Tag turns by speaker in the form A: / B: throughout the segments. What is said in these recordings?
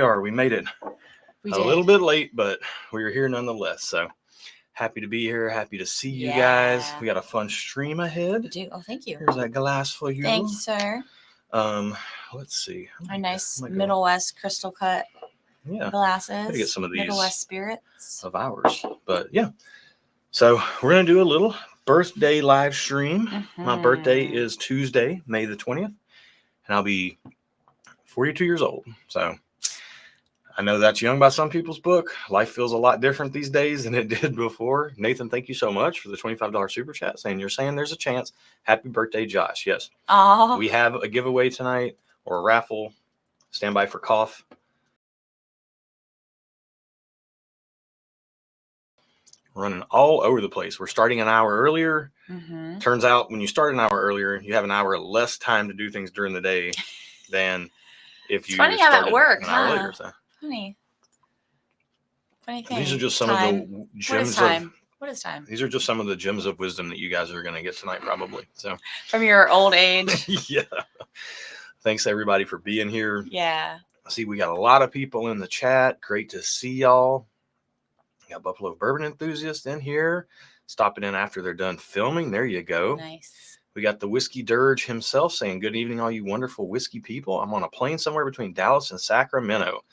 A: we are. We made it a little bit late, but we were here nonetheless. So happy to be here. Happy to see you guys. We got a fun stream ahead.
B: We do. Oh, thank you.
A: Here's that glass for you.
B: Thank you, sir.
A: Let's see.
B: Our nice Middle West crystal cut glasses.
A: Gotta get some of these
B: Middle West spirits
A: of ours. But yeah. So we're gonna do a little birthday live stream. My birthday is Tuesday, May the 20th, and I'll be 42 years old. So I know that's young by some people's book. Life feels a lot different these days than it did before. Nathan, thank you so much for the $25 super chat saying you're saying there's a chance. Happy birthday, Josh. Yes. We have a giveaway tonight or a raffle. Stand by for cough. Running all over the place. We're starting an hour earlier. Turns out when you start an hour earlier, you have an hour less time to do things during the day than if you
B: funny how that works,
A: an hour later. So.
B: Funny thing.
A: These are just some of the gems
B: What is time?
A: These are just some of the gems of wisdom that you guys are going to get tonight, probably. So
B: from your old age.
A: Yeah. Thanks everybody for being here.
B: Yeah.
A: I see we got a lot of people in the chat. Great to see y'all. Got Buffalo Bourbon enthusiasts in here, stopping in after they're done filming. There you go.
B: Nice.
A: We got the Whiskey Dirge himself saying, good evening, all you wonderful whiskey people. I'm on a plane somewhere between Dallas and Sacramento.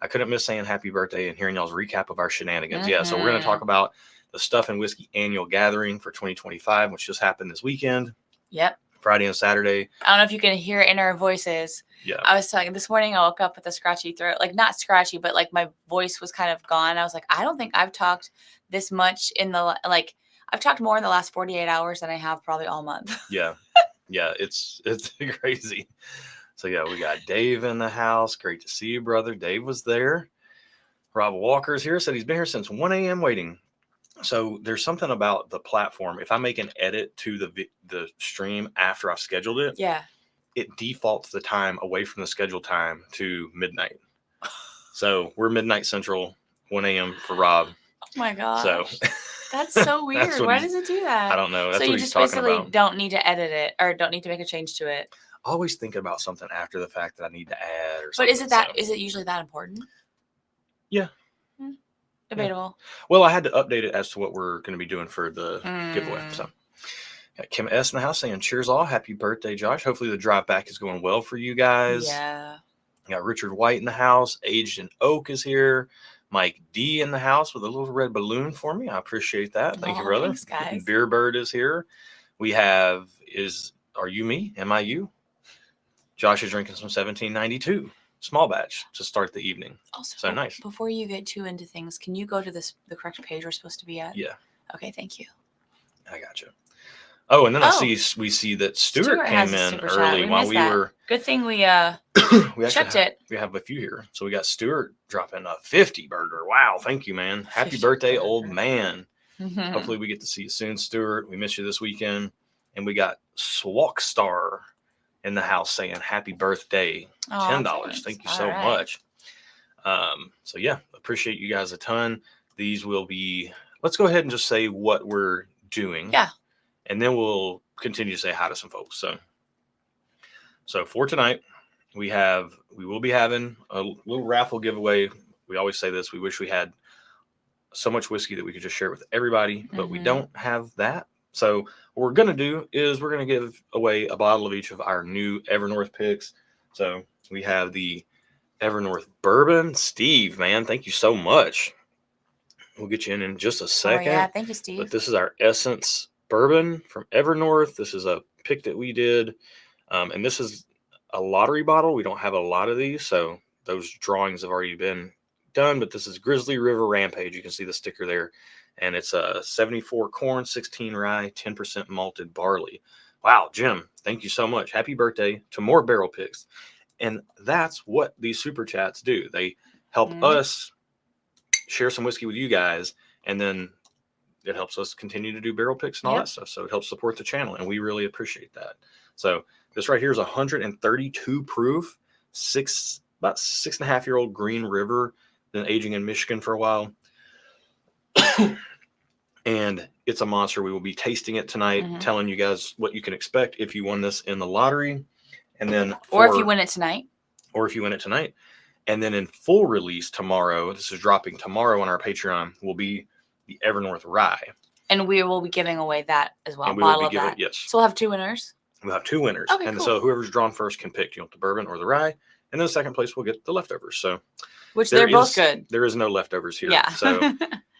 A: I couldn't miss saying happy birthday and hearing y'all's recap of our shenanigans. Yeah, so we're going to talk about the Stuff and Whiskey Annual Gathering for 2025, which just happened this weekend.
B: Yep.
A: Friday and Saturday.
B: I don't know if you can hear it in our voices.
A: Yeah.
B: I was telling this morning I woke up with a scratchy throat. Like not scratchy, but like my voice was kind of gone. I was like, I don't think I've talked this much in the I've talked more in the last 48 hours than I have probably all month.
A: Yeah. Yeah, it's crazy. So yeah, we got Dave in the house. Great to see you, brother. Dave was there. Rob Walker's here. Said he's been here since 1 a.m. waiting. So there's something about the platform. If I make an edit to the stream after I've scheduled it, it defaults the time away from the scheduled time to midnight. So we're midnight central, 1 a.m. for Rob.
B: Oh my gosh.
A: So
B: that's so weird. Why does it do that?
A: I don't know. That's
B: so
A: what
B: you
A: he's
B: just
A: talking
B: basically
A: about.
B: Don't need to edit it or don't need to make a change to it.
A: Always thinking about something after the fact that I need to add or something.
B: But is it usually that important?
A: Yeah.
B: Debatable.
A: Yeah. Well, I had to update it as to what we're going to be doing for the giveaway. So got Kim S in the house saying, cheers all. Happy birthday, Josh. Hopefully the drive back is going well for you guys.
B: Yeah.
A: Got Richard White in the house. Aged in Oak is here. Mike D in the house with a little red balloon for me. I appreciate that. Thank you, brother.
B: Thanks, guys.
A: Beer Bird is here. We have Are You Me? Am I You? Josh is drinking some 1792 small batch to start the evening.
B: Also,
A: so nice.
B: Before you get too into things, can you go to the correct page we're supposed to be at?
A: Yeah.
B: Okay, thank you.
A: I got you. Oh, and then we see that Stuart came in early while we were.
B: Good thing we checked it.
A: We have a few here. So we got Stuart dropping a 50 burger. Wow, thank you, man. Happy birthday, old man. Hopefully we get to see you soon, Stuart. We miss you this weekend. And we got Swagstar in the house saying happy birthday. $10. Thank you so much. So yeah, appreciate you guys a ton. These will be, let's go ahead and just say what we're doing.
B: Yeah.
A: And then we'll continue to say hi to some folks. So for tonight, we will be having a little raffle giveaway. We always say this. We wish we had so much whiskey that we could just share it with everybody, but we don't have that. So what we're going to do is we're going to give away a bottle of each of our new Evernorth picks. So we have the Evernorth bourbon. Steve, man, thank you so much. We'll get you in just a second.
B: Oh, yeah, thank you, Steve.
A: But this is our Essence bourbon from Evernorth. This is a pick that we did. And this is a lottery bottle. We don't have a lot of these, so those drawings have already been done. But this is Grizzly River Rampage. You can see the sticker there. And it's a 74 corn, 16 rye, 10% malted barley. Wow, Jim, thank you so much. Happy birthday to more barrel picks. And that's what these super chats do. They help us share some whiskey with you guys, and then it helps us continue to do barrel picks and all that stuff. So it helps support the channel, and we really appreciate that. So this right here is 132 proof, about 6.5-year-old Green River, been aging in Michigan for a while. And it's a monster. We will be tasting it tonight, telling you guys what you can expect if you won this in the lottery. And then
B: or if you win it tonight.
A: And then in full release tomorrow, this is dropping tomorrow on our Patreon, will be the Evernorth Rye.
B: And we will be giving away that as well.
A: And we will
B: Bottle
A: be
B: of
A: giving,
B: that.
A: yes.
B: So we'll have 2 winners.
A: We'll have 2 winners.
B: Okay,
A: and
B: cool.
A: so whoever's drawn first can pick, the bourbon or the rye. And then second place will get the leftovers. So
B: which they're both good.
A: There is no leftovers here.
B: Yeah.
A: So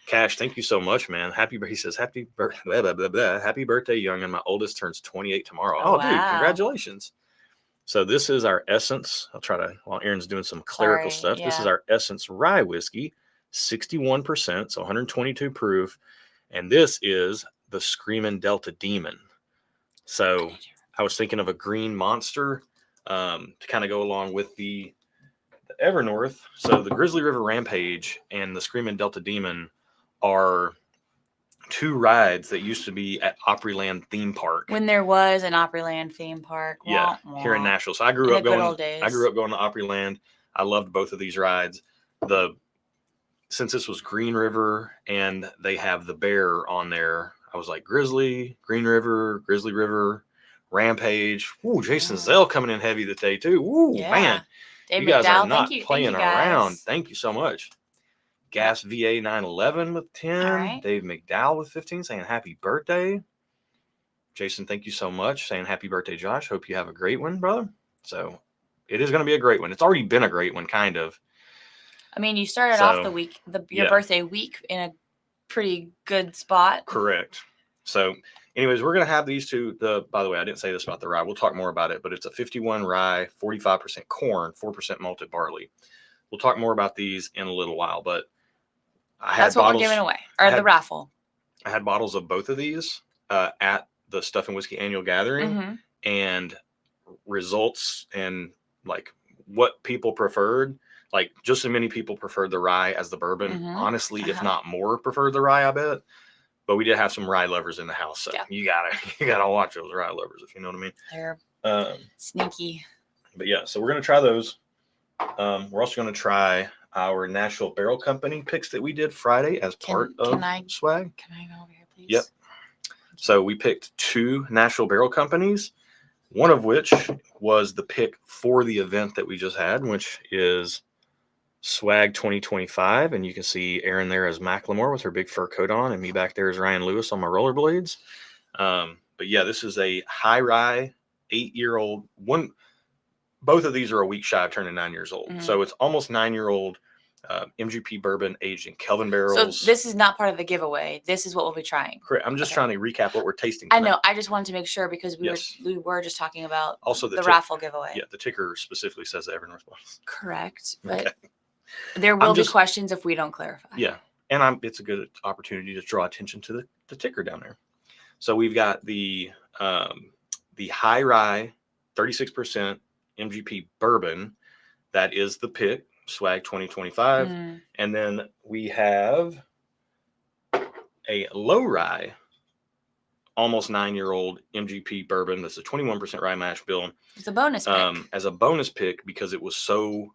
A: Cash, thank you so much, man. He says, happy birthday, young. And my oldest turns 28 tomorrow. Oh,
B: wow.
A: Dude, congratulations. So this is our Essence. I'll try to, while Aaron's doing some clerical stuff, this is our Essence Rye Whiskey, 61%, so 122 proof. And this is the Screamin' Delta Demon. So I was thinking of a green monster to kind of go along with the Evernorth. So the Grizzly River Rampage and the Screamin' Delta Demon are 2 rides that used to be at Opryland theme park.
B: When there was an Opryland theme park.
A: Yeah, here in Nashville. So I grew up going to Opryland. I loved both of these rides. Since this was Green River and they have the bear on there, I was like Grizzly, Green River, Grizzly River, Rampage. Ooh, Jason Zell coming in heavy today too. Ooh, man.
B: Dave
A: you guys
B: McDowell,
A: are not playing around. Thank you so much. Gas VA 911 with 10.
B: Right.
A: Dave McDowell with 15 saying happy birthday. Jason, thank you so much saying happy birthday, Josh. Hope you have a great one, brother. So it is going to be a great one. It's already been a great one, kind of.
B: I mean, you started off the week, your birthday week in a pretty good spot.
A: Correct. So anyways, we're going to have these 2. By the way, I didn't say this about the rye. We'll talk more about it, but it's a 51 rye, 45% corn, 4% malted barley. We'll talk more about these in a little while, but
B: That's what we're giving away, or the raffle.
A: I had bottles of both of these at the Stuff and Whiskey Annual Gathering, and results and like what people preferred. Like just as many people preferred the rye as the bourbon. Honestly, if not more, preferred the rye, I bet. But we did have some rye lovers in the house, so you gotta watch those rye lovers, if you know what I mean.
B: They're sneaky.
A: But yeah, so we're gonna try those. We're also gonna try our Nashville Barrel Company picks that we did Friday as part of Swag.
B: Can I go over here, please?
A: Yep. So we picked 2 Nashville Barrel Companies, one of which was the pick for the event that we just had, which is Swag 2025. And you can see Erin there as Macklemore with her big fur coat on, and me back there as Ryan Lewis on my rollerblades. But yeah, this is a high rye, 8-year-old one. Both of these are a week shy of turning 9 years old. So it's almost 9-year-old MGP bourbon aged in Kelvin barrels.
B: So this is not part of the giveaway. This is what we'll be trying.
A: Correct. I'm just trying to recap what we're tasting tonight.
B: I know. I just wanted to make sure because we were just talking about
A: also
B: the raffle giveaway.
A: Yeah, the ticker specifically says Evernorth bottles.
B: Correct. But there will be questions if we don't clarify.
A: Yeah. And it's a good opportunity to draw attention to the ticker down there. So we've got the high rye, 36% MGP bourbon. That is the pick, Swag 2025. And then we have a low rye, almost 9-year-old MGP bourbon. That's a 21% rye mash bill.
B: It's a bonus pick.
A: As a bonus pick because it was so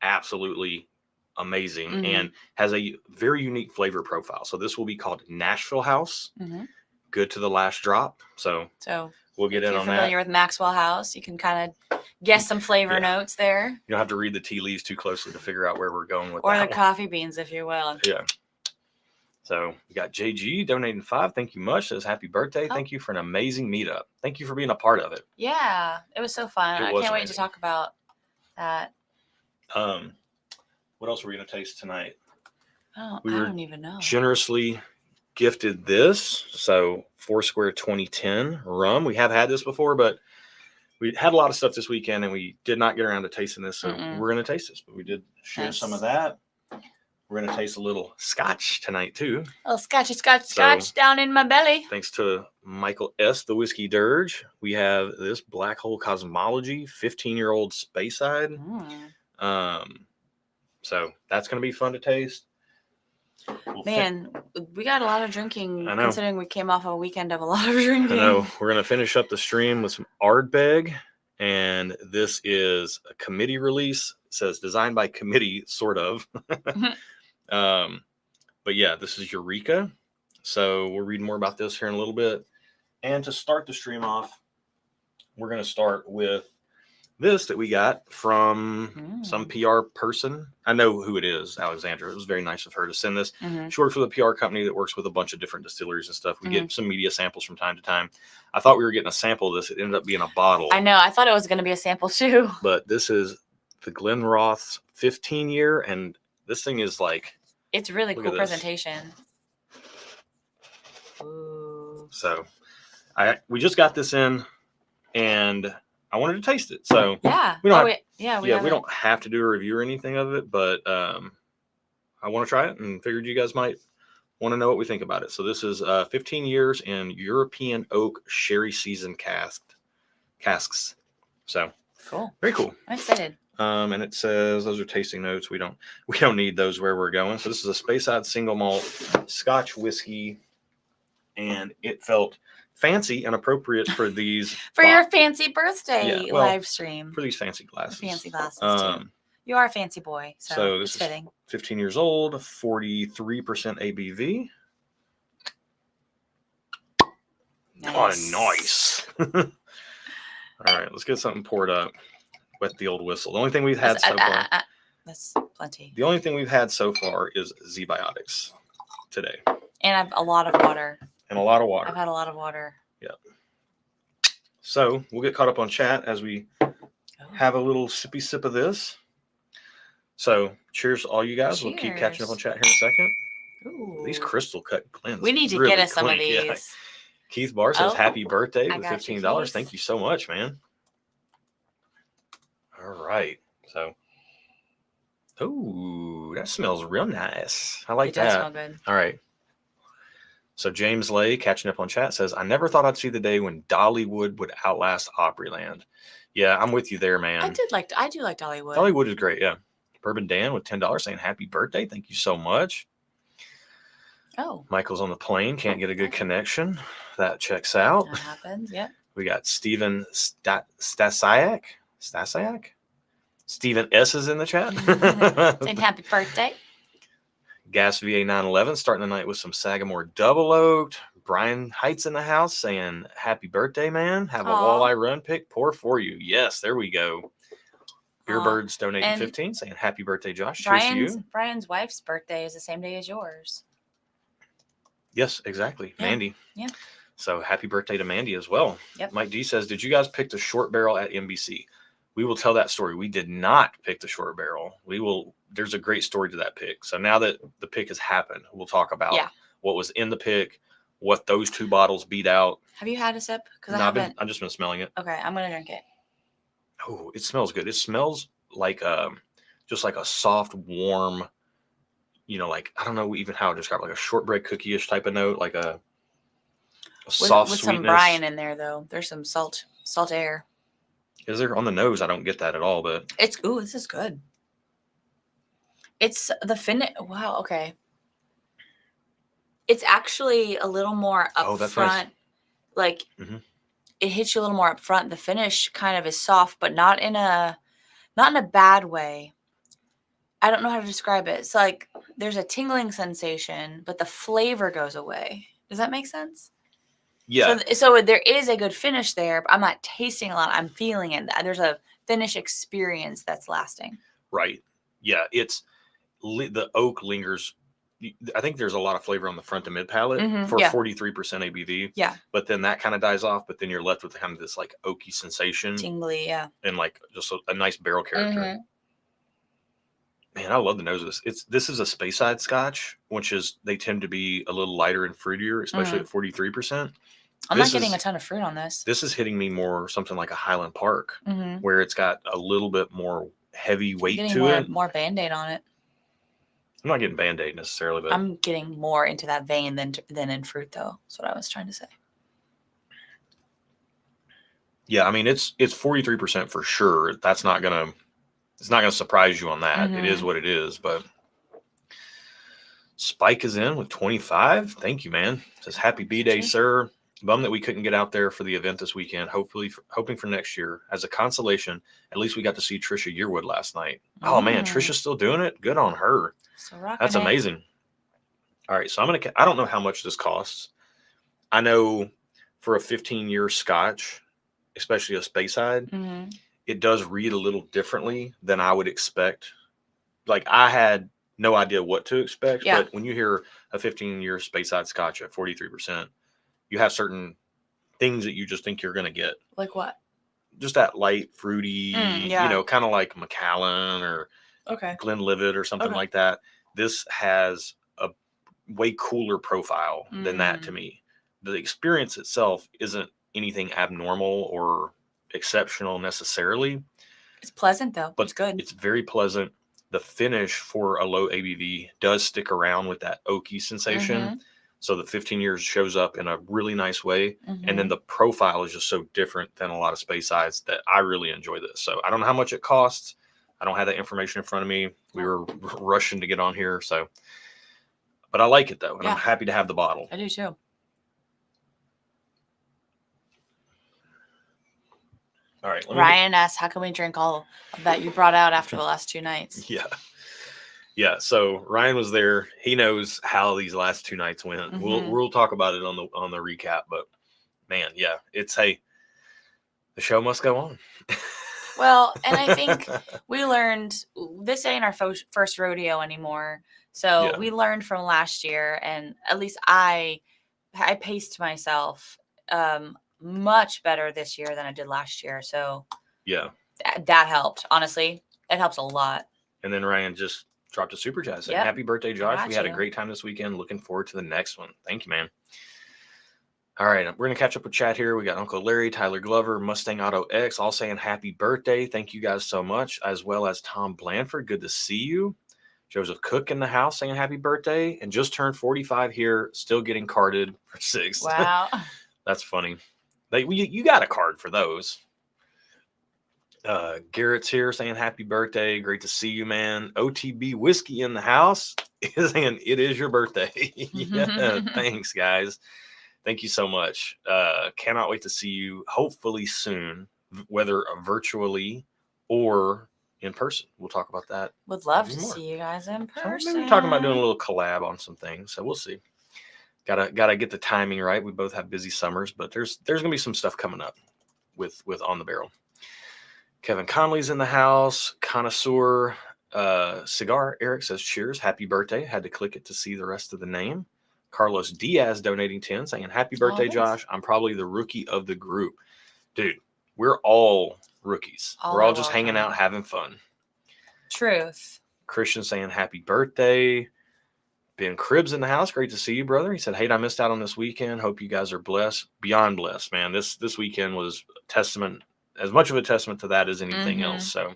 A: absolutely amazing and has a very unique flavor profile. So this will be called Nashville House. Good to the last drop. So we'll get in on that. If you're
B: familiar with Maxwell House, you can kind of guess some flavor notes there.
A: You don't have to read the tea leaves too closely to figure out where we're going with
B: or
A: that.
B: Or the coffee beans, if you will.
A: Yeah. So we got JG donating 5. Thank you much. Says happy birthday. Thank you for an amazing meetup. Thank you for being a part of it.
B: Yeah, it was so fun. I can't wait to talk about that.
A: What else are we going to taste tonight?
B: Oh, I don't even know.
A: Generously gifted this. So Foursquare 2010 rum. We have had this before, but we had a lot of stuff this weekend and we did not get around to tasting this. So we're going to taste this, but we did share some of that. We're going to taste a little scotch tonight too.
B: A little scotch down in my belly.
A: Thanks to Michael S., the Whiskey Dirge. We have this Black Hole Cosmology, 15-year-old Speyside. So that's going to be fun to taste.
B: We got a lot of drinking considering we came off a weekend of a lot of drinking.
A: I know. We're going to finish up the stream with some Ardbeg. And this is a committee release. It says designed by committee, sort of. But yeah, this is Eureka. So we'll read more about this here in a little bit. And to start the stream off, we're going to start with this that we got from some PR person. I know who it is, Alexandra. It was very nice of her to send this. She works with a PR company that works with a bunch of different distilleries and stuff. We get some media samples from time to time. I thought we were getting a sample of this. It ended up being a bottle.
B: I know. I thought it was going to be a sample too.
A: But this is the Glenrothes 15-year, and this thing is like...
B: It's really cool presentation. Ooh.
A: So we just got this in, and I wanted to taste it. So
B: yeah,
A: we don't have to do a review or anything of it, but I want to try it and figured you guys might want to know what we think about it. So this is 15 years in European oak sherry seasoned casks. So
B: cool,
A: very cool.
B: I'm excited.
A: And it says those are tasting notes. We don't need those where we're going. So this is a Speyside single malt Scotch whiskey, and it felt fancy and appropriate for these
B: for your fancy birthday live stream.
A: For these fancy glasses.
B: Fancy glasses too. You are a fancy boy, so this is fitting.
A: 15 years old, 43% ABV.
B: Nice.
A: Oh, nice. All right, let's get something poured up. Wet the old whistle. The only thing we've had so far.
B: That's plenty.
A: The only thing we've had so far is Z-Biotics today.
B: And I've a lot of water.
A: And a lot of water.
B: I've had a lot of water.
A: Yep. So we'll get caught up on chat as we have a little sippy sip of this. So cheers to all you guys. Cheers. We'll keep catching up on chat here in a second.
B: Ooh.
A: These crystal cut Glens.
B: We need to get us some of these. Yeah.
A: Keith Barr says happy birthday with $15. Thank you so much, man. All right. So, that smells real nice. I like that. It does smell good. All right. So James Lay, catching up on chat, says, I never thought I'd see the day when Dollywood would outlast Opryland. Yeah, I'm with you there, man. I do like Dollywood. Dollywood is great, yeah. Bourbon Dan with $10 saying happy birthday. Thank you so much. Oh. Michael's on the plane. Can't get a good connection. That checks out.
B: That happens, yeah.
A: We got Steven Stasiak. Stephen S is in the chat.
B: Saying happy birthday.
A: Gas VA 911 starting the night with some Sagamore Double Oaked. Brian Heights in the house saying happy birthday, man. Have a walleye run pick. Pour for you. Yes, there we go. Beerbirds donating 15 saying happy birthday, Josh. Cheers to you.
B: Brian's wife's birthday is the same day as yours.
A: Yes, exactly. Yeah. Mandy.
B: Yeah.
A: So happy birthday to Mandy as well.
B: Yep.
A: Mike D says, did you guys pick the short barrel at NBC? We will tell that story. We did not pick the short barrel. There's a great story to that pick. So now that the pick has happened, we'll talk about what was in the pick, what those two bottles beat out.
B: Have you had a sip? Because
A: I've just been smelling it.
B: Okay, I'm gonna drink it.
A: Oh, it smells good. It smells like just like a soft, warm, like I don't know even how to describe it, like a shortbread cookie-ish type of note, like a soft
B: with
A: sweetness.
B: Some brine in there though. There's some salt air.
A: Is there on the nose? I don't get that at all, but
B: this is good. It's the finish. Wow. Okay. It's actually a little more up front. Nice. Like it hits you a little more up front. The finish kind of is soft, but not in a bad way. I don't know how to describe it. It's like there's a tingling sensation, but the flavor goes away. Does that make sense?
A: Yeah.
B: So there is a good finish there, but I'm not tasting a lot. I'm feeling it. There's a finish experience that's lasting.
A: Right. Yeah. It's the oak lingers. I think there's a lot of flavor on the front to mid palate for 43% ABV.
B: Yeah.
A: But then that kind of dies off, but then you're left with kind of this like oaky sensation.
B: Tingly, yeah.
A: And like just a nice barrel character. Man, I love the nose of this. This is a Speyside Scotch, which is they tend to be a little lighter and fruitier, especially at 43%.
B: I'm not getting a ton of fruit on this.
A: This is hitting me more something like a Highland Park, where it's got a little bit more heavy weight to it.
B: More Band-Aid on it.
A: I'm not getting Band-Aid necessarily, but
B: I'm getting more into that vein than in fruit, though. That's what I was trying to say.
A: Yeah, I mean it's 43% for sure. It's not gonna surprise you on that. It is what it is, but Spike is in with 25. Thank you, man. It says happy B-Day, sir. Bummed that we couldn't get out there for the event this weekend. Hoping for next year. As a consolation, at least we got to see Trisha Yearwood last night. Oh man, Trisha's still doing it. Good on her. That's amazing. All right, so I don't know how much this costs. I know for a 15-year Scotch, especially a Speyside, it does read a little differently than I would expect. Like, I had no idea what to expect,
B: Yeah.
A: but when you hear a 15-year Speyside Scotch at 43%, you have certain things that you just think you're going to get.
B: Like what?
A: Just that light, fruity,
B: yeah.
A: kind of like Macallan or
B: Okay.
A: Glenlivet or something like that. This has a way cooler profile than that to me. The experience itself isn't anything abnormal or exceptional necessarily.
B: It's pleasant though.
A: But
B: it's good.
A: It's very pleasant. The finish for a low ABV does stick around with that oaky sensation. So the 15 years shows up in a really nice way. And then the profile is just so different than a lot of Speysides that I really enjoy this. So I don't know how much it costs. I don't have that information in front of me. We were rushing to get on here. But I like it though. And I'm happy to have the bottle.
B: I do too.
A: All right.
B: Ryan asked, how can we drink all that you brought out after the last 2 nights?
A: Yeah. So Ryan was there. He knows how these last 2 nights went. We'll talk about it on the recap. But man, yeah, it's the show must go on.
B: Well, and I think we learned this ain't our first rodeo anymore. So we learned from last year, and at least I paced myself much better this year than I did last year. So that helped. Honestly, it helps a lot.
A: And then Ryan just dropped a super chat saying, happy birthday, Josh. We had a great time this weekend. Looking forward to the next one. Thank you, man. All right, we're going to catch up with chat here. We got Uncle Larry, Tyler Glover, Mustang Auto X, all saying happy birthday. Thank you guys so much, as well as Tom Blanford. Good to see you. Joseph Cook in the house saying happy birthday, and just turned 45 here, still getting carded for 6.
B: Wow.
A: That's funny. You got a card for those. Garrett's here saying happy birthday. Great to see you, man. OTB Whiskey in the house is saying it is your birthday. Yeah, thanks, guys. Thank you so much. Cannot wait to see you hopefully soon, whether virtually or in person. We'll talk about that.
B: Would love to see you guys in person.
A: So maybe talking about doing a little collab on some things. So we'll see. Gotta get the timing right. We both have busy summers, but there's gonna be some stuff coming up with On the Barrel. Kevin Conley's in the house. Connoisseur Cigar. Eric says cheers. Happy birthday. Had to click it to see the rest of the name. Carlos Diaz donating 10 saying happy birthday, Josh. I'm probably the rookie of the group. Dude, we're all rookies. We're all just hanging out, having fun.
B: Truth.
A: Christian saying happy birthday. Ben Cribbs in the house. Great to see you, brother. He said, hey, I missed out on this weekend. Hope you guys are blessed. Beyond blessed, man. This weekend was testament, as much of a testament to that as anything else. So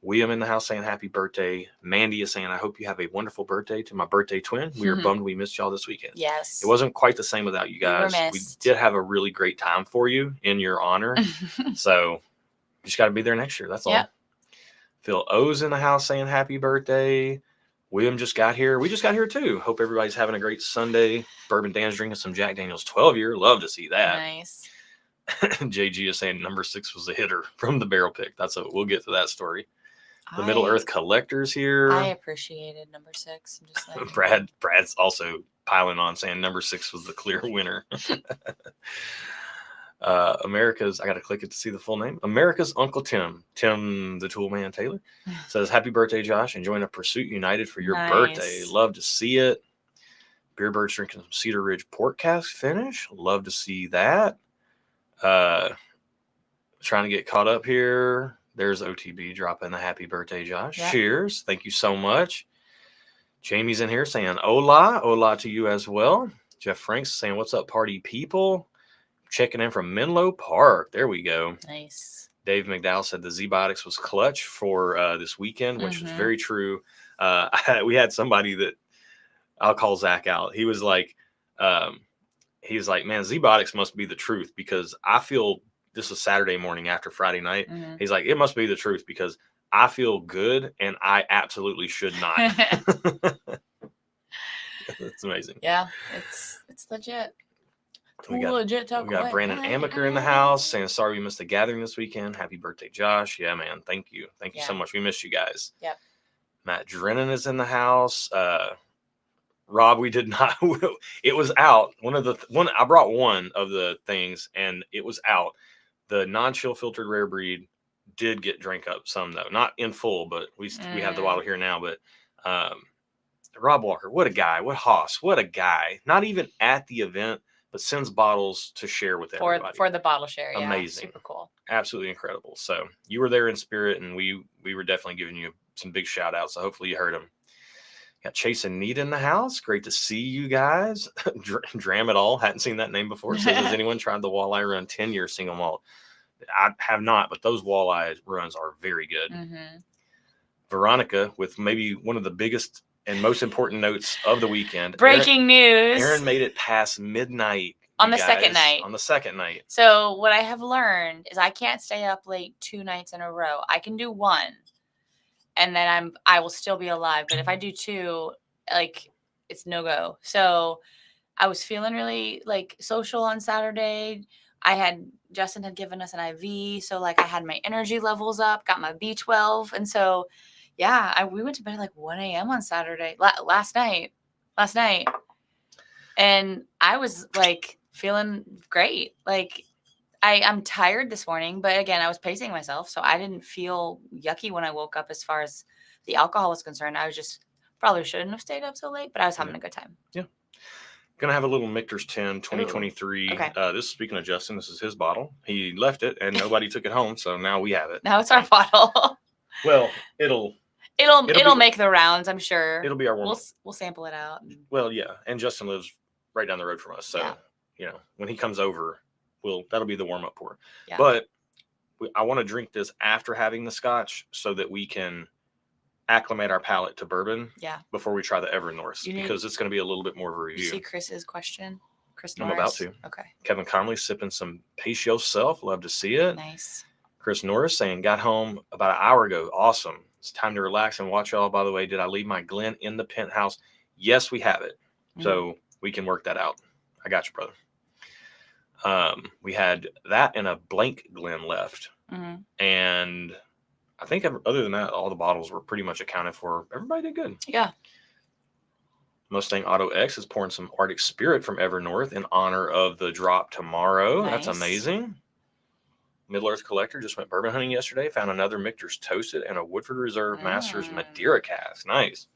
A: William in the house saying happy birthday. Mandy is saying, I hope you have a wonderful birthday to my birthday twin. We are bummed we missed y'all this weekend.
B: Yes.
A: It wasn't quite the same without you guys. We did have a really great time for you in your honor. So you just got to be there next year. That's all. Phil O's in the house saying happy birthday. William just got here. We just got here too. Hope everybody's having a great Sunday. Bourbon Dan's drinking some Jack Daniel's 12-year. Love to see that.
B: Nice.
A: JG is saying number 6 was a hitter from the barrel pick. We'll get to that story. The Middle Earth Collectors here.
B: I appreciated number 6. I'm just like
A: Brad's also piling on saying number 6 was the clear winner. America's, I got to click it to see the full name. America's Uncle Tim the Tool Man Taylor says, happy birthday, Josh. Enjoying a Pursuit United for your birthday. Love to see it. Beerbird's drinking some Cedar Ridge Port Cask finish. Love to see that. Trying to get caught up here. There's OTB dropping the happy birthday, Josh. Yep. Cheers. Thank you so much. Jamie's in here saying hola. Hola to you as well. Jeff Franks saying, what's up, party people? Checking in from Menlo Park. There we go.
B: Nice.
A: Dave McDowell said the Z-Biotics was clutch for this weekend, which is very true. We had somebody that I'll call Zach out. He was like, man, Z-Biotics must be the truth because I feel this was Saturday morning after Friday night. He's like, it must be the truth because I feel good and I absolutely should not. It's amazing.
B: Yeah, it's legit.
A: We got Brandon Amaker in the house saying, sorry we missed the gathering this weekend. Happy birthday, Josh. Yeah, man. Thank you. Thank you so much. We missed you guys.
B: Yep.
A: Matt Drennan is in the house. Rob, we did not. It was out. I brought one of the things and it was out. The non-chill filtered rare breed did get drink up some though, not in full, but we have the bottle here now. But Rob Walker, what a guy! What Haas, what a guy! Not even at the event, but sends bottles to share with everybody
B: for the bottle share. Yeah,
A: amazing,
B: super cool,
A: absolutely incredible. So you were there in spirit, and we were definitely giving you some big shout outs. So hopefully you heard them. Got Chase and Nita in the house. Great to see you guys. Dram it all. Hadn't seen that name before. Says, has anyone tried the walleye run 10-year single malt? I have not, but those walleye runs are very good.
B: Mm-hmm.
A: Veronica with maybe one of the biggest and most important notes of the weekend.
B: Breaking news.
A: Aaron made it past midnight.
B: On the second night.
A: On the second night.
B: So what I have learned is I can't stay up late 2 nights in a row. I can do 1. And then I will still be alive. But if I do 2, like, it's no go. So I was feeling really like social on Saturday. Justin had given us an IV. So like I had my energy levels up, got my B12. And so, yeah, we went to bed at like 1 a.m. on Saturday, last night. And I was like feeling great. Like, I'm tired this morning, but again, I was pacing myself, so I didn't feel yucky when I woke up as far as the alcohol was concerned. I was just probably shouldn't have stayed up so late, but I was having a good time.
A: Yeah. Gonna have a little Michter's 10 2023.
B: Ooh, okay.
A: This is, speaking of Justin, this is his bottle. He left it and nobody took it home, so now we have it.
B: Now it's our bottle.
A: Well, it'll
B: make the rounds, I'm sure.
A: It'll be our warm.
B: We'll sample it out.
A: Well, yeah, and Justin lives right down the road from us, so when he comes over, that'll be the warm up pour. Yeah. But I want to drink this after having the scotch so that we can acclimate our palate to bourbon. Yeah. Before we try the Evernorth, because it's going to be a little bit more of a review.
B: You see Chris's question? Chris Norris?
A: I'm about to.
B: Okay.
A: Kevin Conley sipping some Pace Yourself. Love to see it.
B: Nice.
A: Chris Norris saying, got home about an hour ago. Awesome. It's time to relax and watch y'all. By the way, did I leave my Glen in the penthouse? Yes, we have it. Mm-hmm. So we can work that out. I got you, brother. We had that and a blank Glen left. Mm-hmm. And I think other than that, all the bottles were pretty much accounted for. Everybody did good.
B: Yeah.
A: Mustang Auto X is pouring some Arctic Spirit from Evernorth in honor of the drop tomorrow. Nice. That's amazing. Middle Earth Collector just went bourbon hunting yesterday. Found another Michter's Toasted and a Woodford Reserve Masters Madeira cask. Nice.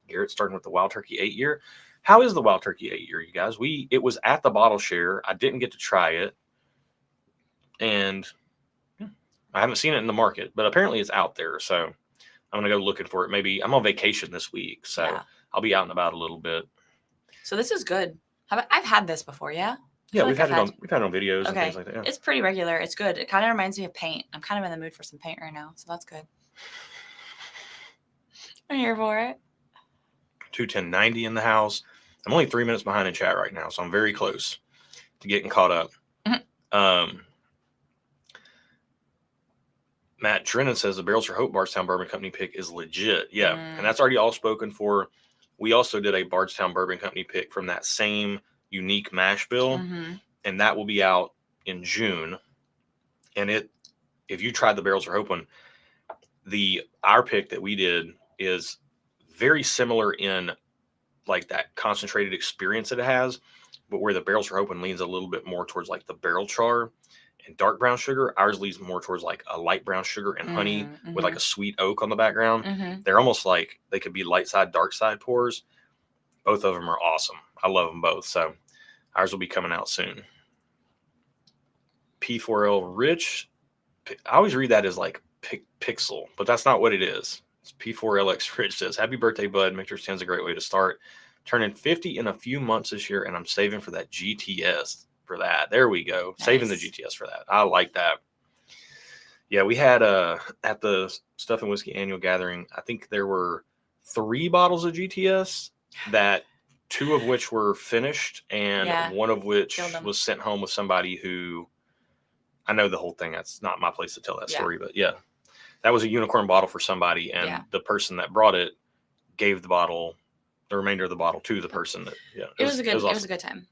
A: Garrett starting with the Wild Turkey 8-year. How is the Wild Turkey 8-year, you guys? It was at the bottle share. I didn't get to try it. And I haven't seen it in the market, but apparently it's out there. So I'm going to go looking for it. Maybe I'm on vacation this week, so I'll be out and about a little bit.
B: So this is good. I've had this before, yeah?
A: Yeah, we've had it on videos and things like that. Yeah.
B: It's pretty regular. It's good. It kind of reminds me of paint. I'm kind of in the mood for some paint right now, so that's good. I'm here for it.
A: 21090 in the house. I'm only 3 minutes behind in chat right now, so I'm very close to getting caught up. Mm-hmm. Matt Drennan says the Barrels for Hope Bardstown Bourbon Company pick is legit. Yeah, and that's already all spoken for. We also did a Bardstown Bourbon Company pick from that same unique mash bill, and that will be out in June. And if you tried the Barrels for Hope one, our pick that we did is very similar in like that concentrated experience that it has, but where the Barrels for Hope one leans a little bit more towards like the barrel char and dark brown sugar, ours leans more towards like a light brown sugar and honey with like a sweet oak on the background. They're almost like they could be light side, dark side pours. Both of them are awesome. I love them both. So ours will be coming out soon. P4L Rich. I always read that as like pixel, but that's not what it is. It's P4LX Rich says, happy birthday, bud. Michter's 10 is a great way to start. Turning 50 in a few months this year, and I'm saving for that GTS for that. There we go. Nice. Saving the GTS for that. I like that. Yeah, we had at the Stuff and Whiskey Annual Gathering, I think there were 3 bottles of GTS that 2 of which were finished and one of which was sent home with somebody who, I know the whole thing. That's not my place to tell that story, but yeah, that was a unicorn bottle for somebody. And the person that brought it gave the remainder of the bottle to the person that,
B: it was a good time.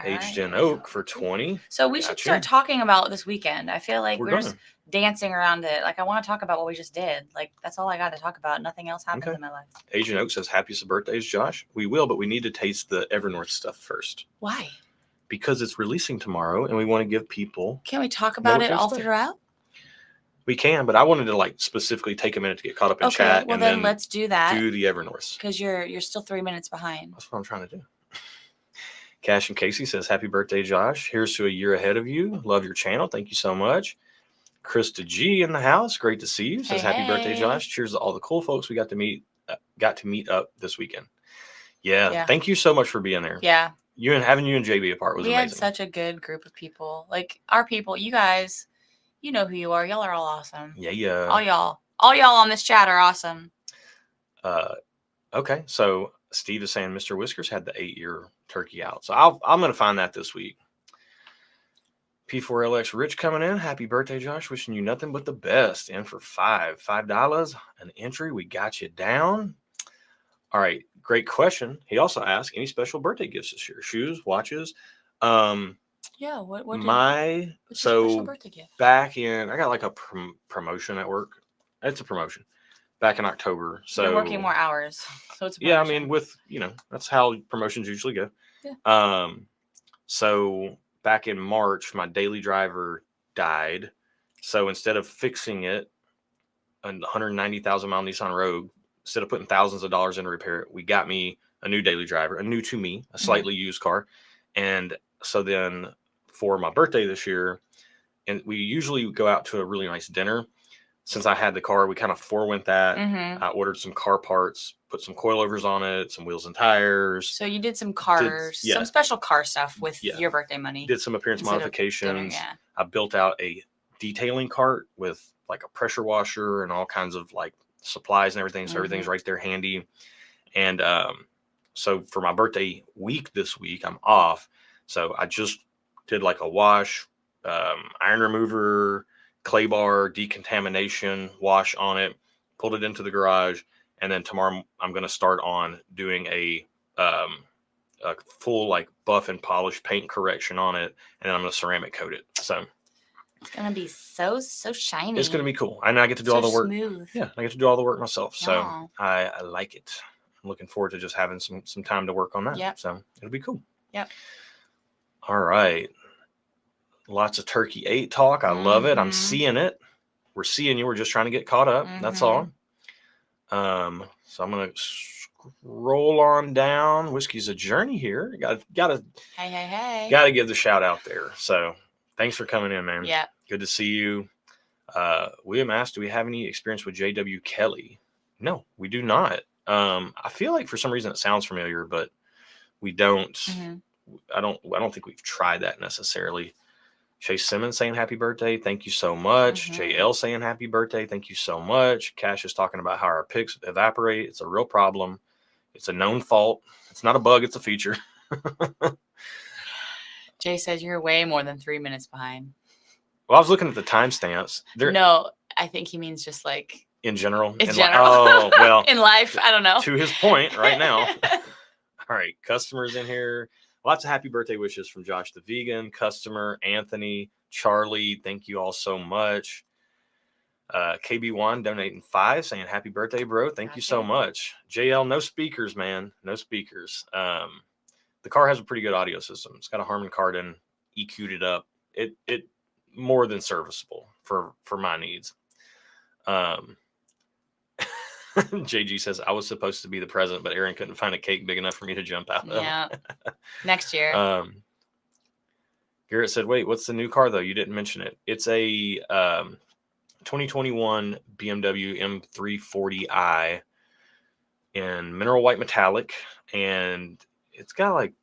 A: Aged in oak for 20.
B: So we should start talking about this weekend. I feel like we're just dancing around it. Like I want to talk about what we just did. Like that's all I got to talk about. Nothing else happens in my life.
A: Aged in oak says happiest birthdays, Josh. We will, but we need to taste the Evernorth stuff first.
B: Why?
A: Because it's releasing tomorrow and we want to give people.
B: Can we talk about it all throughout?
A: We can, but I wanted to like specifically take a minute to get caught up in
B: Okay,
A: chat
B: well
A: and
B: then
A: then
B: let's do that
A: do the Evernorths.
B: because you're still 3 minutes behind.
A: That's what I'm trying to do. Cash and Casey says, happy birthday, Josh. Here's to a year ahead of you. Love your channel. Thank you so much. Krista G in the house. Great to see you. Says, happy birthday, Josh. Cheers to all the cool folks we got to meet up this weekend. Yeah. Thank you so much for being there.
B: Yeah.
A: Having you and JB apart was amazing.
B: We had such a good group of people. Like our people, you guys, you know who you are. Y'all are all awesome.
A: Yeah.
B: All y'all on this chat are awesome.
A: Okay. So Steve is saying Mr. Whiskers had the 8-year turkey out. So I'm going to find that this week. P4LX Rich coming in. Happy birthday, Josh. Wishing you nothing but the best. In for $5 an entry. We got you down. All right. Great question. He also asked, any special birthday gifts this year? Shoes, watches.
B: Yeah. What's your
A: special
B: birthday gift?
A: Back in, I got like a promotion at work. It's a promotion. Back in October. So
B: you're working more hours. So it's a promotion.
A: Yeah, I mean, that's how promotions usually go. Yeah. So back in March, my daily driver died. So instead of fixing it, a 190,000 mile Nissan Rogue, instead of putting thousands of dollars in to repair it, we got me a new daily driver, a new to me, a slightly used car. And so then for my birthday this year, and we usually go out to a really nice dinner. Since I had the car, we kind of forewent that. I ordered some car parts, put some coilovers on it, some wheels and tires.
B: So you did some cars, some special car stuff with your birthday money.
A: Did some appearance modifications. I built out a detailing cart with like a pressure washer and all kinds of like supplies and everything. So everything's right there handy. And so for my birthday week this week, I'm off. So I just did like a wash, iron remover, clay bar, decontamination wash on it, pulled it into the garage. And then tomorrow I'm going to start on doing a full like buff and polish paint correction on it. And then I'm going to ceramic coat it. So
B: it's going to be so shiny.
A: It's going to be cool. And I get to do all the work.
B: Smooth.
A: Yeah. I get to do all the work myself. So I like it. I'm looking forward to just having some time to work on that.
B: Yep.
A: So it'll be cool.
B: Yep.
A: All right. Lots of Turkey 8 talk. I love it. I'm seeing it. We're seeing you. We're just trying to get caught up. That's all. So I'm going to scroll on down. Whiskey's a journey here. Gotta give the shout out there. So thanks for coming in, man.
B: Yeah.
A: Good to see you. William asked, do we have any experience with J.W. Kelly? No, we do not. I feel like for some reason it sounds familiar, but we don't. I don't think we've tried that necessarily. Chase Simmons saying happy birthday. Thank you so much. JL saying happy birthday. Thank you so much. Cash is talking about how our picks evaporate. It's a real problem. It's a known fault. It's not a bug. It's a feature.
B: Jay says you're way more than 3 minutes behind.
A: Well, I was looking at the timestamps.
B: No, I think he means just like
A: in general.
B: Oh, well. In life, I don't know.
A: To his point right now. All right, customers in here. Lots of happy birthday wishes from Josh the Vegan, customer, Anthony, Charlie. Thank you all so much. KB1 donating 5, saying happy birthday, bro. Thank you so much. JL, no speakers, man. No speakers. The car has a pretty good audio system. It's got a Harman Kardon, EQ'd it up. It more than serviceable for my needs. JG says, I was supposed to be the present, but Aaron couldn't find a cake big enough for me to jump out of.
B: Yeah. Next year.
A: Garrett said, wait, what's the new car, though? You didn't mention it. It's a 2021 BMW M340i in mineral white metallic. And it's got like,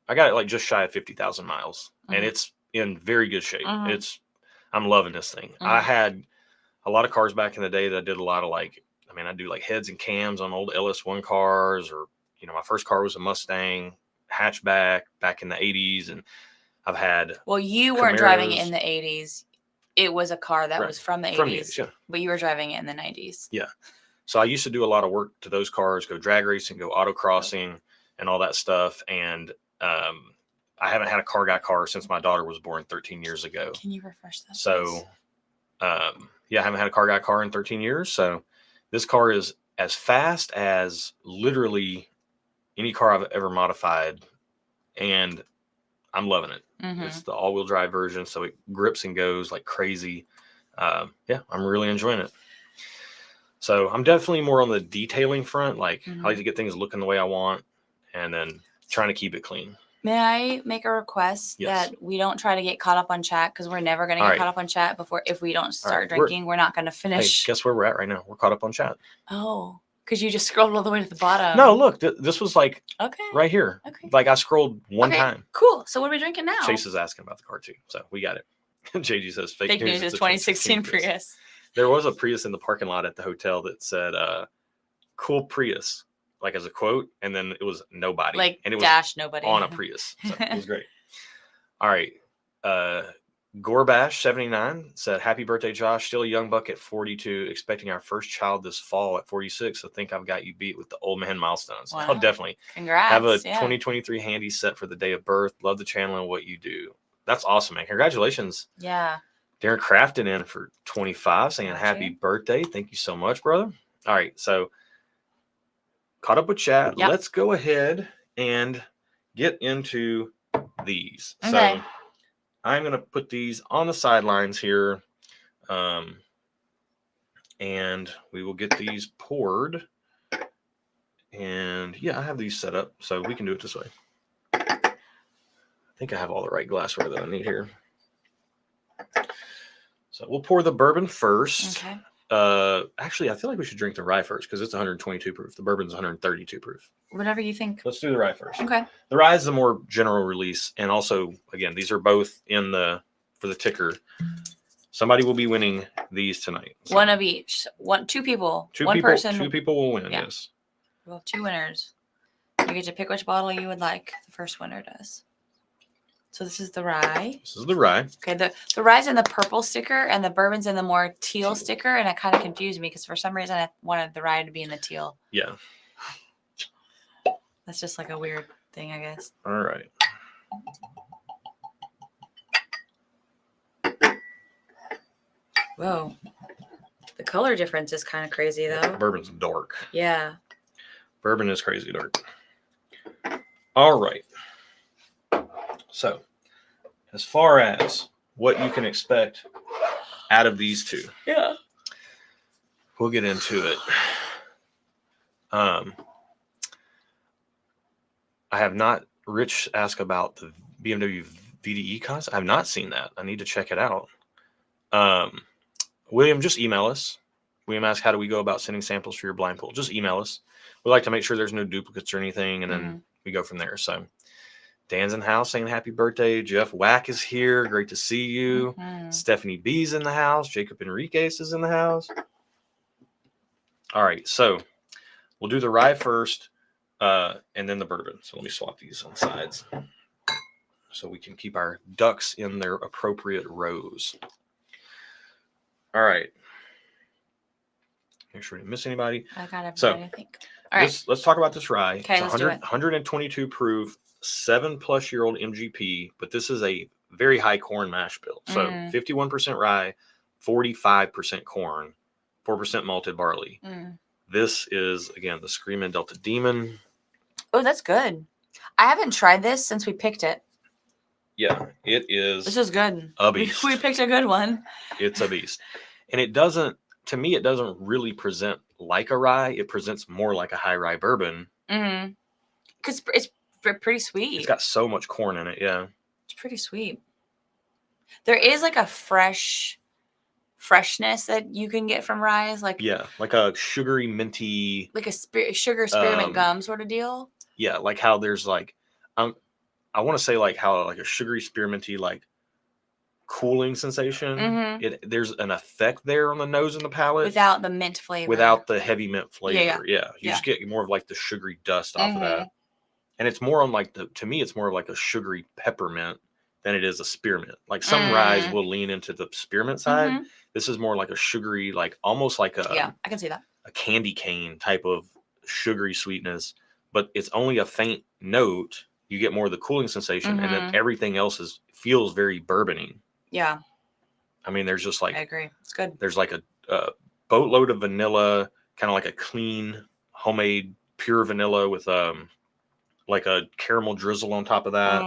A: I got it like just shy of 50,000 miles. And it's in very good shape. I'm loving this thing. I had a lot of cars back in the day that I did a lot of like, I do like heads and cams on old LS1 cars, or, my first car was a Mustang hatchback back in the 80s. And I've had.
B: Well, you weren't driving it in the 80s. It was a car that was from the 80s.
A: From the 80s, yeah.
B: But you were driving it in the 90s.
A: Yeah. So I used to do a lot of work to those cars, go drag racing, go autocrossing and all that stuff. And I haven't had a car since my daughter was born 13 years ago.
B: Can you refresh that?
A: So, I haven't had a car in 13 years. So this car is as fast as literally any car I've ever modified. And I'm loving it. It's the all-wheel drive version. So it grips and goes like crazy. yeah, I'm really enjoying it. So I'm definitely more on the detailing front. Like I like to get things looking the way I want, and then trying to keep it clean.
B: May I make a request that we don't try to get caught up on chat, because we're never going to get caught up on chat before. If we don't start drinking, we're not going to finish.
A: Hey, guess where we're at right now? We're caught up on chat.
B: Oh, because you just scrolled all the way to the bottom.
A: No, look, this was like right here.
B: Okay.
A: Like I scrolled one time.
B: Cool. So what are we drinking now?
A: Chase is asking about the car too, so we got it. JG says
B: fake news is 2016 Prius.
A: There was a Prius in the parking lot at the hotel that said cool Prius, like as a quote, and then it was nobody.
B: Like,
A: and it was
B: dash nobody
A: on a Prius. So it was great. All right. Gorbash79 said, happy birthday, Josh. Still a young buck at 42, expecting our first child this fall at 46. So think I've got you beat with the old man milestones.
B: Wow.
A: Oh, definitely.
B: Congrats.
A: Have a 2023 handy set for the day of birth. Love the channel and what you do. That's awesome, man. Congratulations.
B: Yeah.
A: Darren Crafton in for 25, saying happy birthday. Thank you so much, brother. All right. So caught up with chat.
B: Yep.
A: Let's go ahead and get into these.
B: Okay.
A: So I'm going to put these on the sidelines here. And we will get these poured. And yeah, I have these set up, so we can do it this way. I think I have all the right glassware that I need here. So we'll pour the bourbon first.
B: Okay.
A: Actually, I feel like we should drink the rye first because it's 122 proof. The bourbon's 132 proof.
B: Whatever you think.
A: Let's do the rye first.
B: Okay.
A: The rye is the more general release, and also, again, these are both for the ticker. Somebody will be winning these tonight. So
B: one of each. Two people.
A: Two people will win.
B: Yeah.
A: Yes.
B: We'll have 2 winners. You get to pick which bottle you would like. The first winner does. So this is the rye.
A: This is the rye.
B: Okay, the rye's in the purple sticker and the bourbon's in the more teal sticker, and it kind of confused me because for some reason I wanted the rye to be in the teal.
A: Yeah.
B: That's just like a weird thing, I guess.
A: All right.
B: Whoa. The color difference is kind of crazy, though.
A: Bourbon's dark.
B: Yeah.
A: Bourbon is crazy dark. All right. So, as far as what you can expect out of these two, we'll get into it. I have not. Rich asked about the BMW VDE concept. I have not seen that. I need to check it out. William, just email us. William asked, how do we go about sending samples for your blind pool? Just email us. We like to make sure there's no duplicates or anything, and then we go from there. So Dan's in the house saying happy birthday. Jeff Wack is here. Great to see you. Stephanie B's in the house. Jacob Enriquez is in the house. All right, so we'll do the rye first, and then the bourbon. So let me swap these on sides so we can keep our ducks in their appropriate rows. All right. Make sure we didn't miss anybody.
B: I got everybody, I think. All right.
A: Let's talk about this rye.
B: Okay,
A: it's
B: let's do it.
A: 122 proof, 7+-year-old MGP, but this is a very high corn mash bill. So 51% rye, 45% corn, 4% malted barley. This is, again, the Screamin' Delta Demon.
B: Oh, that's good. I haven't tried this since we picked it.
A: Yeah, it is.
B: This is good.
A: A beast.
B: We picked a good one.
A: It's a beast. And it doesn't, to me, it doesn't really present like a rye. It presents more like a high rye bourbon.
B: Because it's pretty sweet.
A: It's got so much corn in it, yeah.
B: It's pretty sweet. There is like a freshness that you can get from rye. Like
A: a sugary, minty.
B: Like a sugar spearmint gum sort of deal.
A: Yeah, like how there's like, I want to say like how like a sugary spearminty like cooling sensation. There's an effect there on the nose and the palate
B: without the mint flavor.
A: Without the heavy mint flavor. You
B: Yeah.
A: just get more of like the sugary dust off of that. And it's more on like to me it's more of like a sugary peppermint than it is a spearmint. Like some ryes will lean into the spearmint side. This is more like a sugary, like almost like a
B: I can see that.
A: A candy cane type of sugary sweetness, but it's only a faint note. You get more of the cooling sensation, and then everything else feels very bourbony. Yeah. I mean, there's just like,
B: I agree. It's good.
A: There's like a boatload of vanilla, kind of like a clean, homemade, pure vanilla with like a caramel drizzle on top of that.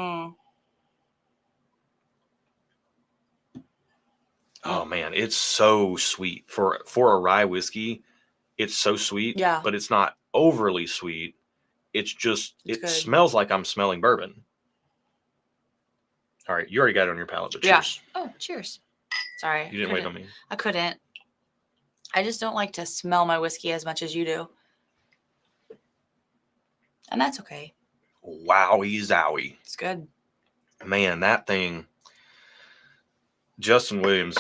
A: Oh man, it's so sweet for a rye whiskey. It's so sweet,
B: Yeah.
A: but it's not overly sweet. It's just
B: It's
A: it
B: good.
A: smells like I'm smelling bourbon. All right, you already got it on your palate, but
B: Yeah.
A: cheers.
B: Oh, cheers. Sorry.
A: You didn't wait on me.
B: I couldn't. I just don't like to smell my whiskey as much as you do. And that's okay.
A: Wowie zowie.
B: It's good.
A: Man, that thing. Justin Williams,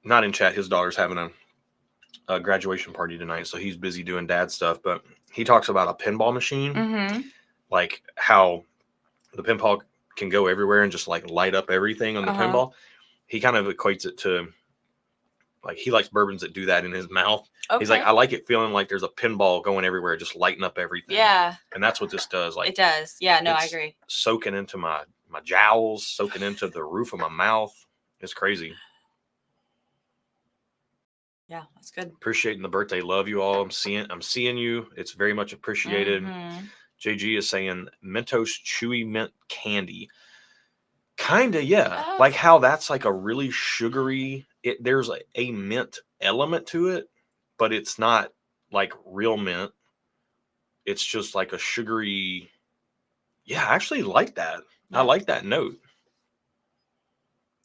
A: not in chat, his daughter's having a graduation party tonight, so he's busy doing dad stuff, but he talks about a pinball machine,
B: Mm-hmm.
A: like how the pinball can go everywhere and just like light up everything on the pinball. He kind of equates it to like he likes bourbons that do that in his mouth.
B: Okay.
A: He's like, I like it feeling like there's a pinball going everywhere, just lighting up everything.
B: Yeah.
A: And that's what this does. Like
B: it does. Yeah, no, I agree.
A: Soaking into my jowls, soaking into the roof of my mouth. It's crazy.
B: Yeah, that's good.
A: Appreciating the birthday. Love you all. I'm seeing you. It's very much appreciated.
B: Mm-hmm.
A: JG is saying Mentos chewy mint candy. Kinda, yeah. Like how that's like a really sugary. There's a mint element to it, but it's not like real mint. It's just like a sugary. Yeah, I actually like that.
B: Yeah.
A: I like that note.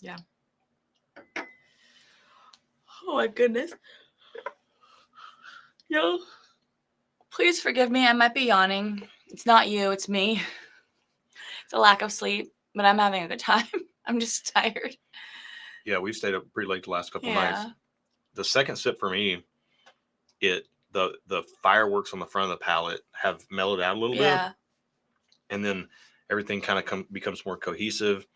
B: Yeah. Oh my goodness. Yo. Please forgive me. I might be yawning. It's not you, it's me. It's a lack of sleep, but I'm having a good time. I'm just tired.
A: Yeah, we've stayed up pretty late the last couple nights. The second sip for me, the fireworks on the front of the palate have mellowed out a little bit. And then everything kind of becomes more cohesive.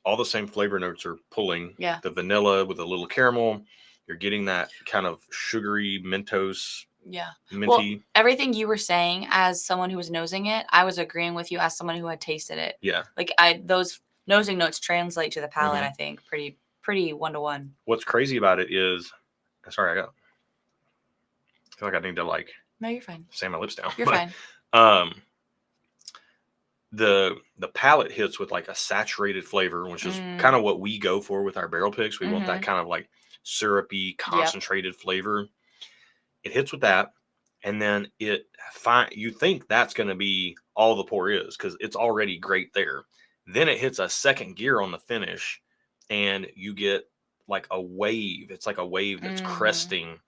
A: All the same flavor notes are pulling.
B: Yeah.
A: The vanilla with a little caramel. You're getting that kind of sugary Mentos.
B: Yeah.
A: Minty.
B: Well, everything you were saying as someone who was nosing it, I was agreeing with you as someone who had tasted it.
A: Yeah.
B: Like those nosing notes translate to the palate, I think, pretty 1-to-1. What's
A: crazy about it is, sorry, I feel like I need to like.
B: No, you're fine.
A: Sand my lips down.
B: You're fine.
A: The palate hits with like a saturated flavor, which is kind of what we go for with our barrel picks. We want that kind of like syrupy, concentrated flavor. It hits with that, and then you think that's going to be all the pour is because it's already great there. Then it hits a second gear on the finish, and you get like a wave. It's like a wave that's cresting,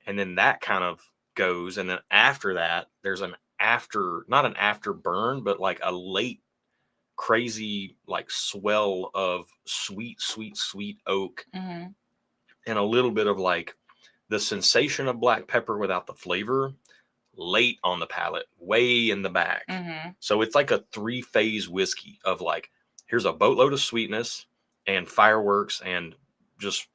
A: and then that kind of goes, and then after that, there's not an afterburn, but like a late crazy like swell of sweet oak, and a little bit of like the sensation of black pepper without the flavor late on the palate, way in the back. So it's like a 3-phase whiskey of like, here's a boatload of sweetness and fireworks and just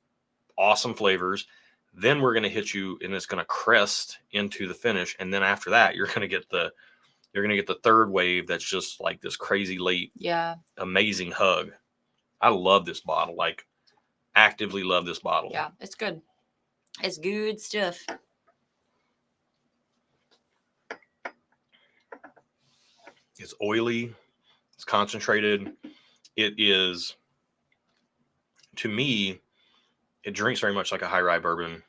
A: awesome flavors. Then we're going to hit you and it's going to crest into the finish. And then after that, you're going to get the third wave. That's just like this crazy late, amazing hug. I love this bottle. Like actively love this bottle.
B: Yeah, it's good. It's good stuff.
A: It's oily. It's concentrated. It is, to me, it drinks very much like a high rye bourbon.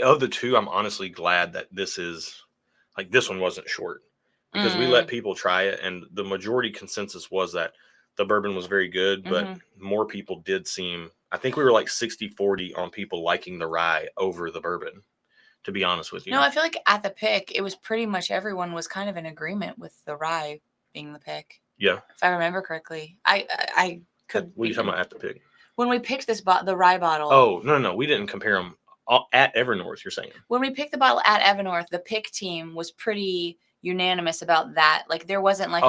A: Of the two, I'm honestly glad that this one wasn't short because we let people try it, and the majority consensus was that the bourbon was very good, but more people did seem. I think we were like 60-40 on people liking the rye over the bourbon, to be honest with you.
B: No, I feel like at the pick, it was pretty much everyone was kind of in agreement with the rye being the pick.
A: Yeah.
B: If I remember correctly. I could.
A: What are you talking about at the pick?
B: When we picked the rye bottle.
A: Oh, no. We didn't compare them at Evernorth, you're saying.
B: When we picked the bottle at Evernorth, the pick team was pretty unanimous about that. Like there wasn't like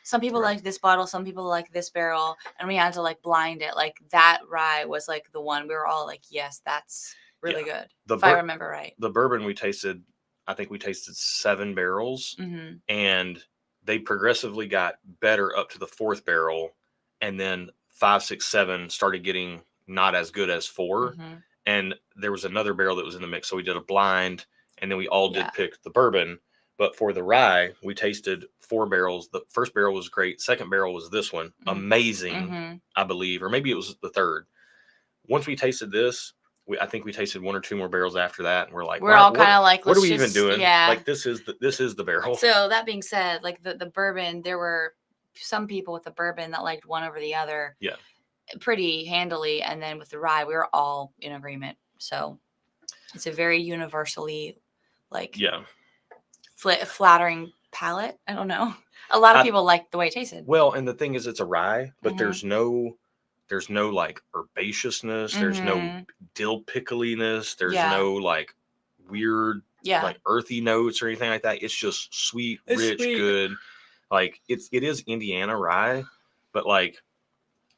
B: some people liked this bottle, some people liked this barrel, and we had to like blind it. Like that rye was like the one we were all like, yes, that's really good. If I remember right.
A: The bourbon we tasted, I think we tasted 7 barrels, and they progressively got better up to the 4th barrel, and then 5, 6, 7 started getting not as good as 4. And there was another barrel that was in the mix. So we did a blind, and then we all did pick the bourbon. But for the rye, we tasted 4 barrels. The first barrel was great. Second barrel was this one. Amazing, I believe. Or maybe it was the third. once we tasted this, I think we tasted 1 or 2 more barrels after that, and we're like,
B: we're all kind of like,
A: what are
B: let's
A: we even
B: just,
A: doing?
B: yeah.
A: Like this is the barrel.
B: So that being said, like the bourbon, there were some people with the bourbon that liked one over the other.
A: Yeah.
B: Pretty handily, and then with the rye, we were all in agreement. So it's a very universally, like,
A: Yeah.
B: flattering palate. I don't know. A lot of people liked the way it tasted.
A: Well, and the thing is, it's a rye, but
B: Mhm.
A: there's no like herbaceousness. There's no dill pickliness. There's
B: Yeah.
A: no like weird
B: Yeah.
A: like earthy notes or anything like that. It's just sweet,
B: It's
A: rich,
B: sweet.
A: good. Like it is Indiana rye, but like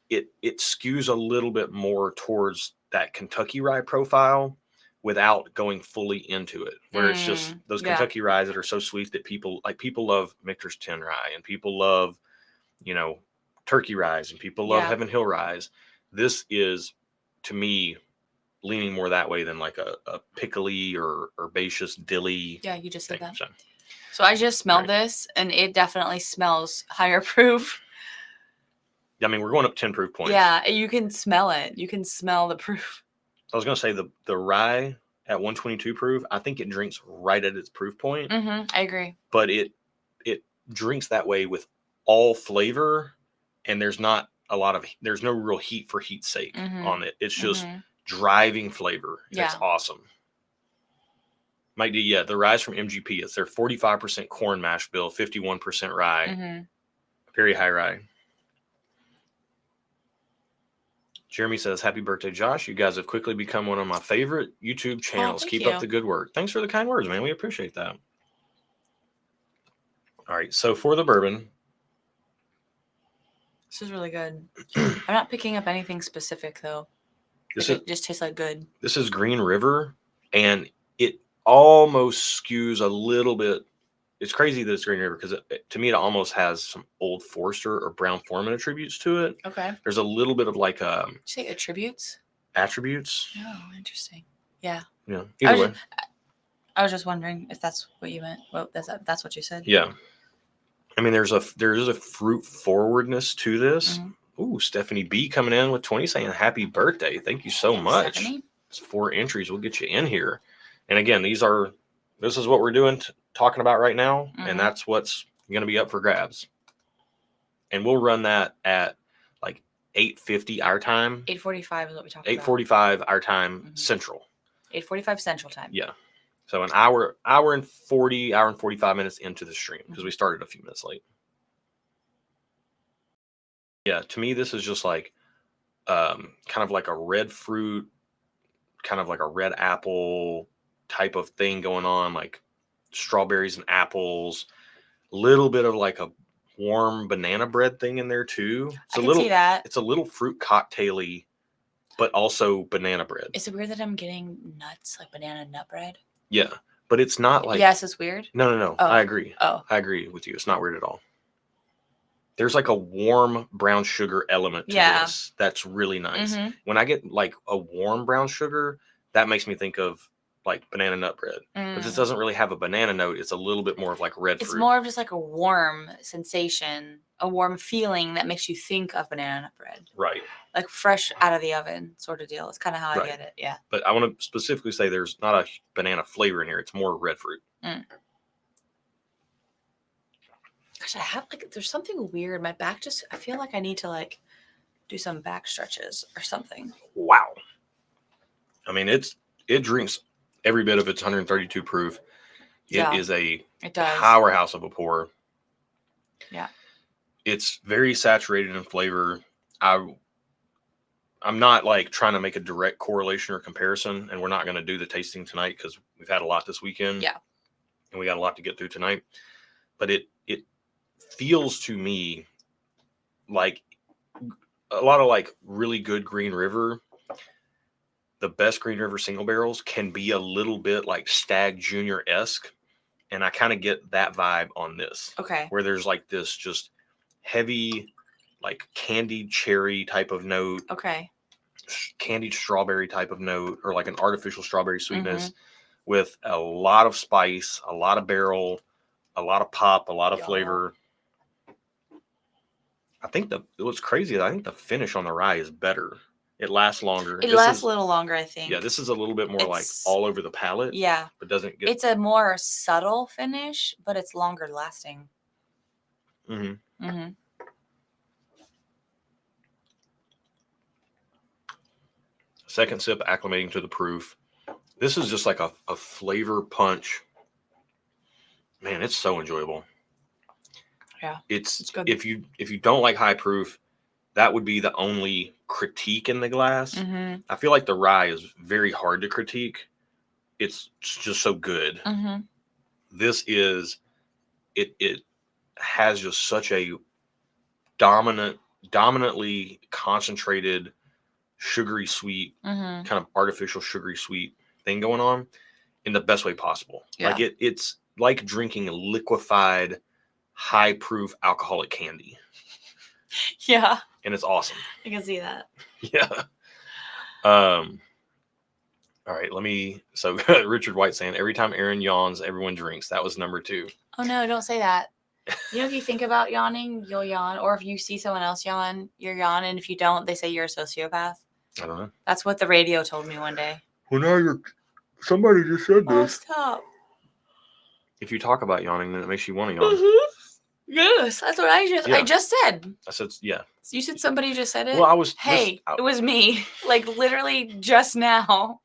A: it skews a little bit more towards that Kentucky rye profile without going fully into it, where it's just those
B: Yeah.
A: Kentucky ryes that are so sweet that people love Michter's 10 rye, and people love, you know, turkey ryes, and people love
B: Yeah.
A: Heaven Hill ryes. This is, to me, leaning more that way than like a pickly or herbaceous dilly.
B: Yeah, you just said
A: thing.
B: that. So I just smelled this, and it definitely smells higher proof.
A: I mean, we're going up 10 proof points.
B: Yeah, you can smell it. You can smell the proof.
A: I was going to say the rye at 122 proof, I think it drinks right at its proof point.
B: I agree.
A: But it drinks that way with all flavor, and there's no real heat for heat's sake on it. It's just driving flavor.
B: Yeah.
A: It's awesome. Mike D, yeah, the rye's from MGP. It's their 45% corn mash bill, 51% rye. Very high rye. Jeremy says, happy birthday, Josh. You guys have quickly become one of my favorite YouTube channels. Keep up the good work. Thanks for the kind words, man. We appreciate that. All right, so for the bourbon.
B: This is really good. I'm not picking up anything specific, though. It just tastes like good. This
A: is Green River, and it almost skews a little bit. It's crazy that it's Green River because to me, it almost has some Old Forester or Brown Forman attributes to it.
B: Okay.
A: There's a little bit of like
B: Did you say attributes?
A: Attributes.
B: Oh, interesting. Yeah.
A: Yeah. Either way.
B: I was just wondering if that's what you meant. Well, that's what you said.
A: Yeah. I mean, there is a fruit forwardness to this. Ooh, Stephanie B coming in with 20 saying happy birthday. Thank you so much.
B: Stephanie.
A: It's 4 entries. We'll get you in here. And again, this is what we're doing, talking about right now. And that's what's going to be up for grabs. And we'll run that at like 8:50 our time.
B: 8:45 is what we talked about.
A: 8:45 our time Central.
B: 8:45 Central time.
A: Yeah. So an hour and 45 minutes into the stream because we started a few minutes late. Yeah, to me, this is just like kind of like a red fruit, kind of like a red apple type of thing going on, like strawberries and apples, a little bit of like a warm banana bread thing in there too.
B: I can see that.
A: It's a little fruit cocktaily, but also banana bread.
B: Is it weird that I'm getting nuts, like banana nut bread?
A: Yeah, but it's not like...
B: Yes, it's weird?
A: No. Oh. I agree.
B: Oh.
A: I agree with you. It's not weird at all. There's like a warm brown sugar element to this that's really nice. When I get like a warm brown sugar, that makes me think of like banana nut bread. But this doesn't really have a banana note. It's a little bit more of like red fruit.
B: It's more of just like a warm sensation, a warm feeling that makes you think of banana nut bread.
A: Right.
B: Like fresh out of the oven sort of deal. It's kind of how I get it. Yeah.
A: But I want to specifically say there's not a banana flavor in here. It's more red fruit.
B: Gosh, I have like, there's something weird. My back I feel like I need to like do some back stretches or something.
A: Wow. I mean, it drinks every bit of its 132 proof. It is a powerhouse of a pour.
B: Yeah.
A: It's very saturated in flavor. I'm not like trying to make a direct correlation or comparison, and we're not going to do the tasting tonight because we've had a lot this weekend.
B: Yeah.
A: And we got a lot to get through tonight. But it feels to me like a lot of like really good Green River. The best Green River single barrels can be a little bit like Stag Junior-esque. And I kind of get that vibe on this.
B: Okay.
A: Where there's like this just heavy, like candied cherry type of note.
B: Okay.
A: Candied strawberry type of note, or like an artificial strawberry sweetness with a lot of spice, a lot of barrel, a lot of pop, a lot of flavor. I think what's crazy is I think the finish on the rye is better. It lasts longer.
B: It
A: This
B: lasts
A: is,
B: a little longer, I think.
A: yeah, this is a little bit more like
B: It's-
A: all over the palate.
B: Yeah.
A: But doesn't get.
B: It's a more subtle finish, but it's longer lasting.
A: Mm-hmm.
B: Mm-hmm.
A: Second sip, acclimating to the proof. This is just like a flavor punch. Man, it's so enjoyable.
B: Yeah,
A: It's
B: good.
A: if you don't like high proof, that would be the only critique in the glass.
B: Mm-hmm.
A: I feel like the rye is very hard to critique. It's just so good.
B: Mm-hmm.
A: This is it has just such a dominantly concentrated sugary sweet,
B: Mm-hmm.
A: kind of artificial sugary sweet thing going on in the best way possible.
B: Yeah.
A: Like it's like drinking liquefied high proof alcoholic candy.
B: Yeah,
A: And it's awesome.
B: I can see that.
A: Yeah. All right, so Richard White saying, every time Aaron yawns, everyone drinks. That was number 2.
B: Oh no, don't say that. You know, if you think about yawning, you'll yawn. Or if you see someone else yawn, you're yawn. And if you don't, they say you're a sociopath.
A: I don't know.
B: That's what the radio told me one day.
A: Well, now somebody just said
B: Oh, stop.
A: If you talk about yawning, then it makes you want to yawn.
B: Mm-hmm. Yes, that's what I just said.
A: I said, yeah.
B: You said somebody just said it?
A: Well,
B: Hey, it was me. Like literally just now.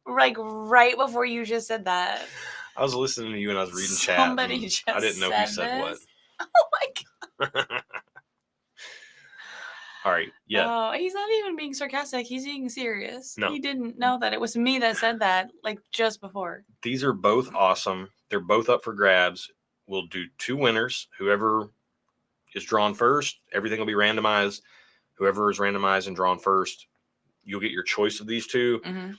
B: Like right before you just said that.
A: I was listening to you and I was reading chat.
B: Somebody just
A: I didn't know who said
B: what. Oh my God.
A: All right. Yeah.
B: Oh, he's not even being sarcastic. He's being serious.
A: No.
B: He didn't know that it was me that said that like just before.
A: These are both awesome. They're both up for grabs. We'll do 2 winners. Whoever is drawn first, everything will be randomized. Whoever is randomized and drawn first, you'll get your choice of these 2.
B: Mm-hmm.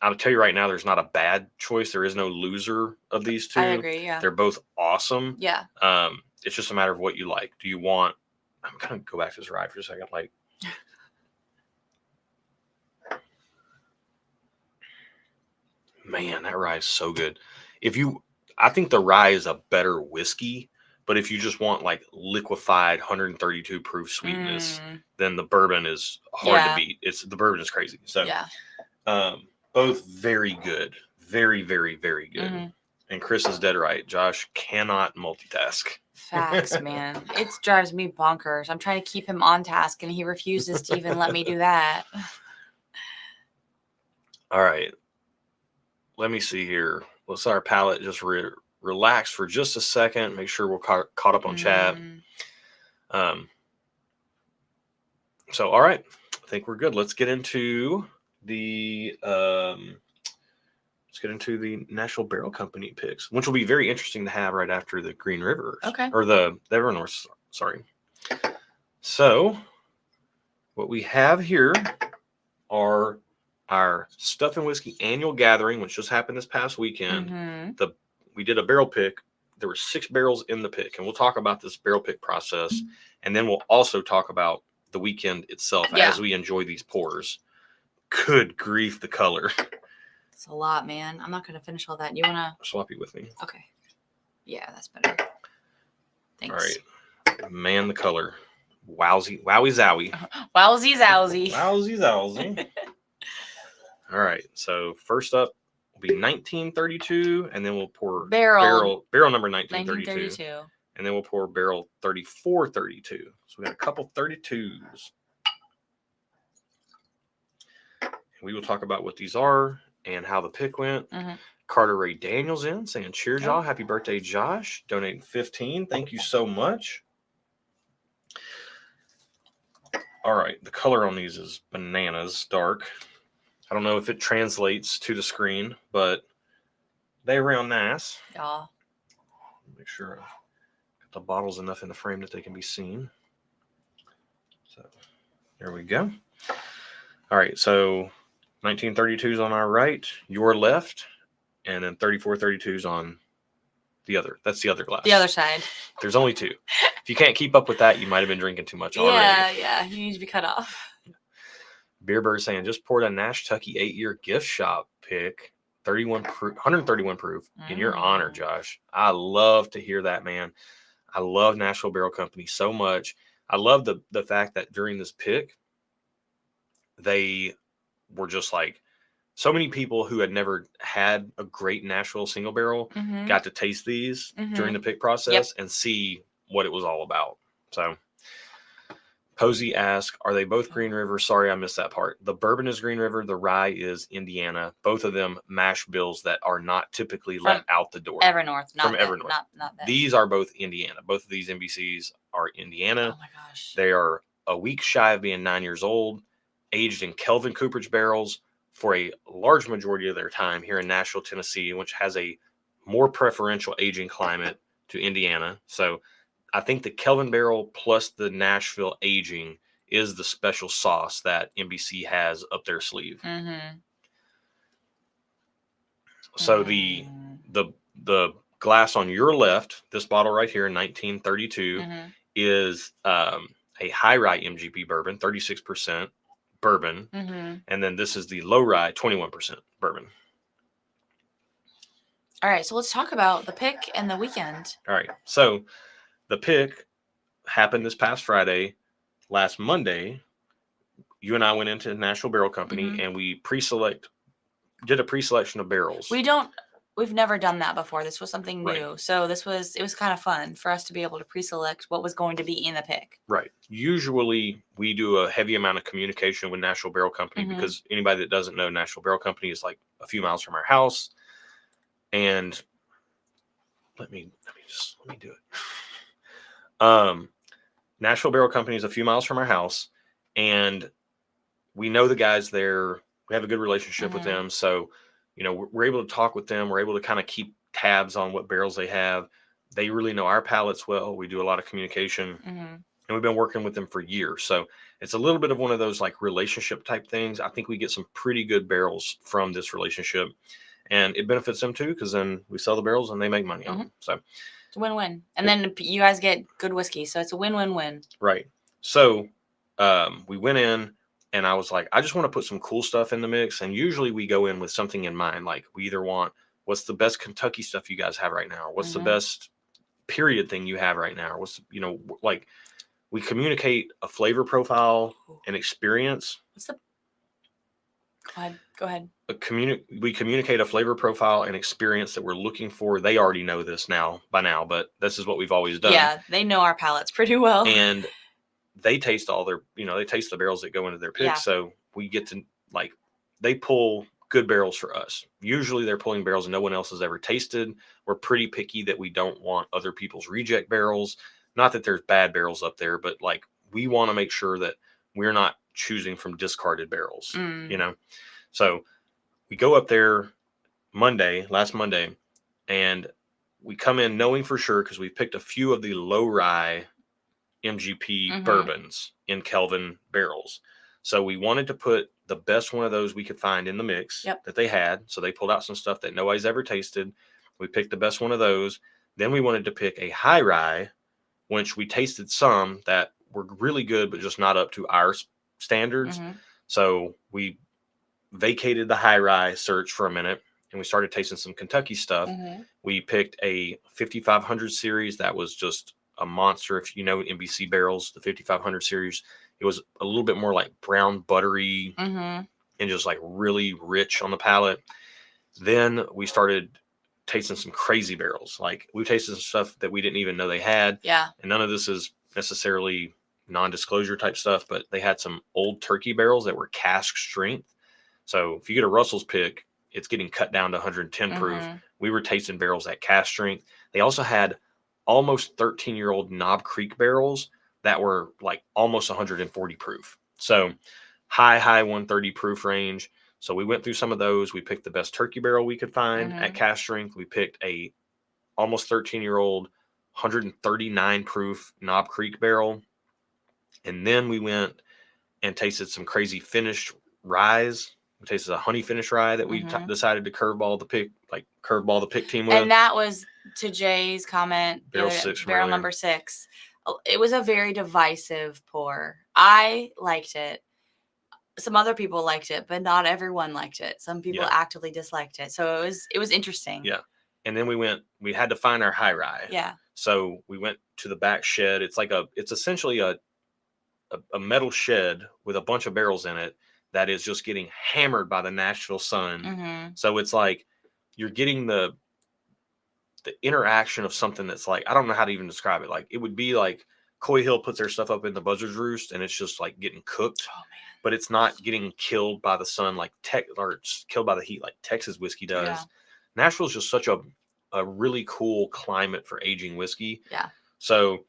A: I'll tell you right now, there's not a bad choice. There is no loser of these 2.
B: I agree. Yeah.
A: They're both awesome.
B: Yeah.
A: It's just a matter of what you like. Do you want? I'm gonna go back to this rye for a second. Like, man, that rye is so good. I think the rye is a better whiskey, but if you just want like liquefied 132 proof sweetness, then the bourbon is hard to beat. The bourbon is crazy. So,
B: yeah.
A: Both very good, very, very, very good.
B: Mm-hmm.
A: And Chris is dead right. Josh cannot multitask.
B: Facts, man. It drives me bonkers. I'm trying to keep him on task, and he refuses to even let me do that.
A: All right. Let me see here. Let's let our palate just relax for just a second. Make sure we're caught up on chat. So, all right. I think we're good. Let's get into the National Barrel Company picks, which will be very interesting to have right after the Green River.
B: Okay.
A: Or the Evernorth, sorry. So, what we have here are our Stuff and Whiskey Annual Gathering, which just happened this past weekend.
B: Mm-hmm.
A: We did a barrel pick. There were 6 barrels in the pick, and we'll talk about this barrel pick process, and then we'll also talk about the weekend itself as we enjoy these pours. Good grief, the color.
B: It's a lot, man. I'm not going to finish all that. You want to?
A: Swap it with me.
B: Okay. Yeah, that's better. Thanks.
A: All right. Man, the color. Wowie zowie.
B: Wowsy zowsy.
A: Wowsy zowsy. All right. So first up will be 1932, and then we'll pour barrel number 1932. And then we'll pour barrel 3432. So we got a couple 32s. And we will talk about what these are and how the pick went.
B: Mm-hmm.
A: Carter Ray Daniels in saying, cheers, y'all. Happy birthday, Josh. Donating 15. Thank you so much. All right. The color on these is bananas, dark. I don't know if it translates to the screen, but they real nice.
B: Yeah.
A: Make sure I've got the bottles enough in the frame that they can be seen. So there we go. All right. So 1932s on our right, your left, and then 3432s on the other. That's the other glass.
B: The other side.
A: There's only 2. If you can't keep up with that, you might have been drinking too much already.
B: Yeah. You need to be cut off.
A: Beerbird saying, just poured a Nash Tucky 8-year gift shop pick, 131 proof in your honor, Josh. I love to hear that, man. I love Nashville Barrel Company so much. I love the fact that during this pick, they were just like, so many people who had never had a great Nashville single barrel got to taste these during the pick process and see what it was all about. So Posey asked, are they both Green River? Sorry, I missed that part. The bourbon is Green River. The rye is Indiana. Both of them mash bills that are not typically let out the door.
B: Evernorth,
A: from Evernorth.
B: Not that.
A: These are both Indiana. Both of these MBCs are Indiana.
B: Oh my gosh.
A: They are a week shy of being 9 years old, aged in Kelvin cooperage barrels for a large majority of their time here in Nashville, Tennessee, which has a more preferential aging climate to Indiana. So I think the Kelvin barrel plus the Nashville aging is the special sauce that NBC has up their sleeve. So the glass on your left, this bottle right here, 1932, is a high rye MGP bourbon, 36% bourbon, and then this is the low rye, 21% bourbon.
B: All right, so let's talk about the pick and the weekend.
A: All right, so the pick happened this past Friday. Last Monday, you and I went into Nashville Barrel Company and we did a pre-selection of barrels.
B: We've never done that before. This was something new. Right. So it was kind of fun for us to be able to pre-select what was going to be in the pick.
A: Right. Usually we do a heavy amount of communication with Nashville Barrel Company because anybody that doesn't know, Nashville Barrel Company is like a few miles from our house. And let me do it. Nashville Barrel Company is a few miles from our house, and we know the guys there. We have a good relationship with them. So, you know, we're able to talk with them. We're able to kind of keep tabs on what barrels they have. They really know our palates well. We do a lot of communication, and we've been working with them for years. So it's a little bit of one of those like relationship type things. I think we get some pretty good barrels from this relationship, and it benefits them too, because then we sell the barrels and they make money on them. So
B: it's a win-win. And then you guys get good whiskey. So it's a win-win-win.
A: Right. So we went in, and I was like, I just want to put some cool stuff in the mix. And usually we go in with something in mind. Like we either want, what's the best Kentucky stuff you guys have right now? What's the best period thing you have right now? Or what's, you know, like we communicate a flavor profile and experience.
B: Go ahead.
A: We communicate a flavor profile and experience that we're looking for. They already know this by now, but this is what we've always done.
B: Yeah, they know our palates pretty well.
A: And they taste they taste the barrels that go into their picks. Yeah. So we get to, like, they pull good barrels for us. Usually they're pulling barrels no one else has ever tasted. We're pretty picky that we don't want other people's reject barrels. Not that there's bad barrels up there, but like we want to make sure that we're not choosing from discarded barrels, you know? So we go up there last Monday, and we come in knowing for sure, because we picked a few of the low rye MGP bourbons in Kelvin barrels. So we wanted to put the best one of those we could find in the mix that they had. So they pulled out some stuff that nobody's ever tasted. We picked the best one of those. Then we wanted to pick a high rye, which we tasted some that were really good, but just not up to our standards. So we vacated the high rye search for a minute, and we started tasting some Kentucky stuff. We picked a 5500 series that was just a monster. If you know NBC barrels, the 5500 series, it was a little bit more like brown buttery and just like really rich on the palate. Then we started tasting some crazy barrels. Like we tasted some stuff that we didn't even know they had. Yeah. And none of this is necessarily non-disclosure type stuff, but they had some old turkey barrels that were cask strength. So if you get a Russell's pick, it's getting cut down to 110 proof. We were tasting barrels at cask strength. They also had almost 13-year-old Knob Creek barrels that were like almost 140 proof. So high 130 proof range. So we went through some of those. We picked the best turkey barrel we could find at cask strength. We picked a almost 13-year-old 139 proof Knob Creek barrel. And then we went and tasted some crazy finished ryes. We tasted a honey finish rye that we decided to curveball the pick team with.
B: And that was, to Jay's comment, barrel number 6. It was a very divisive pour. I liked it. Some other people liked it, but not everyone liked it. Some people actively disliked it. So it was interesting.
A: Yeah. And then we had to find our high rye.
B: Yeah.
A: So we went to the back shed. It's essentially a metal shed with a bunch of barrels in it that is just getting hammered by the Nashville sun.
B: Mm-hmm.
A: So it's like you're getting the interaction of something that's like, I don't know how to even describe it. Like it would be like Coy Hill puts their stuff up in the Buzzard's Roost and it's just like getting cooked,
B: Oh man.
A: but it's not getting killed by the sun like or it's killed by the heat like Texas whiskey does.
B: Yeah.
A: Nashville's just such a really cool climate for aging whiskey.
B: Yeah.
A: So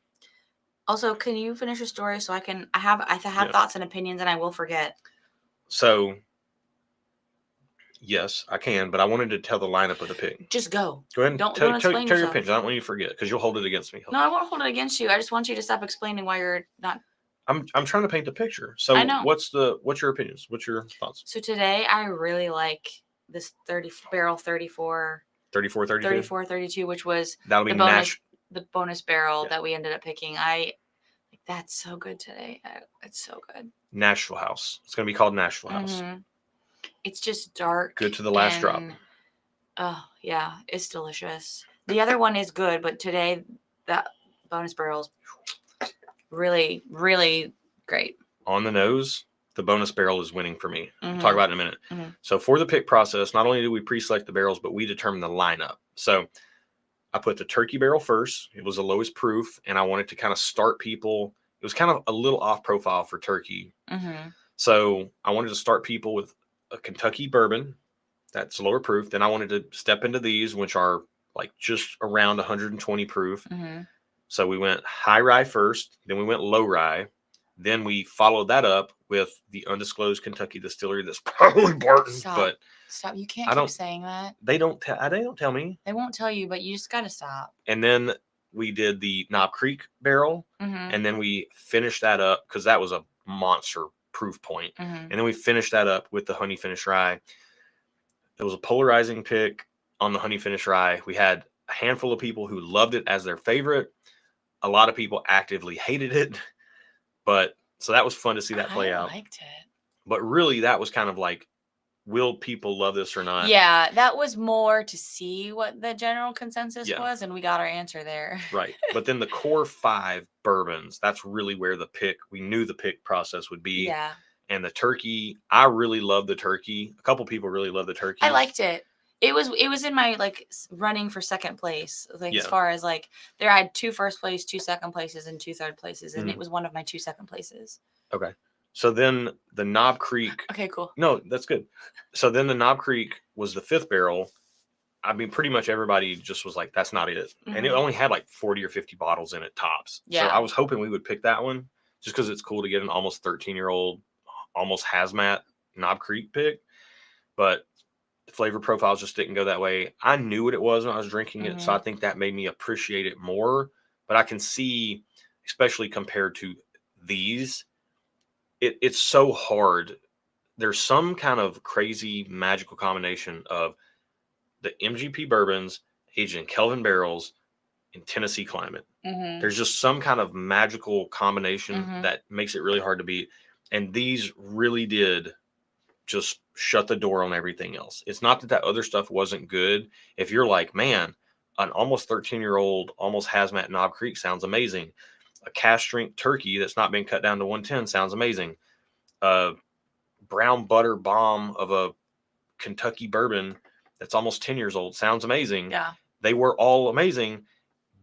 B: also, can you finish your story so I have thoughts and opinions and I will forget.
A: So yes, I can, but I wanted to tell the lineup of the pick.
B: Just go.
A: Go ahead and
B: don't
A: tell
B: explain
A: your
B: yourself.
A: opinions. I don't want you to forget because you'll hold it against me.
B: No, I won't hold it against you. I just want you to stop explaining why you're not.
A: I'm trying to paint the picture. So
B: I know.
A: What's your opinions? What's your thoughts?
B: So today I really like this 34 32, which was
A: that'll be
B: the bonus barrel that we ended up picking. That's so good today. It's so good.
A: Nashville House. It's going to be called Nashville House.
B: Mm-hmm. It's just dark.
A: Good to the last drop.
B: Oh, yeah. It's delicious. The other one is good, but today, that bonus barrel's really, really great.
A: On the nose, the bonus barrel is winning for me.
B: Mm-hmm.
A: We'll talk about it in a minute.
B: Mm-hmm.
A: So for the pick process, not only do we pre-select the barrels, but we determine the lineup. So I put the turkey barrel first. It was the lowest proof, and I wanted to kind of start people. It was kind of a little off profile for turkey.
B: Mm-hmm.
A: So I wanted to start people with a Kentucky bourbon that's lower proof. Then I wanted to step into these, which are like just around 120 proof.
B: Mm-hmm.
A: So we went high rye first, then we went low rye. Then we followed that up with the undisclosed Kentucky distillery that's probably Barton.
B: Stop. You can't keep saying that.
A: They don't tell me.
B: They won't tell you, but you just got to stop.
A: And then we did the Knob Creek barrel.
B: Mm-hmm.
A: And then we finished that up because that was a monster proof point.
B: Mm-hmm.
A: And then we finished that up with the honey finish rye. It was a polarizing pick on the honey finish rye. We had a handful of people who loved it as their favorite. A lot of people actively hated it. But so that was fun to see that play out.
B: I liked it.
A: But really, that was kind of like, will people love this or not?
B: Yeah, that was more to see what the general consensus was, and we got our answer there.
A: Right. But then the core 5 bourbons, that's really where we knew the pick process would be.
B: Yeah.
A: And the turkey, I really love the turkey. A couple people really love the turkey.
B: I liked it. It was in my running for second place. As far as I had 2 first place, 2 second places, and 2 third places, and it was one of my 2 second places.
A: Okay. So then the Knob Creek.
B: Okay, cool.
A: No, that's good. So then the Knob Creek was the 5th barrel. I mean, pretty much everybody just was like, that's not it. Mm-hmm. And it only had 40 or 50 bottles in it tops. Yeah. So I was hoping we would pick that one just because it's cool to get an almost 13-year-old, almost hazmat Knob Creek pick. But the flavor profiles just didn't go that way. I knew what it was when I was drinking it. So I think that made me appreciate it more. But I can see, especially compared to these, it's so hard. There's some kind of crazy magical combination of the MGP bourbons aged in Kelvin barrels in Tennessee climate. Mm-hmm. There's just some kind of magical combination that makes it really hard to beat. And these really did just shut the door on everything else. It's not that other stuff wasn't good. If you're like, man, an almost 13-year-old, almost hazmat Knob Creek sounds amazing. A cask strength turkey that's not been cut down to 110 sounds amazing. Brown butter bomb of a Kentucky bourbon that's almost 10 years old sounds amazing. Yeah. They were all amazing.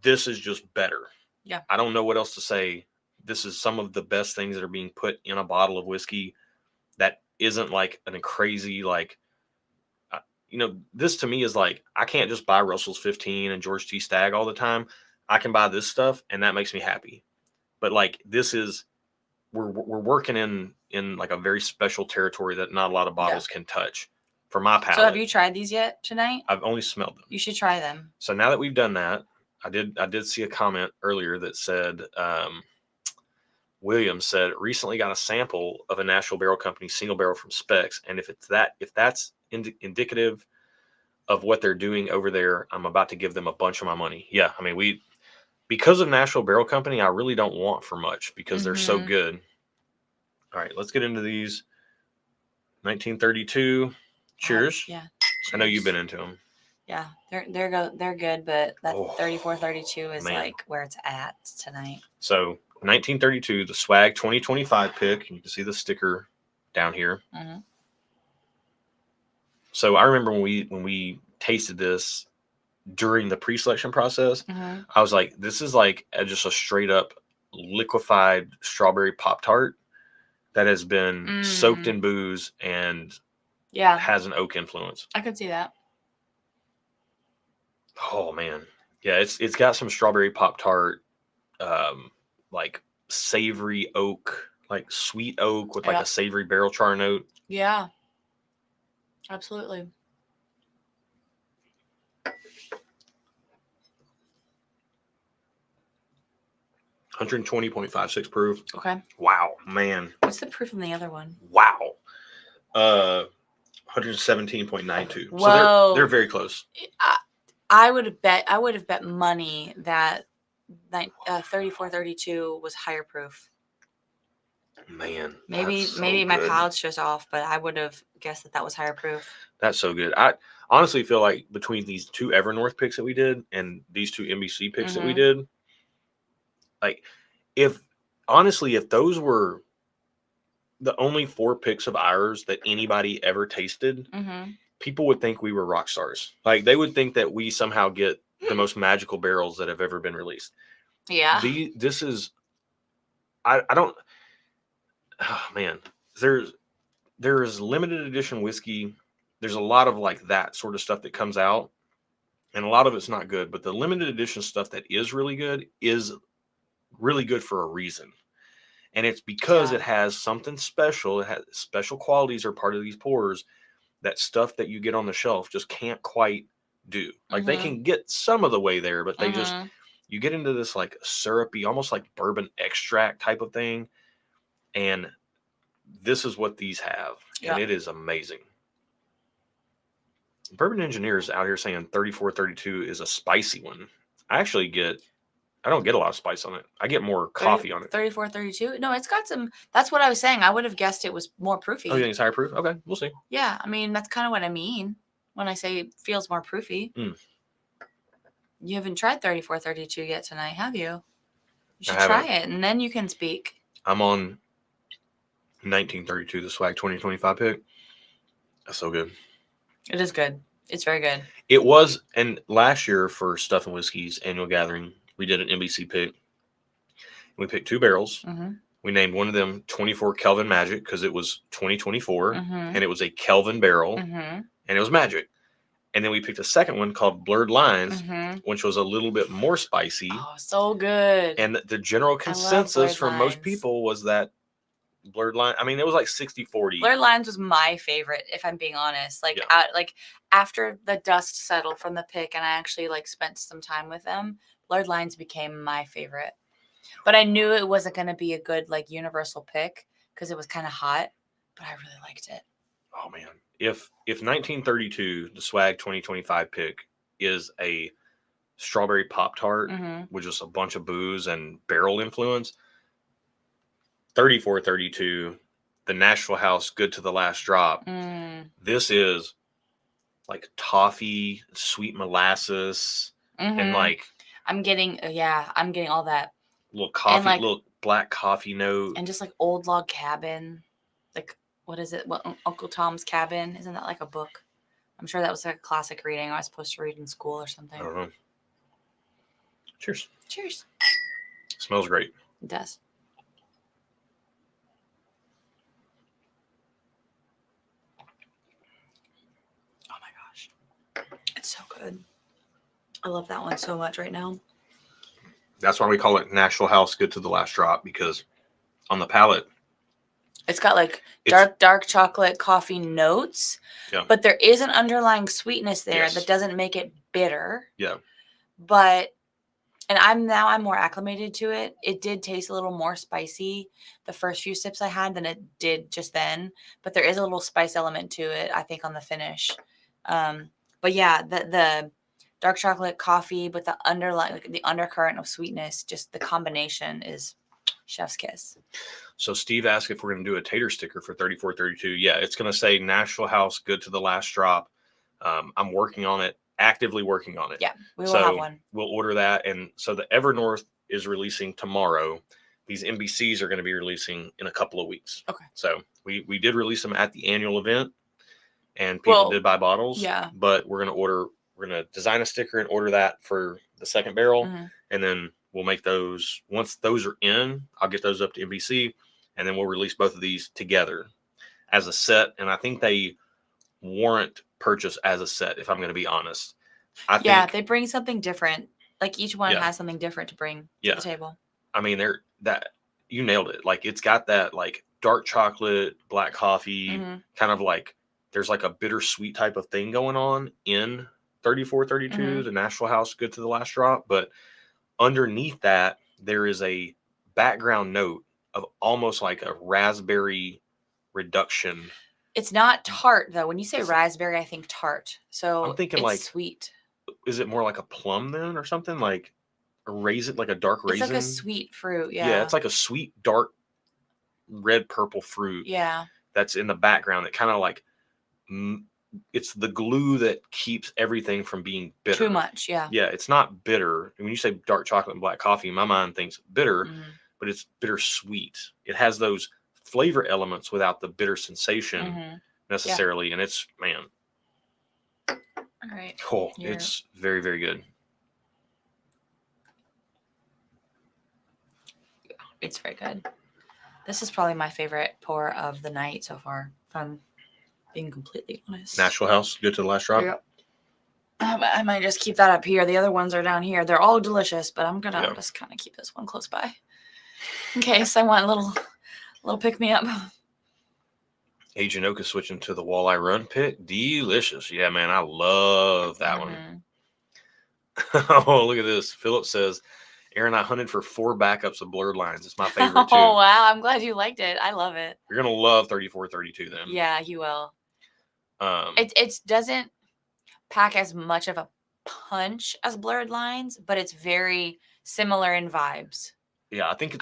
A: This is just better. Yeah. I don't know what else to say. This is some of the best things that are being put in a bottle of whiskey that isn't a crazy, this to me is I can't just buy Russell's 15 and George T. Stagg all the time. I can buy this stuff and that makes me happy. But this is, we're working in a very special territory that not a lot of bottles can touch for my palate.
B: So have you tried these yet tonight?
A: I've only smelled them.
B: You should try them.
A: So now that we've done that, I did see a comment earlier that said, Williams said, recently got a sample of a Nashville Barrel Company single barrel from Specs. And if that's indicative of what they're doing over there, I'm about to give them a bunch of my money. Yeah. I mean, because of Nashville Barrel Company, I really don't want for much because they're so good. All right, let's get into these. 1932. Cheers.
B: Yeah. Cheers.
A: I know you've been into them.
B: Yeah, they're good, but that 34-32 is where it's at tonight.
A: So 1932, the Swag 2025 pick. You can see the sticker down here.
B: Mm-hmm.
A: So I remember when we tasted this during the pre-selection process,
B: Mm-hmm.
A: I was like, this is like just a straight up liquefied strawberry Pop-Tart that has been soaked in booze and has an oak influence.
B: I could see that.
A: Oh man. Yeah, it's got some strawberry Pop-Tart, like savory oak, like sweet oak with like a savory barrel char note.
B: Yeah. Absolutely.
A: $120.56 proof.
B: Okay.
A: Wow, man.
B: What's the proof on the other one?
A: Wow. 117.92.
B: Whoa.
A: So they're very close.
B: I would have bet money that 3432 was higher proof.
A: Man,
B: maybe my palate's just off, but I would have guessed that was higher proof.
A: That's so good. I honestly feel like between these two Evernorth picks that we did and these two NBC picks that we did, like if those were the only 4 picks of ours that anybody ever tasted, people would think we were rock stars. Like they would think that we somehow get the most magical barrels that have ever been released.
B: Yeah.
A: This is, I don't, oh man, there's limited edition whiskey. There's a lot of like that sort of stuff that comes out, and a lot of it's not good. But the limited edition stuff that is really good for a reason. And it's because it has something special. It has special qualities are part of these pours that stuff that you get on the shelf just can't quite do. Like they can get some of the way there, but they just, you get into this like syrupy, almost like bourbon extract type of thing. And this is what these have. And it is amazing. Bourbon Engineers out here saying 3432 is a spicy one. I don't get a lot of spice on it. I get more coffee on it.
B: 3432? No, it's got some. That's what I was saying. I would have guessed it was more proofy.
A: Oh, you think it's higher proof? Okay, we'll see.
B: Yeah, I mean, that's kind of what I mean when I say it feels more proofy. You haven't tried 3432 yet tonight, have you? You should try it, and then you can speak.
A: I'm on 1932, the Swag 2025 pick. That's so good.
B: It is good. It's very good.
A: It was, and last year for Stuff and Whiskey's annual gathering, we did an NBC pick. We picked 2 barrels. We named one of them 24 Kelvin Magic because it was 2024, and it was a Kelvin barrel, and it was magic. And then we picked a second one called Blurred Lines, which was a little bit more spicy.
B: Oh, so good.
A: And the general consensus from most people was that Blurred Line, I mean, it was like 60-40.
B: Blurred Lines was my favorite, if I'm being honest. Like, after the dust settled from the pick and I actually like spent some time with them, Blurred Lines became my favorite. But I knew it wasn't going to be a good like universal pick because it was kind of hot, but I really liked it.
A: Oh man. If 1932, the Swag 2025 pick, is a strawberry Pop-Tart with just a bunch of booze and barrel influence, 3432, the Nashville House Good to the Last Drop, this is like toffee, sweet molasses, and like
B: I'm getting all that
A: little coffee, like, little black coffee note,
B: and just like Old Log Cabin, like what is it? What Uncle Tom's Cabin? Isn't that like a book? I'm sure that was like a classic reading I was supposed to read in school or something.
A: I don't know. Cheers.
B: Cheers.
A: Smells great.
B: It does. Oh my gosh. It's so good. I love that one so much right now.
A: That's why we call it Nashville House Good to the Last Drop, because on the palate,
B: it's got like dark chocolate coffee notes, but there is an underlying sweetness there that doesn't make it bitter.
A: Yeah.
B: But, and I'm more acclimated to it. It did taste a little more spicy the first few sips I had than it did just then. But there is a little spice element to it, I think, on the finish. But yeah, the dark chocolate coffee, but the underlying, like the undercurrent of sweetness, just the combination is chef's kiss.
A: So Steve asked if we're going to do a tater sticker for 3432. Yeah, it's going to say Nashville House Good to the Last Drop. I'm working on it, actively working on it.
B: Yeah, we will have one.
A: We'll order that. And so the Evernorth is releasing tomorrow these NBCs are going to be releasing in a couple of weeks.
B: Okay.
A: So we did release them at the annual event, and people did buy bottles.
B: Yeah.
A: But we're going to design a sticker and order that for the second barrel, and then we'll make those. Once those are in, I'll get those up to NBC, and then we'll release both of these together as a set. And I think they warrant purchase as a set, if I'm going to be honest. I think
B: they bring something different. Like each one has something different to bring to the table.
A: I mean, you nailed it. Like it's got that like dark chocolate, black coffee, kind of like there's like a bittersweet type of thing going on in 3432, the Nashville House, Good to the Last Drop. But underneath that, there is a background note of almost like a raspberry reduction.
B: It's not tart though. When you say raspberry, I think tart. So
A: I'm thinking
B: it's
A: like
B: sweet.
A: Is it more like a plum then or something? Like a raisin, like a dark raisin?
B: It's like a sweet fruit, yeah.
A: Yeah, it's like a sweet, dark, red, purple fruit.
B: Yeah.
A: That's in the background that kind of like, it's the glue that keeps everything from being bitter.
B: Too much, yeah.
A: Yeah, it's not bitter. When you say dark chocolate and black coffee, my mind thinks bitter, but it's bittersweet. It has those flavor elements without the bitter sensation necessarily. And it's, man.
B: All right.
A: Cool. It's very, very good.
B: It's very good. This is probably my favorite pour of the night so far, if I'm being completely honest.
A: Nashville House, Good to the Last Drop.
B: Yep. I might just keep that up here. The other ones are down here. They're all delicious, but I'm going to just kind of keep this one close by in case I want a little pick-me-up.
A: Agent Oak is switching to the Walleye Run pick. Delicious. Yeah, man, I love that one. Oh, look at this. Philip says, Aaron, I hunted for 4 backups of Blurred Lines. It's my favorite, too.
B: Oh, wow. I'm glad you liked it. I love it.
A: You're going to love 3432 then.
B: Yeah, you will. It doesn't pack as much of a punch as Blurred Lines, but it's very similar in vibes.
A: Yeah, I think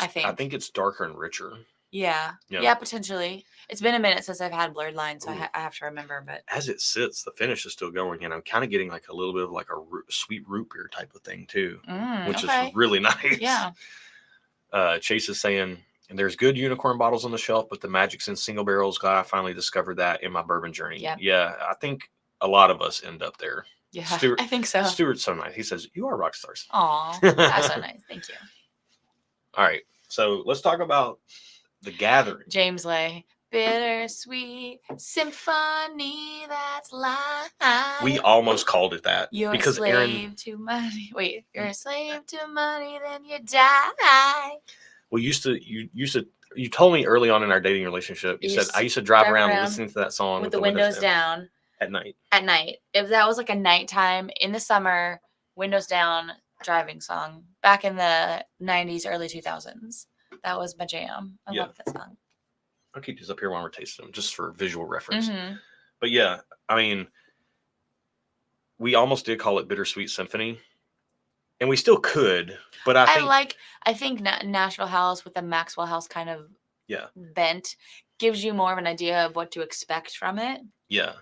A: it's darker and richer.
B: Yeah. Yeah, potentially. It's been a minute since I've had Blurred Lines, so I have to remember. But
A: as it sits, the finish is still going, and I'm kind of getting like a little bit of like a sweet root beer type of thing too, which is really nice.
B: Yeah.
A: Chase is saying, and there's good unicorn bottles on the shelf, but the Magic's in single barrels. Glad I finally discovered that in my bourbon journey.
B: Yep.
A: Yeah, I think a lot of us end up there.
B: Yeah, I think so.
A: Stuart's so nice. He says, you are rock stars.
B: Aw, that's so nice. Thank you.
A: All right, so let's talk about the gathering.
B: James Lay. Bittersweet symphony that's live.
A: We almost called it that.
B: You're
A: because
B: a slave to money. Wait, you're a slave to money, then you die.
A: Well, you told me early on in our dating relationship, you said I used to drive around listening to that song
B: with the windows down
A: at night.
B: At night. If that was like a nighttime in the summer, windows down driving song back in the 90s, early 2000s. That was my jam. I love that song.
A: I'll keep these up here while we're tasting them, just for visual reference. But yeah, I mean, we almost did call it Bittersweet Symphony, and we still could. But
B: I think Nashville House with the Maxwell House kind of bent gives you more of an idea of what to expect from it.
A: Yeah,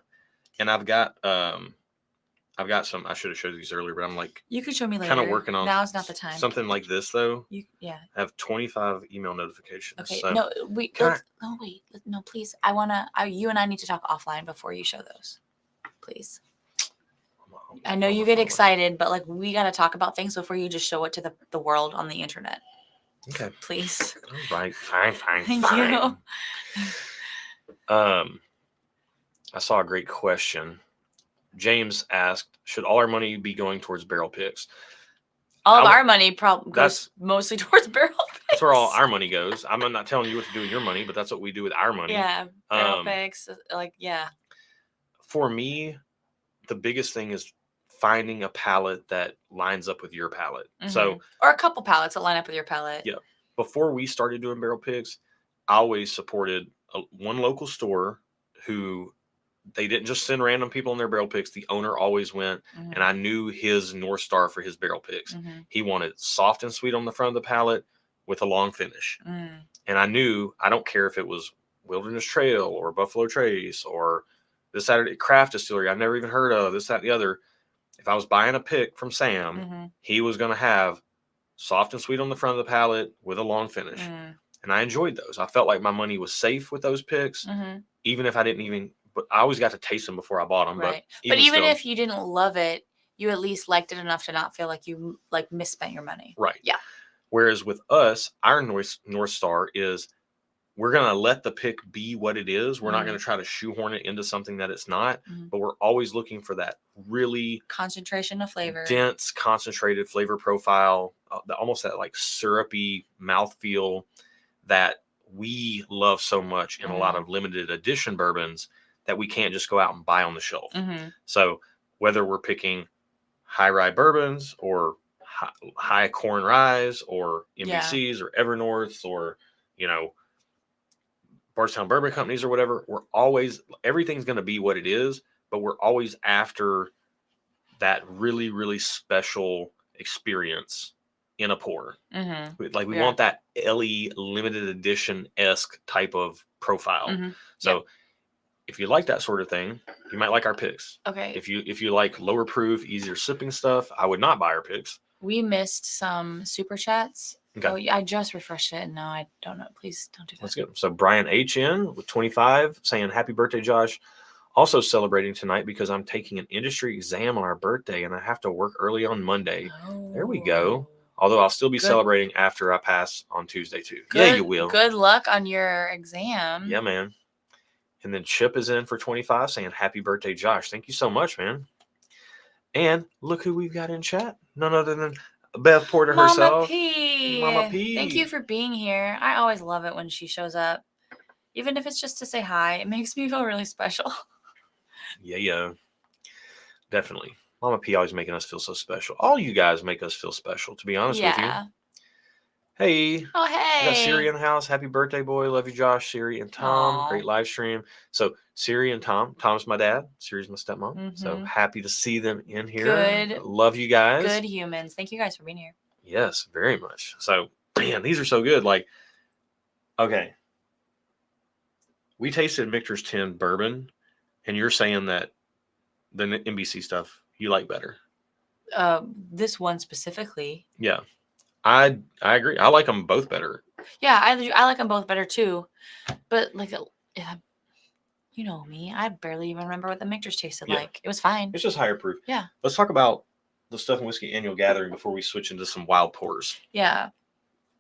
A: and I've got some. I should have showed these earlier, but I'm like,
B: you can show me later.
A: Kind of working on.
B: Now is not the time.
A: Something like this though.
B: I
A: have 25 email notifications.
B: Okay.
A: So
B: No, wait. No, please. You and I need to talk offline before you show those, please. I know you get excited, but like we got to talk about things before you just show it to the world on the internet.
A: Okay.
B: Please.
A: All right. Fine.
B: Thank you.
A: I saw a great question. James asked, should all our money be going towards barrel picks?
B: All of our money goes mostly towards barrel picks.
A: That's where all our money goes. I'm not telling you what to do with your money, but that's what we do with our money.
B: Yeah, barrel picks.
A: For me, the biggest thing is finding a palette that lines up with your palette. So,
B: or a couple palettes that line up with your palette.
A: Yeah. Before we started doing barrel picks, I always supported one local store who they didn't just send random people in their barrel picks. The owner always went, and I knew his North Star for his barrel picks. He wanted soft and sweet on the front of the palate with a long finish. And I knew, I don't care if it was Wilderness Trail or Buffalo Trace or this Saturday Craft Distillery I've never even heard of, this, that, and the other. If I was buying a pick from Sam, he was going to have soft and sweet on the front of the palate with a long finish. And I enjoyed those. I felt like my money was safe with those picks, even if I didn't even, but I always got to taste them before I bought them.
B: Right.
A: But
B: Even
A: still,
B: if you didn't love it, you at least liked it enough to not feel like you like misspent your money.
A: Right.
B: Yeah.
A: Whereas with us, our North Star is we're going to let the pick be what it is. We're not going to try to shoehorn it into something that it's not, but we're always looking for that really
B: concentration of flavor,
A: dense, concentrated flavor profile, almost that like syrupy mouthfeel that we love so much in a lot of limited edition bourbons that we can't just go out and buy on the shelf. So whether we're picking high rye bourbons or high corn ryes or MBCs or Evernorths or, Bardstown Bourbon Companies or whatever, everything's going to be what it is, but we're always after that really, really special experience in a pour. Like we want that Ellie limited edition-esque type of profile. So if you like that sort of thing, you might like our picks.
B: Okay.
A: If you like lower proof, easier sipping stuff, I would not buy our picks.
B: We missed some super chats. Okay. Oh, I just refreshed it. No, I don't know. Please don't do that.
A: Let's get. So Brian HN with 25 saying happy birthday, Josh. Also celebrating tonight because I'm taking an industry exam on our birthday and I have to work early on Monday. Oh. There we go. Although I'll still be celebrating after I pass on Tuesday too. Yeah, you will.
B: Good luck on your exam.
A: Yeah, man. And then Chip is in for 25 saying happy birthday, Josh. Thank you so much, man. And look who we've got in chat. None other than Beth Porter herself.
B: Mama P. Thank you for being here. I always love it when she shows up. Even if it's just to say hi, it makes me feel really special.
A: Yeah. Definitely. Mama P always making us feel so special. All you guys make us feel special, to be honest with you. Hey.
B: Oh, hey.
A: We got Siri in the house. Happy birthday, boy. Love you, Josh, Siri, and Tom. Aww. Great live stream. So Siri and Tom. Tom's my dad. Siri's my stepmom. So happy to see them in here.
B: Good.
A: Love you guys.
B: Good humans. Thank you guys for being here.
A: Yes, very much. So, man, these are so good. Like, okay. We tasted Michter's 10 bourbon, and you're saying that the NBC stuff you like better.
B: This one specifically.
A: Yeah. I agree. I like them both better.
B: Yeah, I like them both better too. But like, you know me, I barely even remember what the Michter's tasted like. It was fine.
A: It's just higher proof.
B: Yeah.
A: Let's talk about the Stuff and Whiskey Annual Gathering before we switch into some wild pours.
B: Yeah.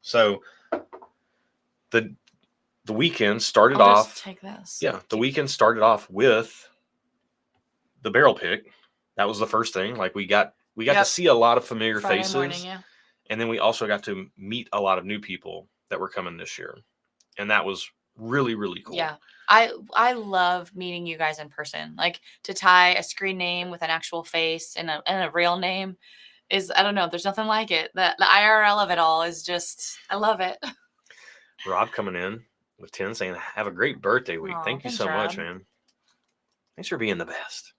A: So the weekend started off.
B: Just take this.
A: Yeah, the weekend started off with the barrel pick. That was the first thing. Like we got to see a lot of familiar
B: Friday
A: faces.
B: Morning, yeah.
A: And then we also got to meet a lot of new people that were coming this year. And that was really, really cool.
B: Yeah. I love meeting you guys in person. Like to tie a screen name with an actual face and a real name is, I don't know, there's nothing like it. The IRL of it all is just, I love it.
A: Rob coming in with 10 saying, have a great birthday week. Thank you so much, man. Thanks for being the best.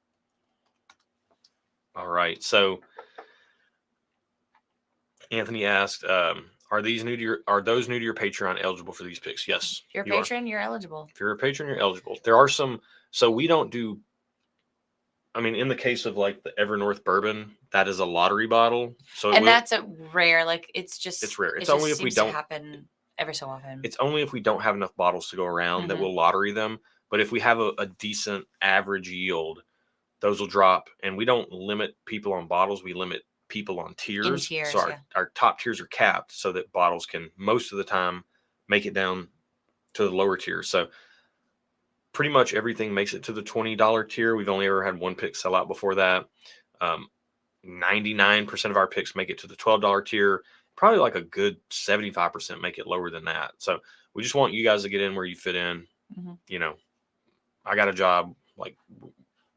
A: All right. So Anthony asked, are those new to your Patreon eligible for these picks? Yes.
B: If you're a patron, you're eligible.
A: If you're a patron, you're eligible. There are some, so we don't do, I mean, in the case of like the Evernorth bourbon, that is a lottery bottle. So
B: that's a rare, like it's rare.
A: It's only if we don't
B: happen every so often.
A: It's only if we don't have enough bottles to go around that we'll lottery them. But if we have a decent average yield, those will drop. And we don't limit people on bottles. We limit people on tiers. So our top tiers are capped so that bottles can most of the time make it down to the lower tier. So pretty much everything makes it to the $20 tier. We've only ever had one pick sell out before that. 99% of our picks make it to the $12 tier. Probably like a good 75% make it lower than that. So we just want you guys to get in where you fit in. You know, I got a job. Like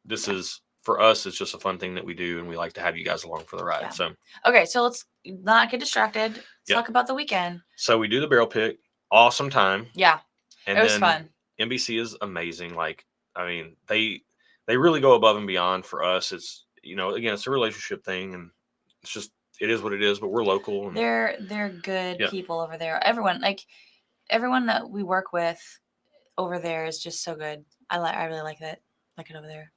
A: this is, for us, it's just a fun thing that we do, and we like to have you guys along for the ride. Yeah. So
B: okay, so let's not get distracted. Let's talk about the weekend.
A: So we do the barrel pick. Awesome time.
B: Yeah,
A: and
B: it was fun.
A: NBC is amazing. Like, I mean, they really go above and beyond for us. It's, you know, again, it's a relationship thing, and it's just, it is what it is. But we're local. And
B: they're good people over there. Everyone that we work with over there is just so good. I really like it. Like it over there.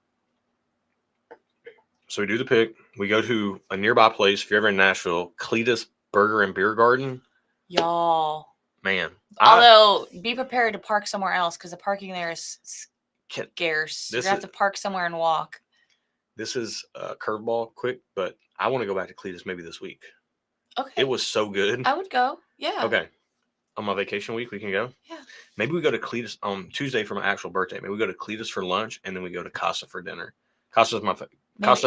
A: So we do the pick. We go to a nearby place. If you're ever in Nashville, Cletus Burger and Beer Garden.
B: Y'all.
A: Man.
B: Although, be prepared to park somewhere else because the parking there is scarce. You're going to have to park somewhere and walk.
A: This is a curveball quick, but I want to go back to Cletus maybe this week.
B: Okay.
A: It was so good.
B: I would go. Yeah.
A: Okay. On my vacation week, we can go?
B: Yeah.
A: Maybe we go to Cletus on Tuesday for my actual birthday. Maybe we go to Cletus for lunch, and then we go to Casa for dinner. Casa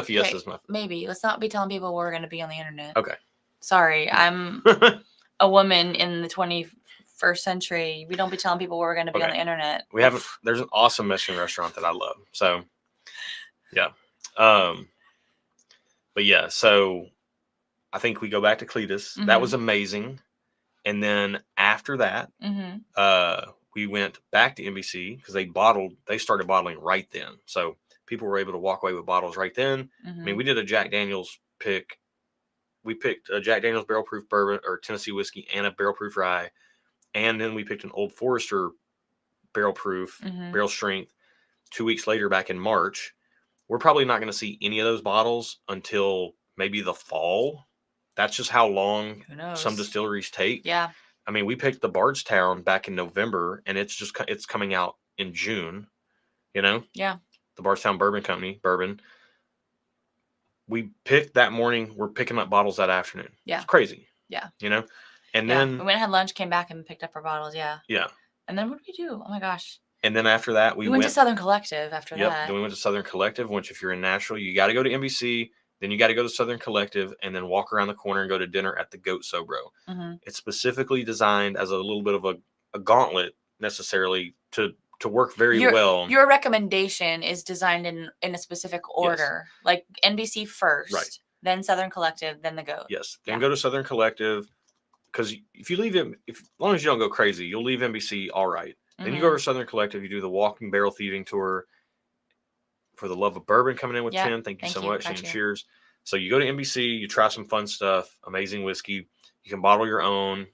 A: Fiesta is my
B: Maybe. Let's not be telling people we're going to be on the internet.
A: Okay.
B: Sorry. I'm a woman in the 21st century. We don't be telling people we're going to be on the internet.
A: There's an awesome Mexican restaurant that I love. So, yeah. But yeah, so I think we go back to Cletus.
B: Mm-hmm.
A: That was amazing. And then after that, we went back to NBC because they started bottling right then. So people were able to walk away with bottles right then.
B: Mm-hmm.
A: I mean, we did a Jack Daniels pick. We picked a Jack Daniels barrel proof bourbon or Tennessee whiskey and a barrel proof rye. And then we picked an Old Forester barrel proof, barrel strength 2 weeks later back in March. We're probably not going to see any of those bottles until maybe the fall. That's just how long some distilleries take.
B: Yeah.
A: I mean, we picked the Bardstown back in November, and it's coming out in June, Yeah. The Bardstown Bourbon Company, bourbon. We picked that morning. We're picking up bottles that afternoon.
B: Yeah.
A: It's crazy.
B: Yeah.
A: And then
B: we went and had lunch, came back and picked up our bottles. Yeah.
A: Yeah.
B: And then what did we do? Oh my gosh.
A: And then after that, we
B: went to Southern Collective after that.
A: Then we went to Southern Collective, which if you're in Nashville, you got to go to NBC. Then you got to go to Southern Collective and then walk around the corner and go to dinner at the Goat Sobro. Mm-hmm. It's specifically designed as a little bit of a gauntlet necessarily to work very well.
B: Your recommendation is designed in a specific order, like NBC first, right, then Southern Collective, then the Goat.
A: Yes. Then go to Southern Collective because if you leave it, as long as you don't go crazy, you'll leave NBC all right. Then you go over to Southern Collective, you do the walking barrel thieving tour. For the Love of Bourbon coming in with 10. Thank you so much. And cheers. So you go to NBC, you try some fun stuff, amazing whiskey. You can bottle your own,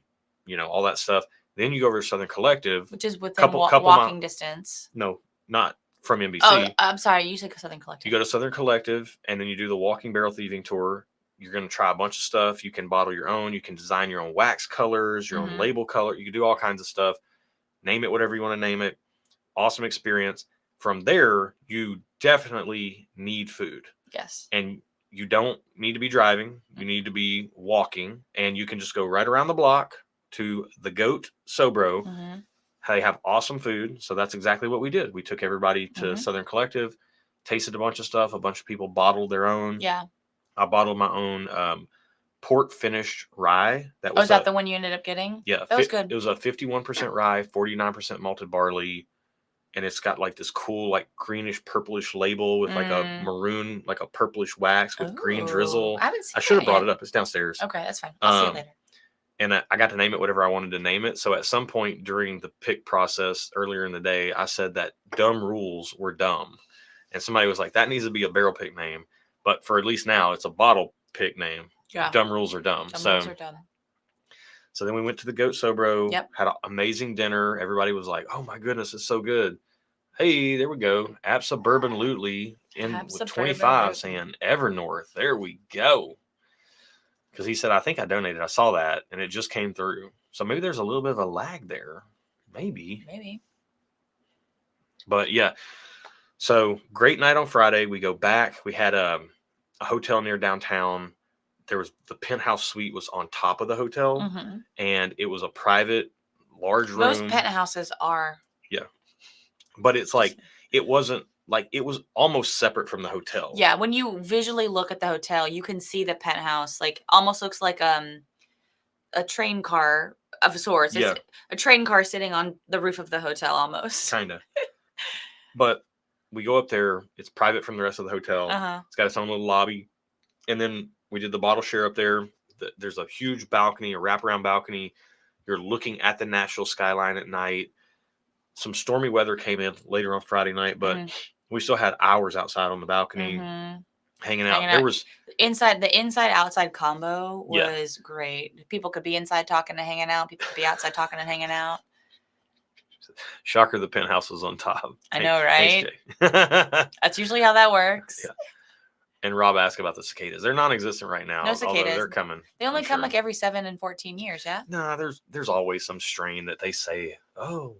A: all that stuff. Then you go over to Southern Collective.
B: Which is within walking distance.
A: No, not from NBC.
B: Oh, I'm sorry. You said Southern Collective.
A: You go to Southern Collective, and then you do the walking barrel thieving tour. You're going to try a bunch of stuff. You can bottle your own. You can design your own wax colors, your own label color. You can do all kinds of stuff. Name it whatever you want to name it. Awesome experience. From there, you definitely need food.
B: Yes.
A: And you don't need to be driving. You need to be walking. And you can just go right around the block to the Goat Sobro. Mm-hmm. They have awesome food. So that's exactly what we did. We took everybody to Southern Collective, tasted a bunch of stuff. A bunch of people bottled their own.
B: Yeah.
A: I bottled my own port finished rye.
B: Was that the one you ended up getting?
A: Yeah.
B: That was good.
A: It was a 51% rye, 49% malted barley. And it's got like this cool, like greenish, purplish label with like a maroon, like a purplish wax with green drizzle. I should have brought it up. It's downstairs.
B: Okay, that's fine. I'll see it later.
A: And I got to name it whatever I wanted to name it. So at some point during the pick process earlier in the day, I said that dumb rules were dumb. And somebody was like, that needs to be a barrel pick name. But for at least now, it's a bottle pick name.
B: Yeah.
A: Dumb rules are dumb.
B: Rules are dumb.
A: So then we went to the Goat Sobro,
B: Yep.
A: had an amazing dinner. Everybody was like, oh my goodness, it's so good. Hey, there we go. Absolutely. With 25 saying Evernorth. There we go. Because he said, I think I donated. I saw that, and it just came through. So maybe there's a little bit of a lag there. Maybe. But yeah. So great night on Friday. We go back. We had a hotel near downtown. There was the penthouse suite was on top of the hotel, and it was a private, large room.
B: Most penthouses are.
A: Yeah. But it's like, it wasn't like, it was almost separate from the hotel.
B: Yeah. When you visually look at the hotel, you can see the penthouse, like almost looks like a train car of sorts. It's a train car sitting on the roof of the hotel almost.
A: Kind of. But we go up there. It's private from the rest of the hotel. It's got its own little lobby. And then we did the bottle share up there. There's a huge balcony, a wraparound balcony. You're looking at the Nashville skyline at night. Some stormy weather came in later on Friday night, but we still had hours outside on the balcony hanging out. There was
B: the inside outside combo was great. People could be inside talking and hanging out. People could be outside talking and hanging out.
A: Shocker, the penthouse was on top.
B: I know, right? That's usually how that works.
A: And Rob asked about the cicadas. They're non-existent right now,
B: No
A: although
B: cicadas.
A: they're coming.
B: They only
A: I'm
B: come
A: sure.
B: like every 7 and 14 years, yeah?
A: Nah, there's always some strain that they say, oh,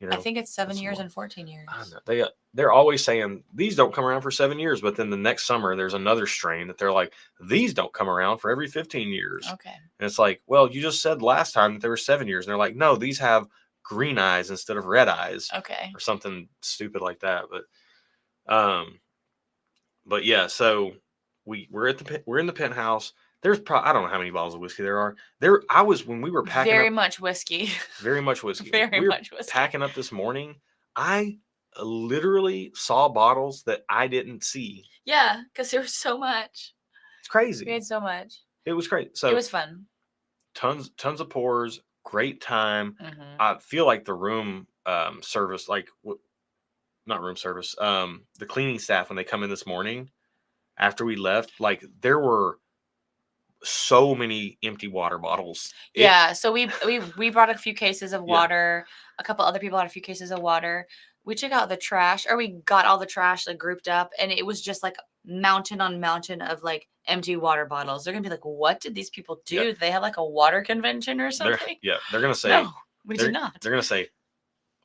B: I think it's 7
A: that's
B: years
A: more.
B: and 14 years.
A: I don't know. They're always saying these don't come around for 7 years, but then the next summer there's another strain that they're like, these don't come around for every 15 years.
B: Okay.
A: And it's like, well, you just said last time that there were 7 years. And they're like, no, these have green eyes instead of red eyes.
B: Okay.
A: Or something stupid like that. But yeah, so we're in the penthouse. There's I don't know how many bottles of whiskey there are. I was when we were packing
B: Very
A: up
B: much whiskey.
A: very much whiskey.
B: Very
A: We were
B: much whiskey.
A: packing up this morning. I literally saw bottles that I didn't see.
B: Yeah, because there was so much.
A: It's crazy.
B: We had so much.
A: It was great. So
B: it was fun.
A: Tons of pours, great time.
B: Mm-hmm.
A: I feel like the room service, like not room service, the cleaning staff when they come in this morning after we left, like there were so many empty water bottles.
B: Yeah, so we brought a few cases of
A: Yeah.
B: water. A couple other people had a few cases of water. We took out the trash, or we got all the trash like grouped up, and it was just like mountain on mountain of like empty water bottles. They're gonna be like, "What did these people do?
A: Yeah.
B: Did they have like a water convention or something?"
A: They're gonna say,
B: No, we did not.
A: They're gonna say,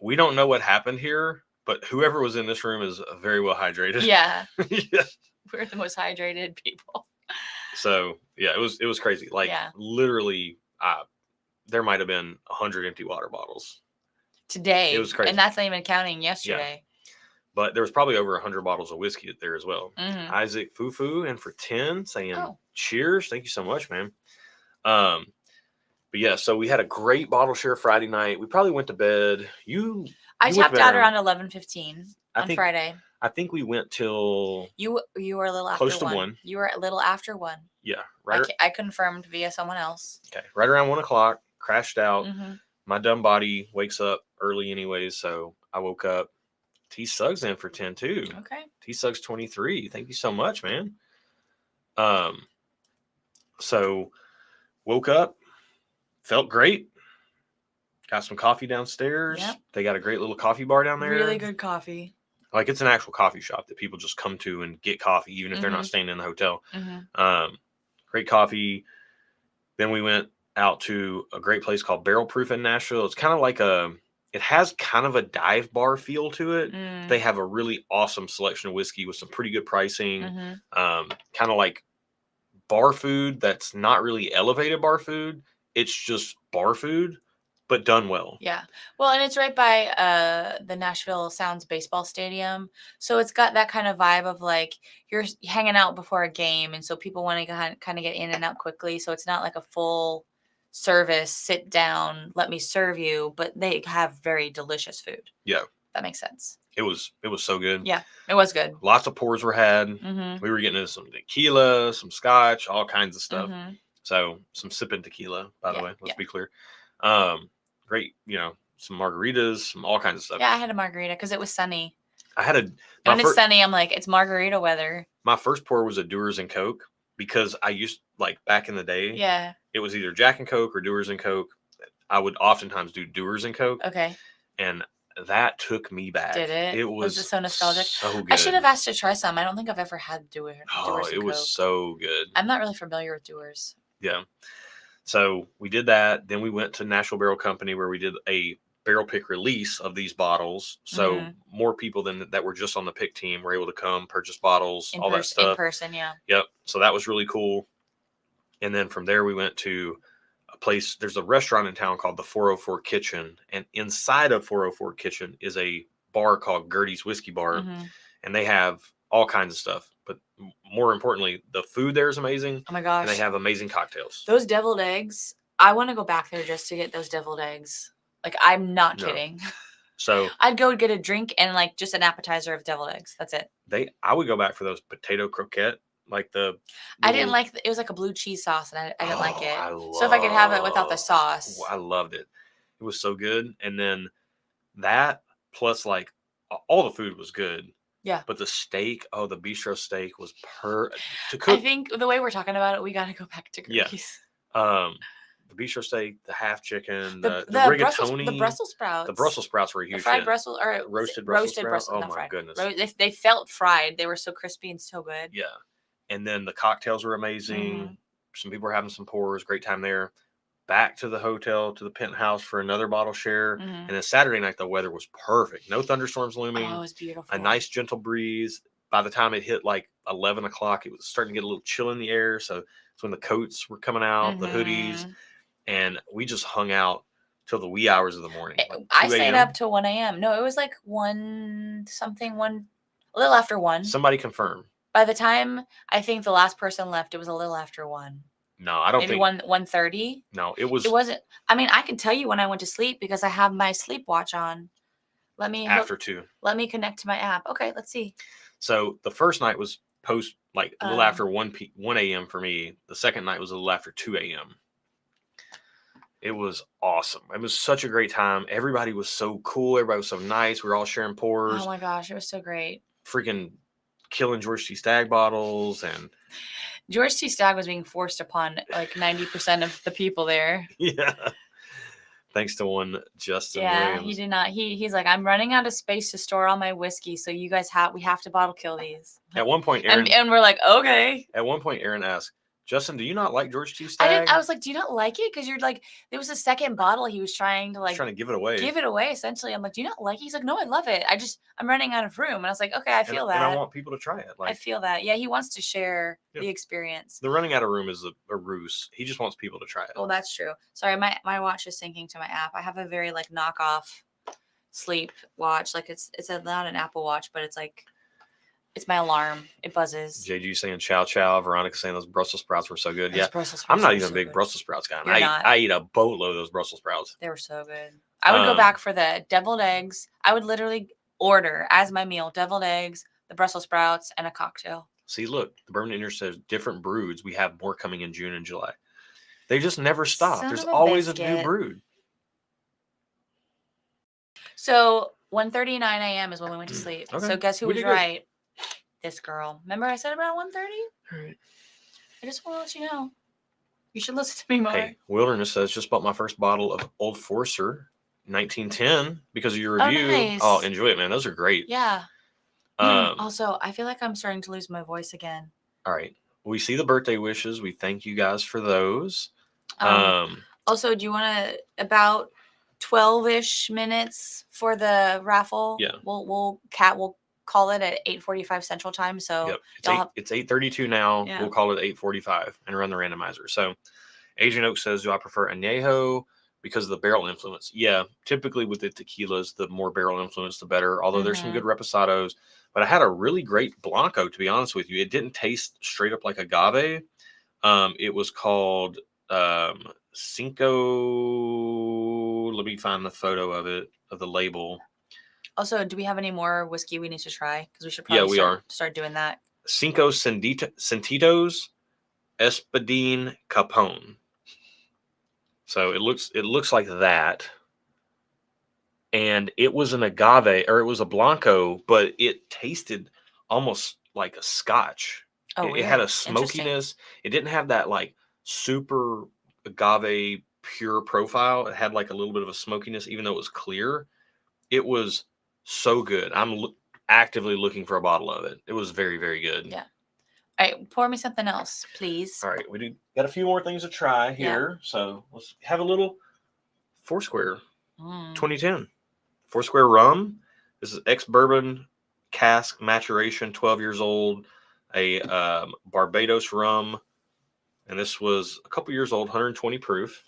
A: we don't know what happened here, but whoever was in this room is very well hydrated.
B: Yeah,
A: Yeah.
B: we're the most hydrated people.
A: So yeah, it was crazy. Like
B: Yeah.
A: literally, there might have been 100 empty water bottles
B: Today.
A: It was crazy.
B: And that's not even counting yesterday.
A: but there was probably over 100 bottles of whiskey there as well.
B: Mhm.
A: Isaac Fufu and for 10 saying
B: Oh.
A: cheers. Thank you so much, man. But yeah, so we had a great bottle share Friday night. We probably went to bed.
B: I
A: you went to
B: tapped
A: bed
B: out around 11:15
A: I
B: on
A: think-
B: Friday.
A: I think we went till
B: You were a little after
A: close to
B: 1.
A: 1.
B: You were a little after 1.
A: Yeah, right.
B: I confirmed via someone else.
A: Okay, right around 1 o'clock. Crashed out.
B: Mm-hmm.
A: My dumb body wakes up early anyways, so I woke up. T Suggs in for 10 too.
B: Okay.
A: T Suggs 23. Thank you so much, man. So woke up, felt great. Got some coffee downstairs.
B: Yep.
A: They got a great little coffee bar down there.
B: Really good coffee.
A: Like it's an actual coffee shop that people just come to and get coffee, even if they're not
B: Mhm.
A: staying in the hotel.
B: Mm-hmm.
A: Great coffee. Then we went out to a great place called Barrel Proof in Nashville. It's kind of like it has kind of a dive bar feel to it.
B: Mm.
A: They have a really awesome selection of whiskey with some pretty good pricing.
B: Mm-hmm.
A: Kind of like bar food that's not really elevated bar food. It's just bar food, but done well.
B: Yeah. Well, and it's right by the Nashville Sounds baseball stadium. So it's got that kind of vibe of like you're hanging out before a game. And so people want to kind of get in and out quickly. So it's not like a full service, sit down, let me serve you, but they have very delicious food.
A: Yeah.
B: That makes sense.
A: It was so good.
B: Yeah, it was good.
A: Lots of pours were had.
B: Mm-hmm.
A: We were getting into some tequila, some scotch, all kinds of stuff.
B: Mm-hmm.
A: So some sipping tequila, by the
B: Yeah,
A: way, let's
B: yeah.
A: be clear. Great, some margaritas, some all kinds of stuff.
B: Yeah, I had a margarita because it was sunny.
A: I had
B: When it's sunny, I'm like, it's margarita weather.
A: my first pour was a Dewar's and Coke because I used like back in the day.
B: Yeah.
A: It was either Jack and Coke or Dewar's and Coke. I would oftentimes do Dewar's and Coke.
B: Okay.
A: And that took me back.
B: Did it?
A: It was
B: it so nostalgic?
A: So good.
B: I should have asked to try some. I don't think I've ever had Dewar's.
A: Oh, it was so good.
B: I'm not really familiar with Dewar's.
A: Yeah. So we did that. Then we went to Nashville Barrel Company where we did a barrel pick release of these bottles. So more people than that were just on the pick team were able to come purchase bottles, all that stuff.
B: In person, yeah.
A: Yep. So that was really cool. And then from there we went to a place. There's a restaurant in town called the 404 Kitchen, and inside of 404 Kitchen is a bar called Gertie's Whiskey Bar, and they have all kinds of stuff. But more importantly, the food there is amazing.
B: Oh my gosh!
A: And they have amazing cocktails.
B: Those deviled eggs. I want to go back there just to get those deviled eggs. Like, I'm not kidding.
A: So
B: I'd go get a drink and like just an appetizer of deviled eggs. That's it.
A: I would go back for those potato croquette, like the.
B: I didn't like it was like a blue cheese sauce, and I didn't like it.
A: So
B: if I could have it without the sauce,
A: I loved it. It was so good, and then that plus like all the food was good.
B: Yeah.
A: But the steak, the bistro steak was to cook.
B: I think the way we're talking about it, we got to go back to Gertie's.
A: Yeah. the bistro steak, the half chicken,
B: The
A: the rigatoni,
B: the Brussels sprouts.
A: The Brussels sprouts were a
B: The
A: huge
B: fried
A: hit.
B: Brussels or
A: Roasted Brussels sprouts. Oh
B: not
A: my
B: fried.
A: goodness.
B: They felt fried. They were so crispy and so good.
A: Yeah. And then the cocktails were amazing.
B: Mhm.
A: Some people were having some pours. Great time there. Back to the hotel, to the penthouse for another bottle share.
B: Mhm.
A: And then Saturday night, the weather was perfect. No thunderstorms looming.
B: Oh, it was beautiful.
A: A nice gentle breeze. By the time it hit like 11 o'clock, it was starting to get a little chill in the air. So it's when the coats were coming out, the hoodies.
B: Mhm.
A: And we just hung out till the wee hours of the morning. Like
B: I
A: 2
B: stayed
A: a.m.
B: up till 1 a.m. No, it was like a little after 1.
A: Somebody confirm.
B: By the time I think the last person left, it was a little after 1.
A: No, I don't
B: Maybe
A: think.
B: 1:30.
A: No, it
B: It
A: wasn't.
B: I mean, I can tell you when I went to sleep because I have my sleep watch on. Let me
A: After 2.
B: Let me connect to my app. Okay, let's see.
A: So the first night was post like a little after 1 a.m. for me. The second night was a little after 2 a.m. It was awesome. It was such a great time. Everybody was so cool. Everybody was so nice. We were all sharing pours.
B: Oh my gosh, it was so great.
A: Freaking killing George T. Stagg bottles and
B: George T. Stagg was being forced upon like 90% of the people there.
A: yeah. Thanks to one Justin
B: Yeah,
A: Williams.
B: he did not. He's like, I'm running out of space to store all my whiskey, so you guys we have to bottle kill these.
A: At one point, Aaron
B: and we're like, okay.
A: At one point, Aaron asked, Justin, do you not like George T. Stagg?
B: I was like, do you not like it? Because you're like, there was a second bottle he was trying to
A: trying to give it away.
B: Give it away, essentially. I'm like, do you not like it? He's like, no, I love it. I'm running out of room. And I was like, okay, I feel that.
A: And I want people to try it.
B: I feel that. Yeah, he wants to share the experience.
A: The running out of room is a ruse. He just wants people to try it.
B: Well, that's true. Sorry, my watch is syncing to my app. I have a very like knockoff sleep watch. Like it's not an Apple Watch, but it's like it's my alarm. It buzzes.
A: JG saying chow chow. Veronica saying those Brussels sprouts were so good.
B: Those Brussels
A: I'm not
B: were
A: even
B: so
A: a big
B: good.
A: Brussels sprouts guy.
B: I
A: eat a boatload of those Brussels sprouts.
B: They were so good. I would go back for the deviled eggs. I would literally order as my meal deviled eggs, the Brussels sprouts, and a cocktail.
A: See, look, the Bourbon Indian says different broods. We have more coming in June and July. They just never stop.
B: Son
A: There's
B: of a
A: always
B: biscuit.
A: a new brood.
B: So 1:39 a.m. is when we went to sleep.
A: Okay.
B: So guess who
A: We
B: was
A: did good.
B: right? This girl. Remember I said about 1:30?
A: All right.
B: I just want to let you know. You should listen to me more.
A: Hey, Wilderness says just bought my first bottle of Old Forester 1910 because of your review.
B: Nice.
A: Oh, enjoy it, man. Those are great.
B: Yeah. Also, I feel like I'm starting to lose my voice again.
A: All right. We see the birthday wishes. We thank you guys for those.
B: Also, do you want to about 12-ish minutes for the raffle?
A: Yeah.
B: We'll call it at 8:45 Central Time. So
A: yep. It's 8:32 now.
B: Yeah.
A: We'll call it 8:45 and run the randomizer. So Adrian Oak says, do I prefer añejo because of the barrel influence? Yeah, typically with the tequilas, the more barrel influence, the better. Although there's some good reposados. But I had a really great Blanco, to be honest with you. It didn't taste straight up like agave. It was called Cinco. Let me find the photo of it, of the label.
B: Also, do we have any more whiskey we need to try? Because we should probably start doing that.
A: Cinco Sentidos Espadín Capone. So it looks like that. And it was an agave, or it was a Blanco, but it tasted almost like a scotch.
B: Oh,
A: it had a smokiness. It didn't have that like super agave pure profile. It had like a little bit of a smokiness, even though it was clear. It was so good. I'm actively looking for a bottle of it. It was very, very good.
B: Yeah. All right, pour me something else, please.
A: All right, we got a few more things to try here. Yeah. So let's have a little Foursquare 2010. Foursquare rum. This is ex-bourbon cask maturation, 12 years old. A Barbados rum. And this was a couple years old, 120 proof.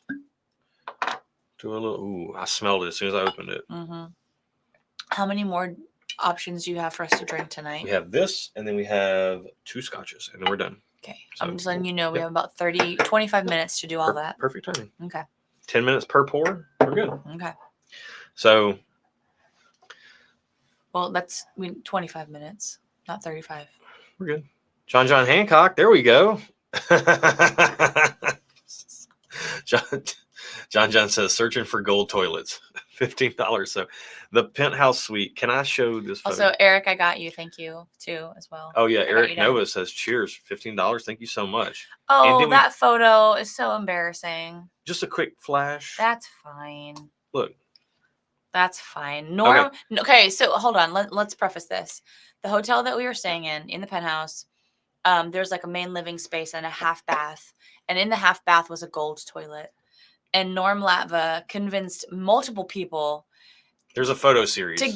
A: Do a little. Ooh, I smelled it as soon as I opened it.
B: How many more options do you have for us to drink tonight?
A: We have this, and then we have 2 scotches, and then we're done.
B: Okay. So, I'm just letting you know we have about 25 minutes to do all that.
A: Perfect timing.
B: Okay.
A: 10 minutes per pour. We're good.
B: Okay.
A: So.
B: Well, 25 minutes, not 35.
A: We're good. John Hancock. There we go. John says searching for gold toilets, $15. So the penthouse suite. Can I show this photo?
B: Also, Eric, I got you. Thank you too as well.
A: Oh yeah,
B: I got
A: Eric
B: you done.
A: Nova says cheers, $15. Thank you so much.
B: Oh, that photo is so embarrassing.
A: Just a quick flash.
B: That's fine.
A: Look.
B: That's fine. Okay, so hold on. Let's preface this. The hotel that we were staying in the penthouse, there's like a main living space and a half bath. And in the half bath was a gold toilet. And Norm Latva convinced multiple people.
A: There's a photo series.
B: To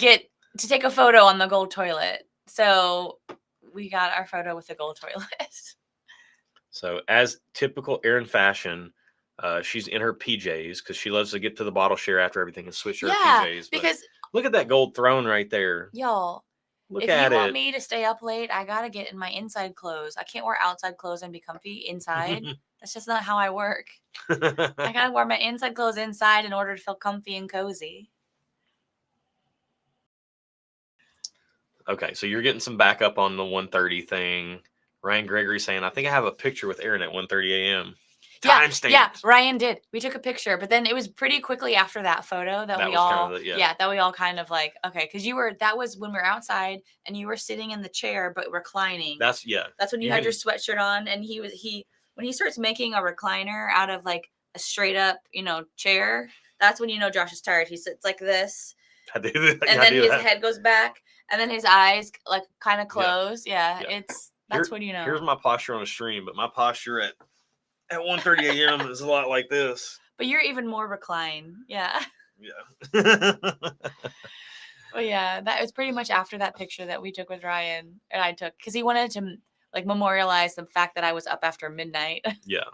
B: take a photo on the gold toilet. So we got our photo with the gold toilet.
A: So as typical Erin fashion, she's in her PJs because she loves to get to the bottle share after everything and switch her PJs.
B: Because
A: look at that gold throne right there.
B: Y'all, if you want me to stay up late, I gotta get in my inside clothes. I can't wear outside clothes and be comfy inside. That's just not how I work. I gotta wear my inside clothes inside in order to feel comfy and cozy.
A: Okay, so you're getting some backup on the 1:30 thing. Ryan Gregory saying, I think I have a picture with Erin at 1:30 a.m. Timestamp.
B: Yeah, Ryan did. We took a picture, but then it was pretty quickly after that photo that we all kind of like, okay, because that was when we were outside and you were sitting in the chair but reclining.
A: That's
B: when you had your sweatshirt on, and when he starts making a recliner out of like a straight up, chair, that's when Josh is tired. He sits like this. And then his head goes back, and then his eyes like kind of close. Yeah. That's when you know.
A: Here's my posture on a stream, but my posture at 1:30 a.m. is a lot like this.
B: But you're even more reclined. Yeah.
A: Yeah.
B: Well, yeah, that was pretty much after that picture that we took with Ryan and I took, because he wanted to like memorialize the fact that I was up after midnight.
A: Yeah.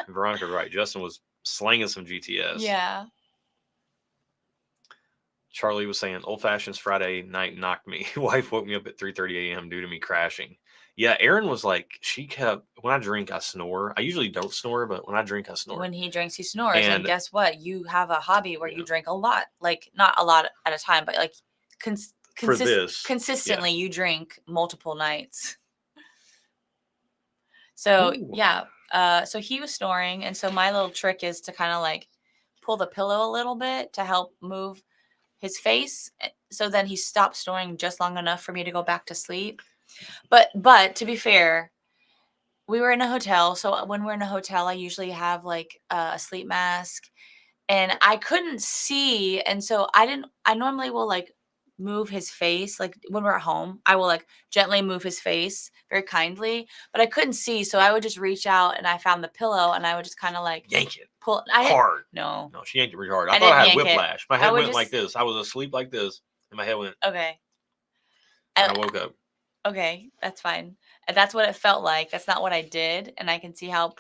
A: Veronica's right. Justin was slanging some GTS.
B: Yeah.
A: Charlie was saying, old fashions Friday night knocked me. Wife woke me up at 3:30 a.m. due to me crashing. Yeah, Erin was like, when I drink, I snore. I usually don't snore, but when I drink, I snore.
B: When he drinks, he snores. And guess what? You have a hobby where you drink a lot. Like, not a lot at a time, but like consistently you drink multiple nights. So, so he was snoring. And so my little trick is to kind of like pull the pillow a little bit to help move his face. So then he stopped snoring just long enough for me to go back to sleep. But to be fair, we were in a hotel. So when we're in a hotel, I usually have like a sleep mask, and I couldn't see. And so I normally will like move his face. Like when we're at home, I will like gently move his face very kindly, but I couldn't see. So I would just reach out and I found the pillow and I would just kind of like
A: yank it
B: pull
A: hard.
B: No,
A: she yanked it really hard. I thought I had whiplash. My head went like this. I was asleep like this and my head went.
B: Okay.
A: And I woke up.
B: Okay, that's fine. And that's what it felt like. That's not what I did. And I can see how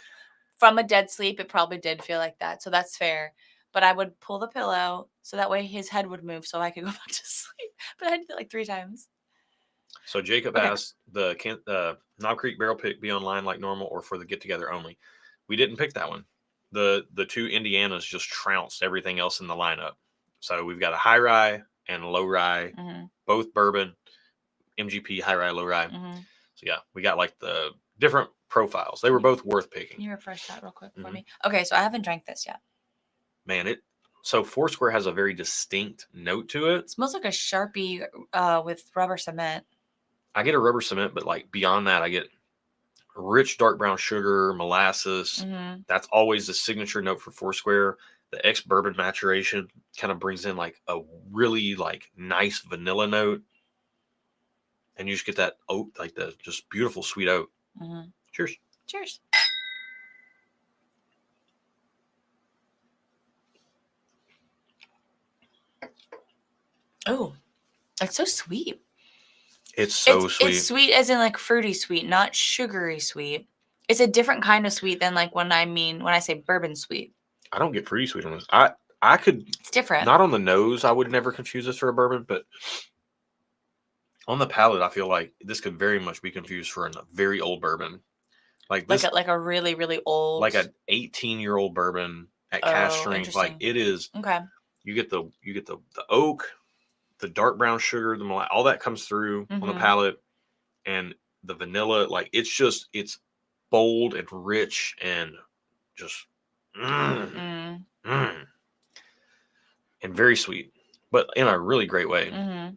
B: from a dead sleep, it probably did feel like that. So that's fair. But I would pull the pillow so that way his head would move so I could go back to sleep. But I did it like 3 times.
A: So Jacob asked, the Knob Creek barrel pick be online like normal or for the get together only? We didn't pick that one. The 2 Indianas just trounced everything else in the lineup. So we've got a high rye and a low rye, both bourbon, MGP, high rye, low rye. So yeah, we got like the different profiles. They were both worth picking.
B: Can you refresh that real quick for me? Okay, so I haven't drank this yet.
A: Man, so Foursquare has a very distinct note to it.
B: It smells like a Sharpie with rubber cement.
A: I get a rubber cement, but like beyond that, I get rich dark brown sugar, molasses. That's always the signature note for Foursquare. The ex-bourbon maturation kind of brings in like a really like nice vanilla note. And you just get that oat, like the just beautiful sweet oat. Cheers.
B: Cheers. Oh, it's so sweet.
A: It's so sweet.
B: It's sweet as in like fruity sweet, not sugary sweet. It's a different kind of sweet than like when I say bourbon sweet.
A: I don't get fruity sweet on this. I could.
B: It's different.
A: Not on the nose. I would never confuse this for a bourbon, but on the palate, I feel like this could very much be confused for a very old bourbon. Like this,
B: like a really, really old,
A: like an 18-year-old bourbon at cask strength. Like it is.
B: Okay.
A: You get the oak, the dark brown sugar, the molasses, all that comes through on the palate, and the vanilla. Like it's bold and rich and just. And very sweet, but in a really great way.
B: Mm-hmm.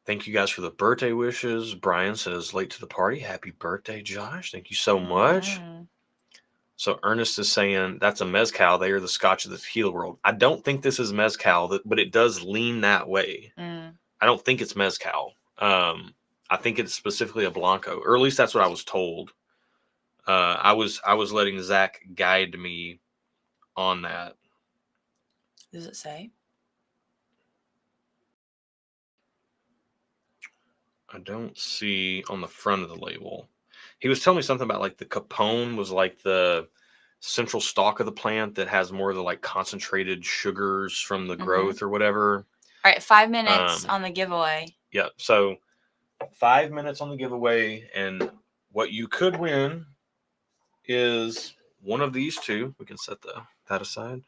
A: Thank you guys for the birthday wishes. Brian says, late to the party. Happy birthday, Josh. Thank you so much.
B: Mm-hmm.
A: So Ernest is saying that's a mezcal. They are the scotch of the tequila world. I don't think this is mezcal, but it does lean that way.
B: Mm.
A: I don't think it's mezcal. I think it's specifically a blanco, or at least that's what I was told. I was letting Zach guide me on that.
B: Does it say?
A: I don't see on the front of the label. He was telling me something about like the Capone was like the central stalk of the plant that has more of the like concentrated sugars from the growth or whatever.
B: All right, 5 minutes on the giveaway.
A: Yeah, so 5 minutes on the giveaway, and what you could win is one of these two. We can set that aside.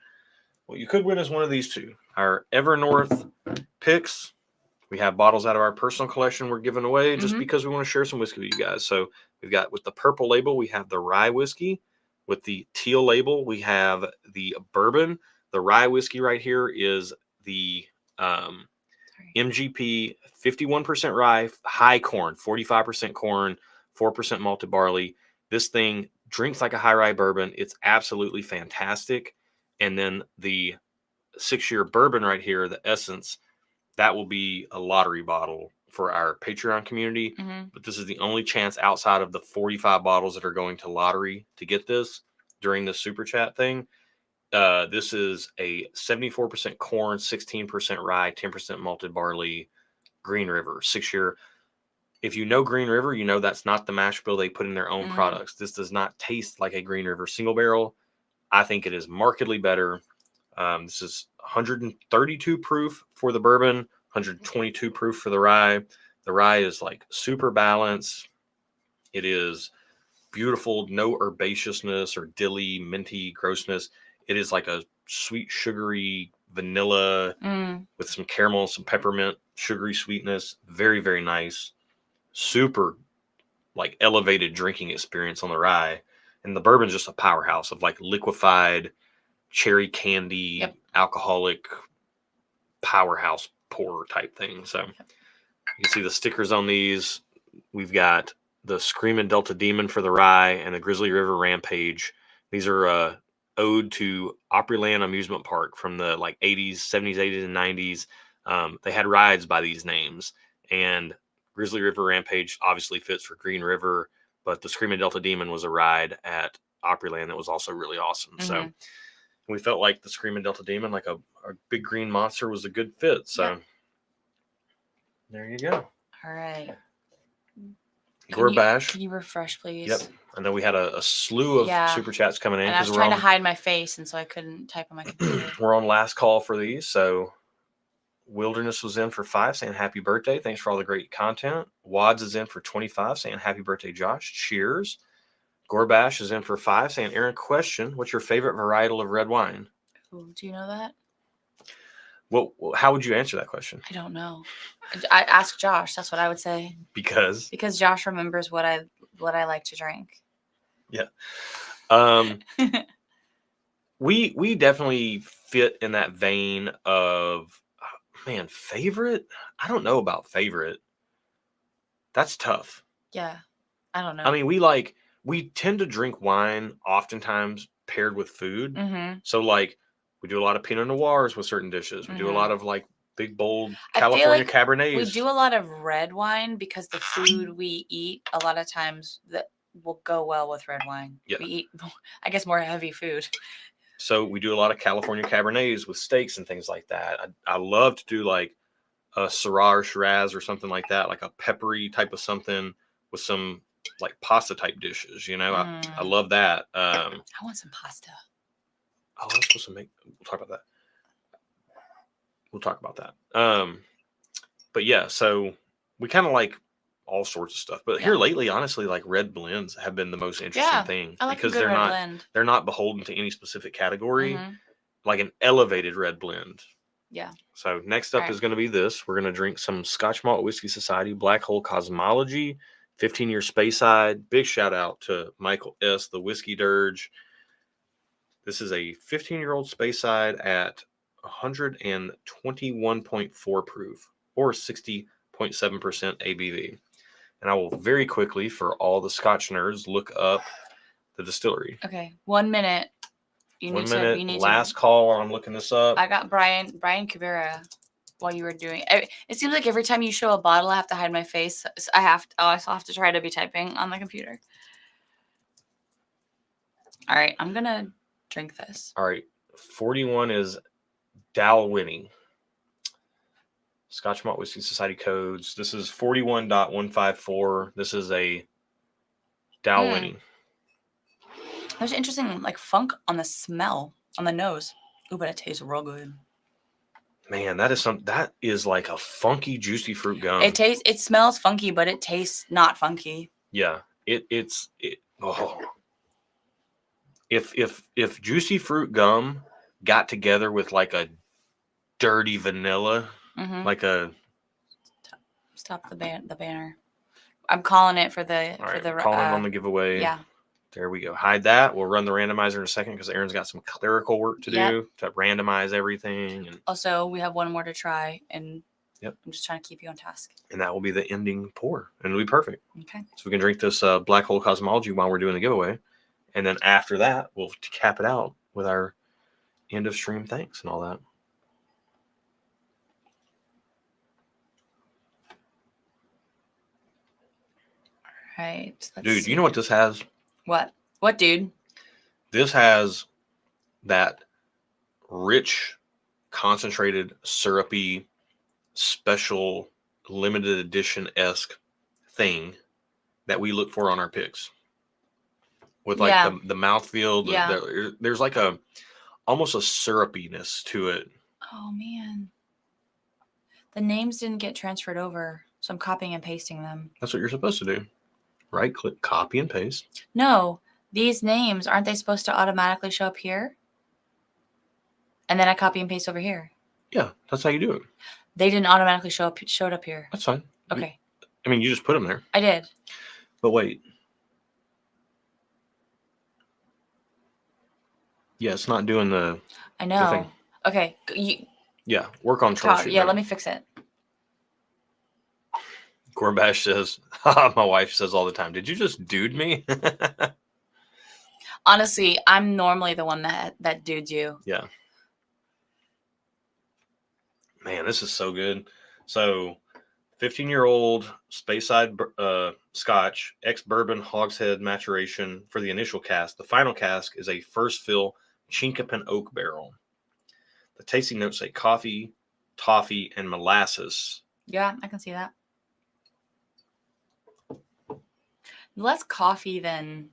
A: What you could win is one of these two. Our Evernorth picks. We have bottles out of our personal collection we're giving away just because we want to share some whiskey with you guys. So we've got, with the purple label, we have the rye whiskey. With the teal label, we have the bourbon. The rye whiskey right here is the MGP 51% rye, high corn, 45% corn, 4% malted barley. This thing drinks like a high rye bourbon. It's absolutely fantastic. And then the 6-year bourbon right here, the Essence, that will be a lottery bottle for our Patreon community. But this is the only chance outside of the 45 bottles that are going to lottery to get this during the super chat thing. This is a 74% corn, 16% rye, 10% malted barley, Green River 6-year. If you know Green River, you know that's not the mash bill they put in their own products. This does not taste like a Green River single barrel. I think it is markedly better. This is 132 proof for the bourbon, 122 proof for the rye. The rye is like super balanced. It is beautiful, no herbaceousness or dilly, minty grossness. It is like a sweet, sugary vanilla with some caramel, some peppermint, sugary sweetness. Very, very nice. Super like elevated drinking experience on the rye. And the bourbon's just a powerhouse of like liquefied cherry candy, alcoholic powerhouse pour type thing. So you can see the stickers on these. We've got the Screaming Delta Demon for the rye and the Grizzly River Rampage. These are ode to Opryland Amusement Park from the like 80s, 70s, 80s, and 90s. They had rides by these names, and Grizzly River Rampage obviously fits for Green River, but the Screaming Delta Demon was a ride at Opryland that was also really awesome. So we felt like the Screaming Delta Demon, like a big green monster, was a good fit. So there you go.
B: All right.
A: Gorbash.
B: Can you refresh, please?
A: Yep. I know we had a slew of super chats coming in.
B: And I was trying to hide my face, and so I couldn't type on my computer.
A: We're on last call for these. So Wilderness was in for 5 saying happy birthday. Thanks for all the great content. Wads is in for 25 saying happy birthday, Josh. Cheers. Gorbash is in for 5 saying, Aaron, question, what's your favorite varietal of red wine?
B: Ooh, do you know that?
A: Well, how would you answer that question?
B: I don't know. I ask Josh. That's what I would say.
A: Because
B: Josh remembers what I like to drink.
A: Yeah. We definitely fit in that vein of, man, favorite? I don't know about favorite. That's tough.
B: Yeah. I don't know.
A: I mean, we tend to drink wine oftentimes paired with food. So like we do a lot of Pinot Noirs with certain dishes. We do a lot of like big, bold California Cabernets.
B: We do a lot of red wine because the food we eat a lot of times that will go well with red wine. Yeah. We eat, I guess, more heavy food.
A: So we do a lot of California Cabernets with steaks and things like that. I love to do like a Syrah or Shiraz or something like that, like a peppery type of something with some like pasta type dishes. You know, I love that.
B: I want some pasta.
A: Oh, I'm supposed to make. We'll talk about that. But yeah, so we kind of like all sorts of stuff. But here lately, honestly, like red blends have been the most interesting thing because they're not beholden to any specific category, like an elevated red blend.
B: Yeah.
A: So next up is going to be this. We're going to drink some Scotch Malt Whiskey Society Black Hole Cosmology, 15-year Speyside. Big shout out to Michael S., the Whiskey Dirge. This is a 15-year-old Speyside at 121.4 proof or 60.7% ABV. And I will very quickly, for all the Scotch nerds, look up the distillery.
B: Okay, 1 minute. You need
A: last call while I'm looking this up.
B: I got Brian Cabrera while you were doing it. It seems like every time you show a bottle, I have to hide my face. I also have to try to be typing on the computer. All right, I'm going to drink this.
A: All right, 41 is Dalwhinnie. Scotch Malt Whiskey Society codes. This is 41.154. This is a Dalwhinnie.
B: There's an interesting like funk on the smell, on the nose. Ooh, but it tastes real good.
A: Man, that is like a funky, juicy fruit gum.
B: It smells funky, but it tastes not funky.
A: Yeah, If juicy fruit gum got together with like a dirty vanilla, like a
B: stop the banner. I'm calling it for the
A: calling it on the giveaway.
B: Yeah.
A: There we go. Hide that. We'll run the randomizer in a second because Erin's got some clerical work to do to randomize everything. And
B: also, we have one more to try, and
A: I'm
B: just trying to keep you on task.
A: And that will be the ending pour, and it'll be perfect.
B: Okay. So
A: we can drink this Black Hole Cosmology while we're doing the giveaway, and then after that, we'll cap it out with our end of stream thanks and all that.
B: All right.
A: Dude, you know what this has?
B: What, dude?
A: This has that rich, concentrated, syrupy, special, limited edition-esque thing that we look for on our picks. With like the mouthfeel, there's like almost a syrupiness to it.
B: Oh man. The names didn't get transferred over, so I'm copying and pasting them.
A: That's what you're supposed to do. Right click, copy and paste.
B: No, these names, aren't they supposed to automatically show up here? And then I copy and paste over here.
A: Yeah, that's how you do it.
B: They didn't automatically showed up here.
A: That's fine.
B: Okay.
A: You just put them there.
B: I did.
A: But wait. Yeah, it's not doing the.
B: I know.
A: The thing.
B: Okay.
A: Yeah, work on troubleshooting.
B: Yeah, let me fix it.
A: Cornbash says, my wife says all the time, did you just dude me?
B: Honestly, I'm normally the one that dudes you.
A: Yeah. Man, this is so good. So, 15-year-old Speyside Scotch, ex-bourbon hogshead maturation for the initial cask. The final cask is a first fill Chinkapin oak barrel. The tasting notes say coffee, toffee, and molasses.
B: Yeah, I can see that. Less coffee than.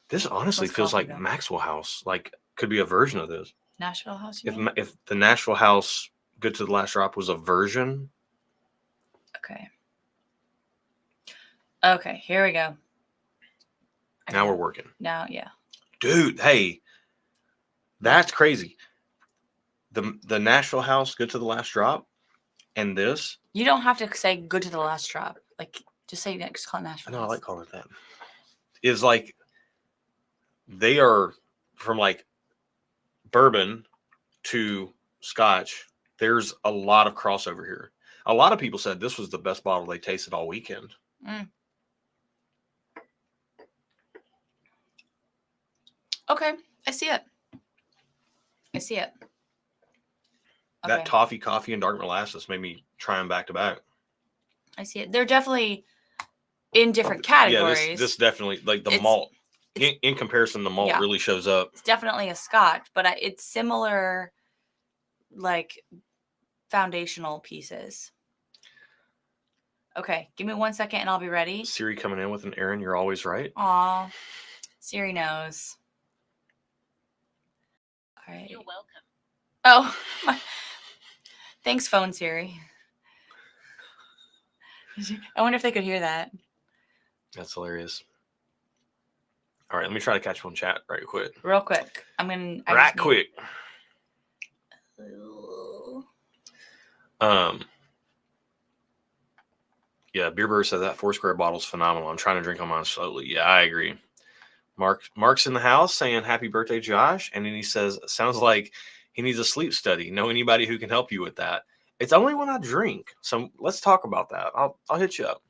A: This honestly feels like though. Maxwell House. Like, could be a version of this.
B: Nashville House,
A: if the Nashville House Good to the Last Drop was a version.
B: Okay, here we go.
A: Now we're working.
B: Now, yeah.
A: Dude, hey. That's crazy. The Nashville House Good to the Last Drop and this.
B: You don't have to say Good to the Last Drop. Like, just say just call it Nashville House.
A: No, I like calling it that. Is like they are from like bourbon to Scotch. There's a lot of crossover here. A lot of people said this was the best bottle they tasted all weekend.
B: Okay, I see it. Okay.
A: That toffee, coffee, and dark molasses made me try them back to back.
B: I see it. They're definitely in different categories.
A: Yeah, this definitely, like the malt, in comparison, the malt really shows up.
B: It's definitely a Scotch, but it's similar, like, foundational pieces. Okay, give me 1 second and I'll be ready.
A: Siri coming in with an Erin, you're always right.
B: Aw, Siri knows. All right.
C: You're welcome.
B: Oh, thanks, phone Siri. I wonder if they could hear that.
A: That's hilarious. All right, let me try to catch one chat right quick.
B: Real quick. Quick.
A: Yeah, Beer Bird said that Foursquare bottle's phenomenal. I'm trying to drink on mine slowly. Yeah, I agree. Mark's in the house saying happy birthday, Josh. And then he says, sounds like he needs a sleep study. Know anybody who can help you with that? It's only when I drink. So let's talk about that. I'll hit you up.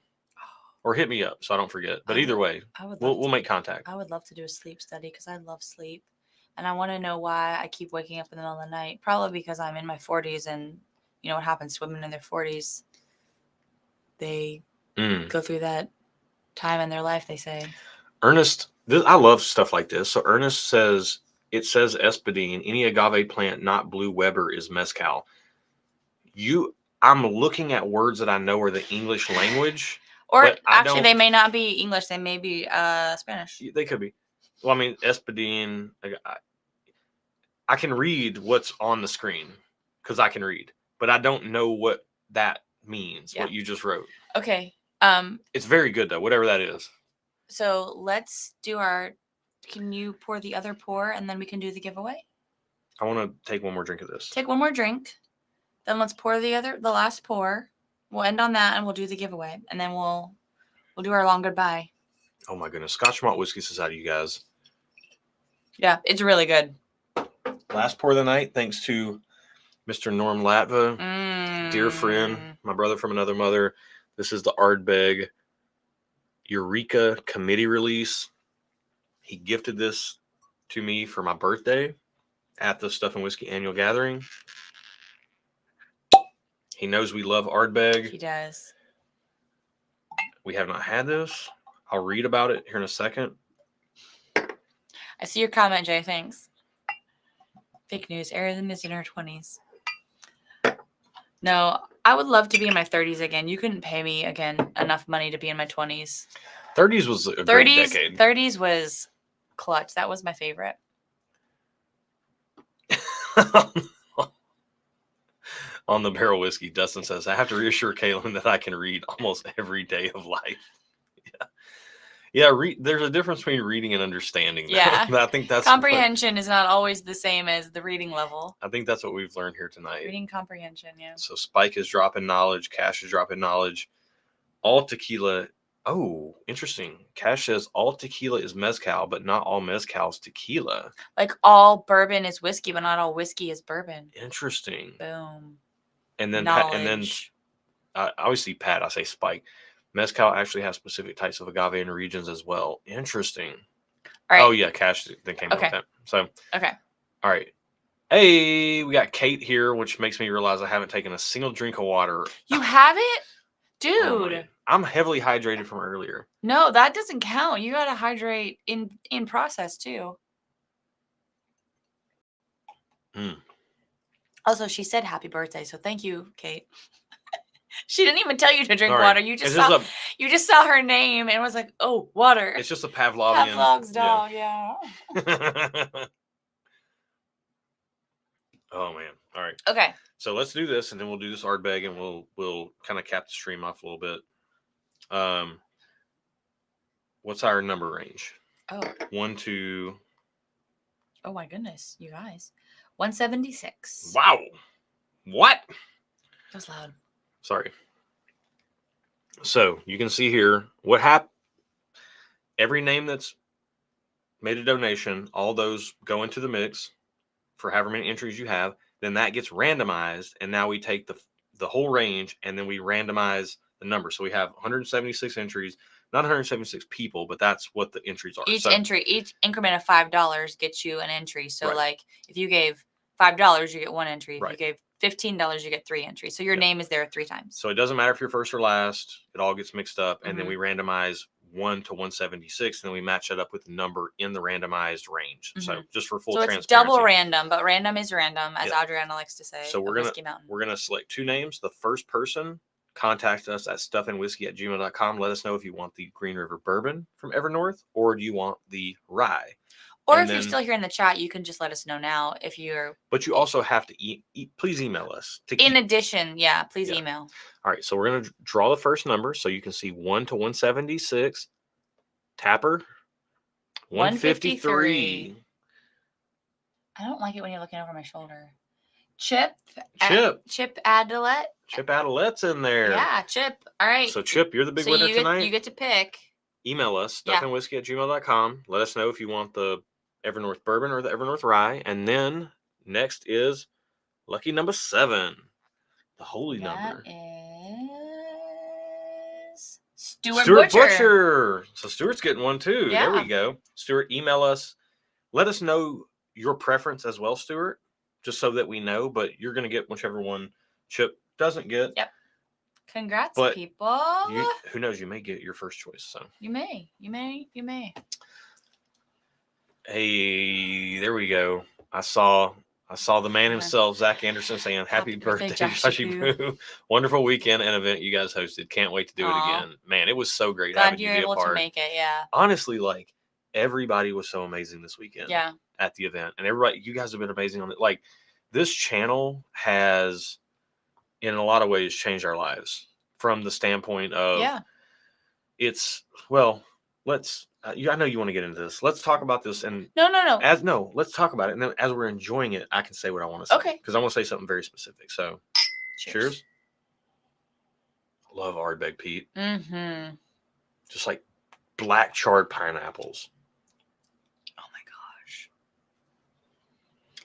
A: Or hit me up so I don't forget. But either way, we'll make contact.
B: I would love to do a sleep study because I love sleep. And I want to know why I keep waking up in the middle of the night. Probably because I'm in my 40s, and you know what happens to women in their 40s. They go through that time in their life, they say.
A: Ernest, I love stuff like this. So Ernest says, it says espadine. Any agave plant not blue Weber is mezcal. I'm looking at words that I know are the English language.
B: Or actually, they may not be English. They may be Spanish.
A: They could be. Well, I mean, espadine. I can read what's on the screen because I can read, but I don't know what that means. Yeah. What you just wrote.
B: Okay.
A: It's very good though, whatever that is.
B: So let's do can you pour the other pour and then we can do the giveaway?
A: I want to take one more drink of this.
B: Take one more drink. Then let's pour the last pour. We'll end on that and we'll do the giveaway. And then we'll do our long goodbye.
A: Oh my goodness. Scotch Malt Whiskey Society, you guys.
B: Yeah, it's really good.
A: Last pour of the night, thanks to Mr. Norm Latva, dear friend, my brother from another mother. This is the Ardbeg Eureka committee release. He gifted this to me for my birthday at the Stuff and Whiskey Annual Gathering. He knows we love Ardbeg.
B: He does.
A: We have not had this. I'll read about it here in a second.
B: I see your comment, Jay. Thanks. Fake news. Erin is in her 20s. No, I would love to be in my 30s again. You couldn't pay me again enough money to be in my 20s.
A: 30s was a great decade.
B: 30s was clutch. That was my favorite.
A: On the barrel whiskey, Dustin says, I have to reassure Kaylin that I can read almost every day of life. Yeah, there's a difference between reading and understanding.
B: Yeah.
A: I think that's
B: comprehension is not always the same as the reading level.
A: I think that's what we've learned here tonight.
B: Reading comprehension, yeah.
A: So Spike is dropping knowledge. Cash is dropping knowledge. All tequila. Oh, interesting. Cash says all tequila is mezcal, but not all mezcal is tequila.
B: Like all bourbon is whiskey, but not all whiskey is bourbon.
A: Interesting.
B: Boom.
A: And then I always see Pat. I say Spike. Mezcal actually has specific types of agave in regions as well. Interesting. All right. Oh yeah, Cash then came up with that. So
B: okay.
A: All right. Hey, we got Kate here, which makes me realize I haven't taken a single drink of water.
B: You haven't? Dude.
A: Oh, I'm heavily hydrated from earlier.
B: No, that doesn't count. You gotta hydrate in process too. Also, she said happy birthday, so thank you, Kate. She didn't even tell you to drink water. You just saw her name and was like, "Oh, water."
A: It's just a Pavlov's
B: dog, yeah.
A: Oh man! All right.
B: Okay.
A: So let's do this, and then we'll do this Ardbeg, and we'll kind of cap the stream off a little bit. What's our number range?
B: Oh.
A: 1 to.
B: Oh my goodness, you guys! 176.
A: Wow. What?
B: That was loud.
A: Sorry. So you can see here what happened. Every name that's made a donation, all those go into the mix for however many entries you have. Then that gets randomized, and now we take the whole range, and then we randomize the number. So we have 176 entries, not 176 people, but that's what the entries are.
B: Each increment of $5 gets you an entry. So like if you gave $5, you get one entry. If you gave $15, you get 3 entries. So your name is there 3 times.
A: So it doesn't matter if you're first or last. It all gets mixed up. And then we randomize 1 to 176. And then we match that up with the number in the randomized range. So just for full transparency.
B: It's double random, but random is random, as Adriana likes to say.
A: So we're gonna select 2 names. The first person, contact us at stuffandwhiskey@gmail.com. Let us know if you want the Green River Bourbon from Evernorth or do you want the rye.
B: Or if you're still here in the chat, you can just let us know now if you're.
A: But you also have to please email us.
B: In addition, please email.
A: All right, so we're going to draw the first number. So you can see 1 to 176. Tapper, 153.
B: I don't like it when you're looking over my shoulder. Chip Adelet.
A: Chip Adelet's in there.
B: Yeah, Chip. All right.
A: So Chip, you're the big winner tonight.
B: You get to pick.
A: email us,
B: Yeah.
A: stuffandwhiskey@gmail.com. Let us know if you want the Evernorth bourbon or the Evernorth rye. And then next is lucky number 7, the holy number.
B: That is Stuart
A: Butcher. So Stuart's getting one too.
B: Yeah.
A: There we go. Stuart, email us. Let us know your preference as well, Stuart, just so that we know. But you're going to get whichever one Chip doesn't get.
B: Yep. Congrats,
A: But
B: people.
A: Who knows? You may get your first choice. So
B: You may.
A: Hey, there we go. I saw the man himself, Zach Anderson, saying happy birthday, Joshy Poo. Wonderful weekend and event you guys hosted. Can't wait to do it again. Man, it was so great having you be a part.
B: Glad you're able to make it, yeah.
A: Honestly, like, everybody was so amazing this weekend.
B: Yeah.
A: At the event. And everybody, you guys have been amazing on it. Like, this channel has, in a lot of ways, changed our lives from the standpoint of it's, well, let's, I know you want to get into this. Let's talk about this. And
B: no.
A: Let's talk about it. And then as we're enjoying it, I can say what I want to say.
B: Okay.
A: Because I want to say something very specific. So, cheers. Love Ardbeg Pete.
B: Mm-hmm.
A: Just like black charred pineapples.
B: Oh my gosh.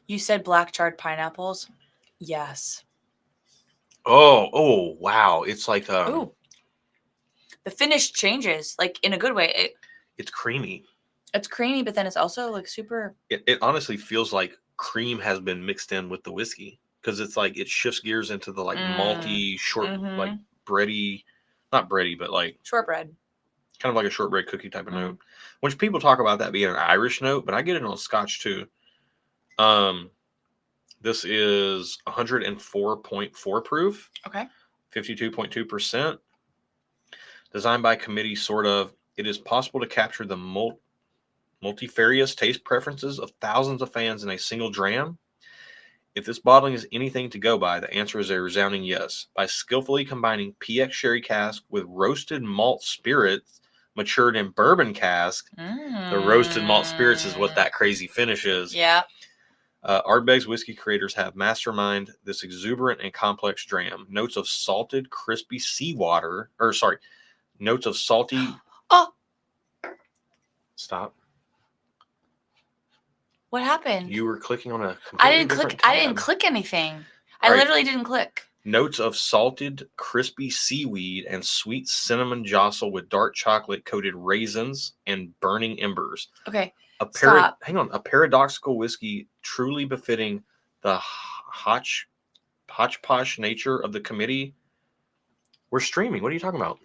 B: You said black charred pineapples? Yes.
A: Oh, wow. It's like
B: ooh. The finish changes, like, in a good way.
A: It's creamy.
B: It's creamy, but then it's also like super.
A: It honestly feels like cream has been mixed in with the whiskey, because it's like it shifts gears into the like malty, short, like bready, not bready, but like
B: shortbread,
A: kind of like a shortbread cookie type of note. Which people talk about that being an Irish note, but I get it on Scotch too. This is 104.4 proof.
B: Okay.
A: 52.2%. Designed by committee, sort of. It is possible to capture the multifarious taste preferences of thousands of fans in a single dram. If this bottling is anything to go by, the answer is a resounding yes. By skillfully combining PX sherry cask with roasted malt spirits matured in bourbon cask, the roasted malt spirits is what that crazy finish is.
B: Yeah.
A: Ardbeg's whiskey creators have masterminded this exuberant and complex dram. Notes of salted, crispy notes of salty.
B: Oh.
A: Stop.
B: What happened?
A: You were clicking on a
B: I didn't click anything. I literally didn't click.
A: Notes of salted, crispy seaweed and sweet cinnamon jostle with dark chocolate coated raisins and burning embers.
B: Okay.
A: Stop. Hang on. A paradoxical whiskey truly befitting the hodgepodge nature of the committee. We're streaming. What are you talking about?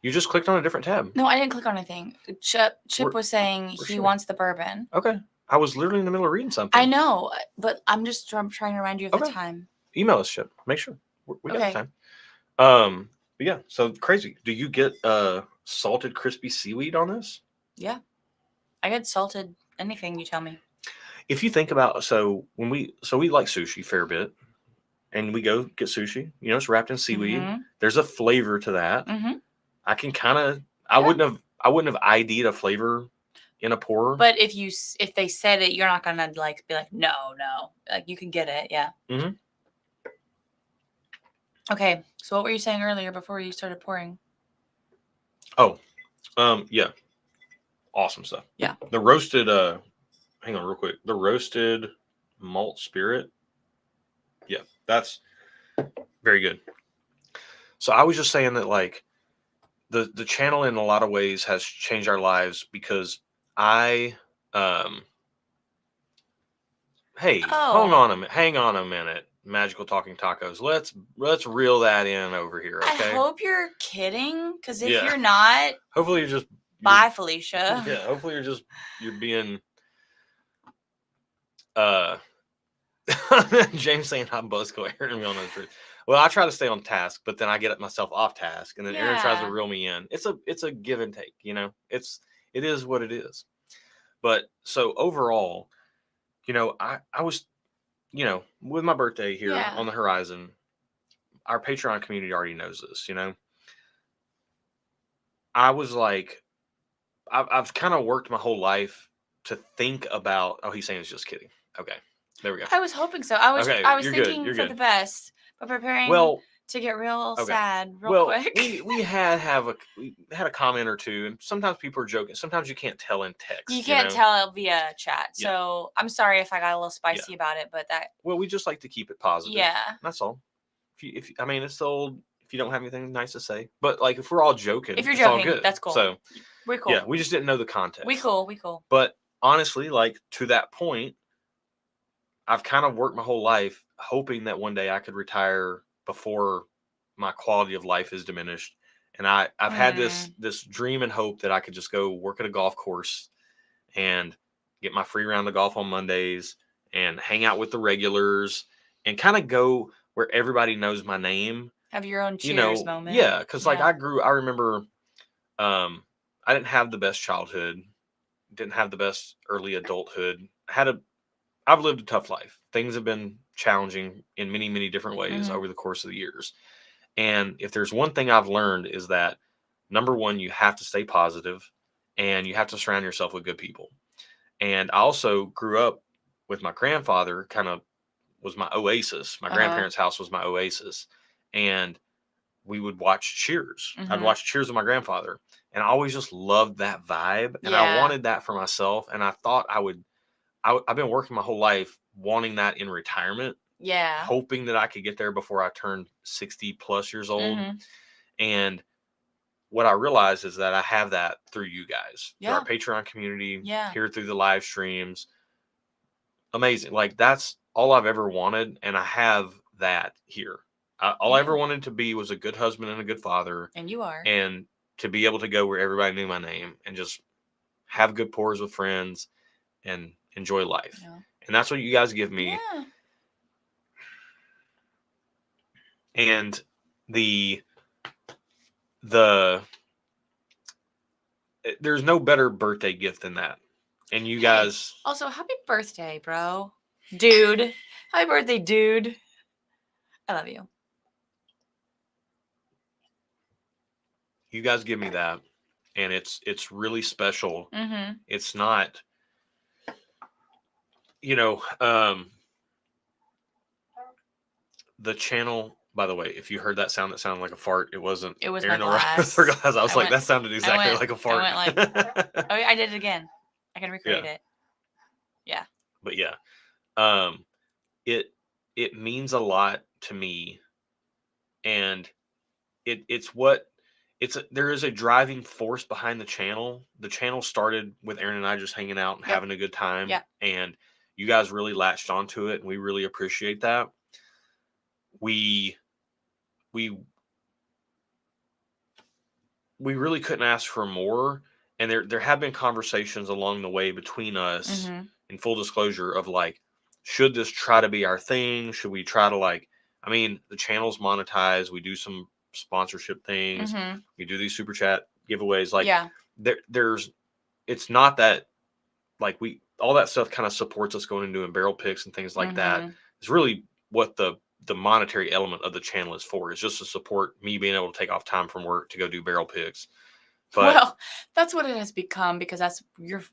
A: You just clicked on a different tab.
B: No, I didn't click on anything. Chip was saying he wants the bourbon.
A: Okay. I was literally in the middle of reading something.
B: I know, but I'm trying to remind you of the time.
A: Email us, Chip. Make sure. We got the time. But yeah, so crazy. Do you get salted crispy seaweed on this?
B: Yeah. I get salted anything you tell me.
A: If you think about, we like sushi a fair bit, and we go get sushi, it's wrapped in seaweed. Mm-hmm. There's a flavor to that.
B: Mm-hmm.
A: I can kind of, I wouldn't have ID'd a flavor in a pour.
B: But if they said it, you're not gonna be like no, like you can get it, yeah.
A: Mm-hmm.
B: Okay, so what were you saying earlier before you started pouring?
A: Oh, yeah, awesome stuff.
B: Yeah,
A: the roasted. Hang on, real quick. The roasted malt spirit. Yeah, that's very good. So I was just saying that, like, the channel in a lot of ways has changed our lives because hang on a minute. Magical Talking Tacos. Let's reel that in over here, okay?
B: I hope you're kidding, because if you're not,
A: hopefully you're
B: bye, Felicia.
A: Yeah, hopefully you're being James saying I'm buzzkill. Aaron me on the truth. Well, I try to stay on task, but then I get myself off task, and then Aaron tries to reel me in. It's a give and take, it is what it is. But so overall, I was, with my birthday here on the horizon, our Patreon community already knows this, I was like, I've kind of worked my whole life to think about, he's saying it's just kidding. Okay. There we go.
B: I was hoping so. I was thinking for the best, but preparing To get real
A: Okay.
B: sad real
A: Well,
B: quick.
A: we had a comment or two, and sometimes people are joking. Sometimes you can't tell in text.
B: You can't tell via chat.
A: Yeah.
B: So I'm sorry if I got a little spicy about it, but that.
A: Well, we just like to keep it positive.
B: Yeah.
A: That's all. If I mean, it's the old. If you don't have anything nice to say, but like if we're all joking,
B: If you're
A: it's all
B: joking,
A: good.
B: that's cool.
A: So
B: We're cool.
A: yeah, we just didn't know the context.
B: We cool.
A: But honestly, like to that point, I've kind of worked my whole life hoping that one day I could retire before my quality of life is diminished. And I've had this dream and hope that I could just go work at a golf course and get my free round of golf on Mondays and hang out with the regulars and kind of go where everybody knows my name.
B: Have your own cheers moment.
A: Yeah, because like I remember I didn't have the best childhood, didn't have the best early adulthood. I've lived a tough life. Things have been challenging in many, many different ways over the course of the years. And if there's one thing I've learned is that number one, you have to stay positive and you have to surround yourself with good people. And I also grew up with my grandfather, kind of was my oasis. My grandparents' house was my oasis. And we would watch Cheers. I'd watch Cheers with my grandfather. And I always just loved that vibe. And I wanted that for myself. And I thought I've been working my whole life wanting that in retirement.
B: Yeah.
A: Hoping that I could get there before I turned 60 plus years old. And what I realized is that I have that through you guys, through our Patreon community, here through the live streams. Amazing. Like that's all I've ever wanted. And I have that here. All I ever wanted to be was a good husband and a good father.
B: And you are.
A: And to be able to go where everybody knew my name and just have good pours with friends and enjoy life. Yeah. And that's what you guys give me.
B: Yeah.
A: And there's no better birthday gift than that. And you guys
B: also happy birthday, bro. Dude. Happy birthday, dude. I love you.
A: You guys give me that. And it's really special. It's not, the channel. By the way, if you heard that sound that sounded like a fart, it wasn't.
B: It was my glass.
A: I was like, that sounded exactly like a fart.
B: I went like, oh, I did it again. I can recreate it. Yeah.
A: But yeah, it means a lot to me, and there is a driving force behind the channel. The channel started with Aaron and I just hanging out and having a good time. Yeah. And you guys really latched onto it, and we really appreciate that. We really couldn't ask for more. And there have been conversations along the way between us, in full disclosure, of like, should this try to be our thing? Should we try to the channel's monetized. We do some sponsorship things. We do these super chat giveaways. It's not that all that stuff kind of supports us going and doing barrel picks and things like that. It's really what the monetary element of the channel is for. It's just to support me being able to take off time from work to go do barrel picks. But,
B: well, that's what it has become, because that's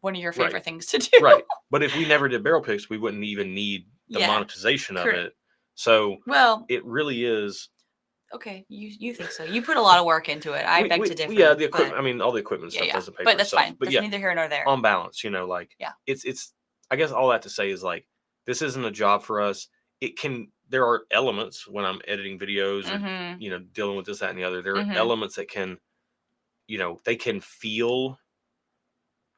B: one of your favorite things to do.
A: Right. But if we never did barrel picks, we wouldn't even need the monetization of it. So it really is.
B: Okay, you think so? You put a lot of work into it. I beg to differ.
A: Yeah, the equipment. All the equipment stuff doesn't pay for itself.
B: But that's fine. But that's neither here nor there.
A: On balance, it's. I guess all that to say is this isn't a job for us. There are elements when I'm editing videos or dealing with this, that, and the other. There are elements that can, they can feel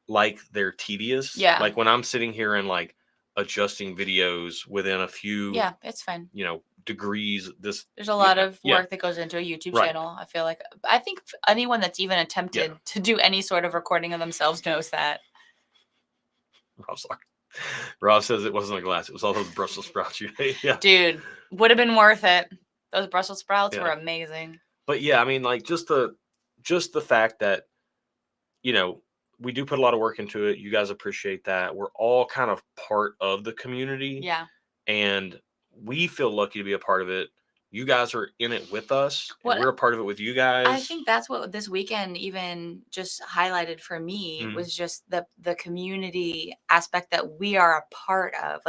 A: like they're tedious. Yeah. Like when I'm sitting here and adjusting videos within a few.
B: Yeah, it's fine.
A: Degrees. There's
B: a lot of work that goes into a YouTube channel. I think anyone that's even attempted to do any sort of recording of themselves knows that.
A: Rob says it wasn't a glass. It was all those Brussels sprouts you ate. Yeah.
B: Dude, would have been worth it. Those Brussels sprouts were amazing.
A: But yeah, just the fact that, we do put a lot of work into it. You guys appreciate that. We're all kind of part of the community. Yeah. And we feel lucky to be a part of it. You guys are in it with us. And we're a part of it with you guys.
B: I think that's what this weekend even just highlighted for me was just the community aspect that we are a part of.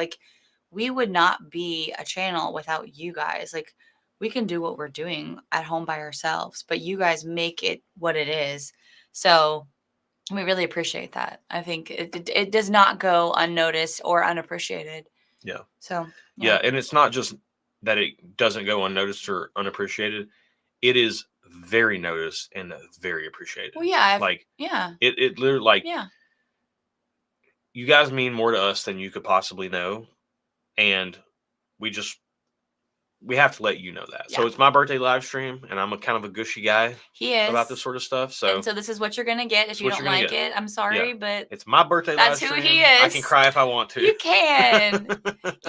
B: We would not be a channel without you guys. we can do what we're doing at home by ourselves, but you guys make it what it is. So we really appreciate that. I think it does not go unnoticed or unappreciated.
A: Yeah.
B: So
A: Yeah. And it's not just that it doesn't go unnoticed or unappreciated. It is very noticed and very appreciated.
B: Well, yeah.
A: Like,
B: yeah.
A: it literally, like,
B: Yeah.
A: you guys mean more to us than you could possibly know. And we have to let you know that. So
B: Yeah.
A: it's my birthday live stream, and I'm a kind of a gushy guy
B: He is.
A: about this sort of stuff. So
B: And so this is what you're gonna get if you
A: what
B: don't
A: you're gonna
B: like
A: get.
B: it. I'm sorry, but
A: it's my birthday live
B: that's who
A: stream.
B: he
A: I
B: is.
A: can cry if I want to.
B: You can.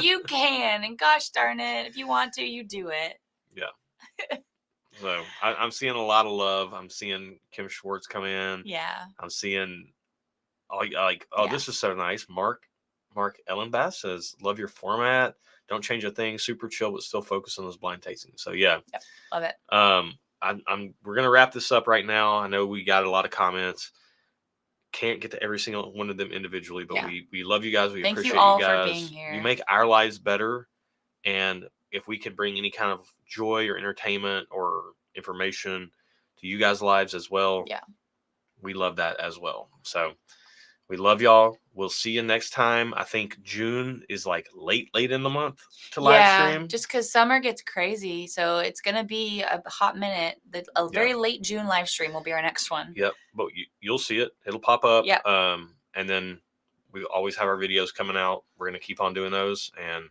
B: You can. And gosh darn it, if you want to, you do it.
A: Yeah. So I'm seeing a lot of love. I'm seeing Kim Schwartz come in.
B: Yeah.
A: I'm seeing
B: Yeah.
A: this is so nice. Mark Ellenbass says, love your format. Don't change a thing. Super chill, but still focus on those blind tastings. So yeah.
B: Yep. Love it.
A: We're gonna wrap this up right now. I know we got a lot of comments. Can't get to every single one of them individually, but
B: Yeah.
A: we love you guys. We
B: Thank
A: appreciate
B: you all
A: guys.
B: for being here.
A: You make our lives better. And if we can bring any kind of joy or entertainment or information to you guys' lives as well,
B: Yeah.
A: we love that as well. So we love y'all. We'll see you next time. I think June is like late in the month to live stream.
B: Just because summer gets crazy. So it's going to be a hot minute. A very late June live stream will be our next one.
A: Yep. But you'll see it. It'll pop up.
B: Yep.
A: And then we always have our videos coming out. We're going to keep on doing those. And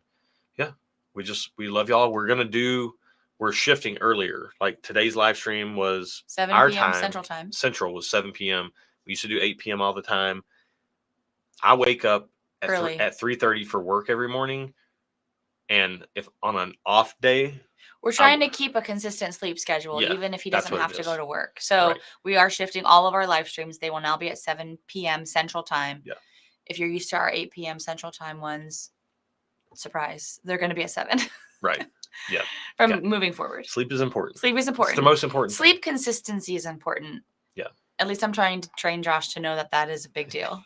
A: yeah, we love y'all. We're shifting earlier. Like today's live stream was
B: 7
A: our
B: p.m.
A: time.
B: Central time.
A: Central was 7 p.m. We used to do 8 p.m. all the time. I wake up at 3:30 for work every morning. And if on an off day,
B: we're trying to keep a consistent sleep schedule, even if he doesn't have to go to work. So we are shifting all of our live streams. They will now be at 7 p.m. Central time.
A: Yeah.
B: If you're used to our 8 p.m. Central time ones, surprise, they're going to be at 7.
A: Right. Yeah.
B: From moving forward.
A: Sleep is important.
B: Sleep is important.
A: It's the most important.
B: Sleep consistency is important.
A: Yeah.
B: At least I'm trying to train Josh to know that is a big deal.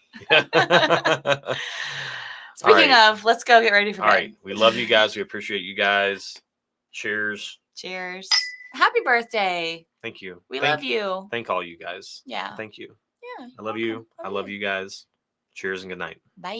B: Speaking of, let's go get ready for bed.
A: All right. We love you guys. We appreciate you guys. Cheers.
B: Cheers. Happy birthday.
A: Thank you.
B: We love you.
A: Thank all you guys.
B: Yeah.
A: Thank you.
B: Yeah.
A: I love you. I love you guys. Cheers and good night.
B: Bye.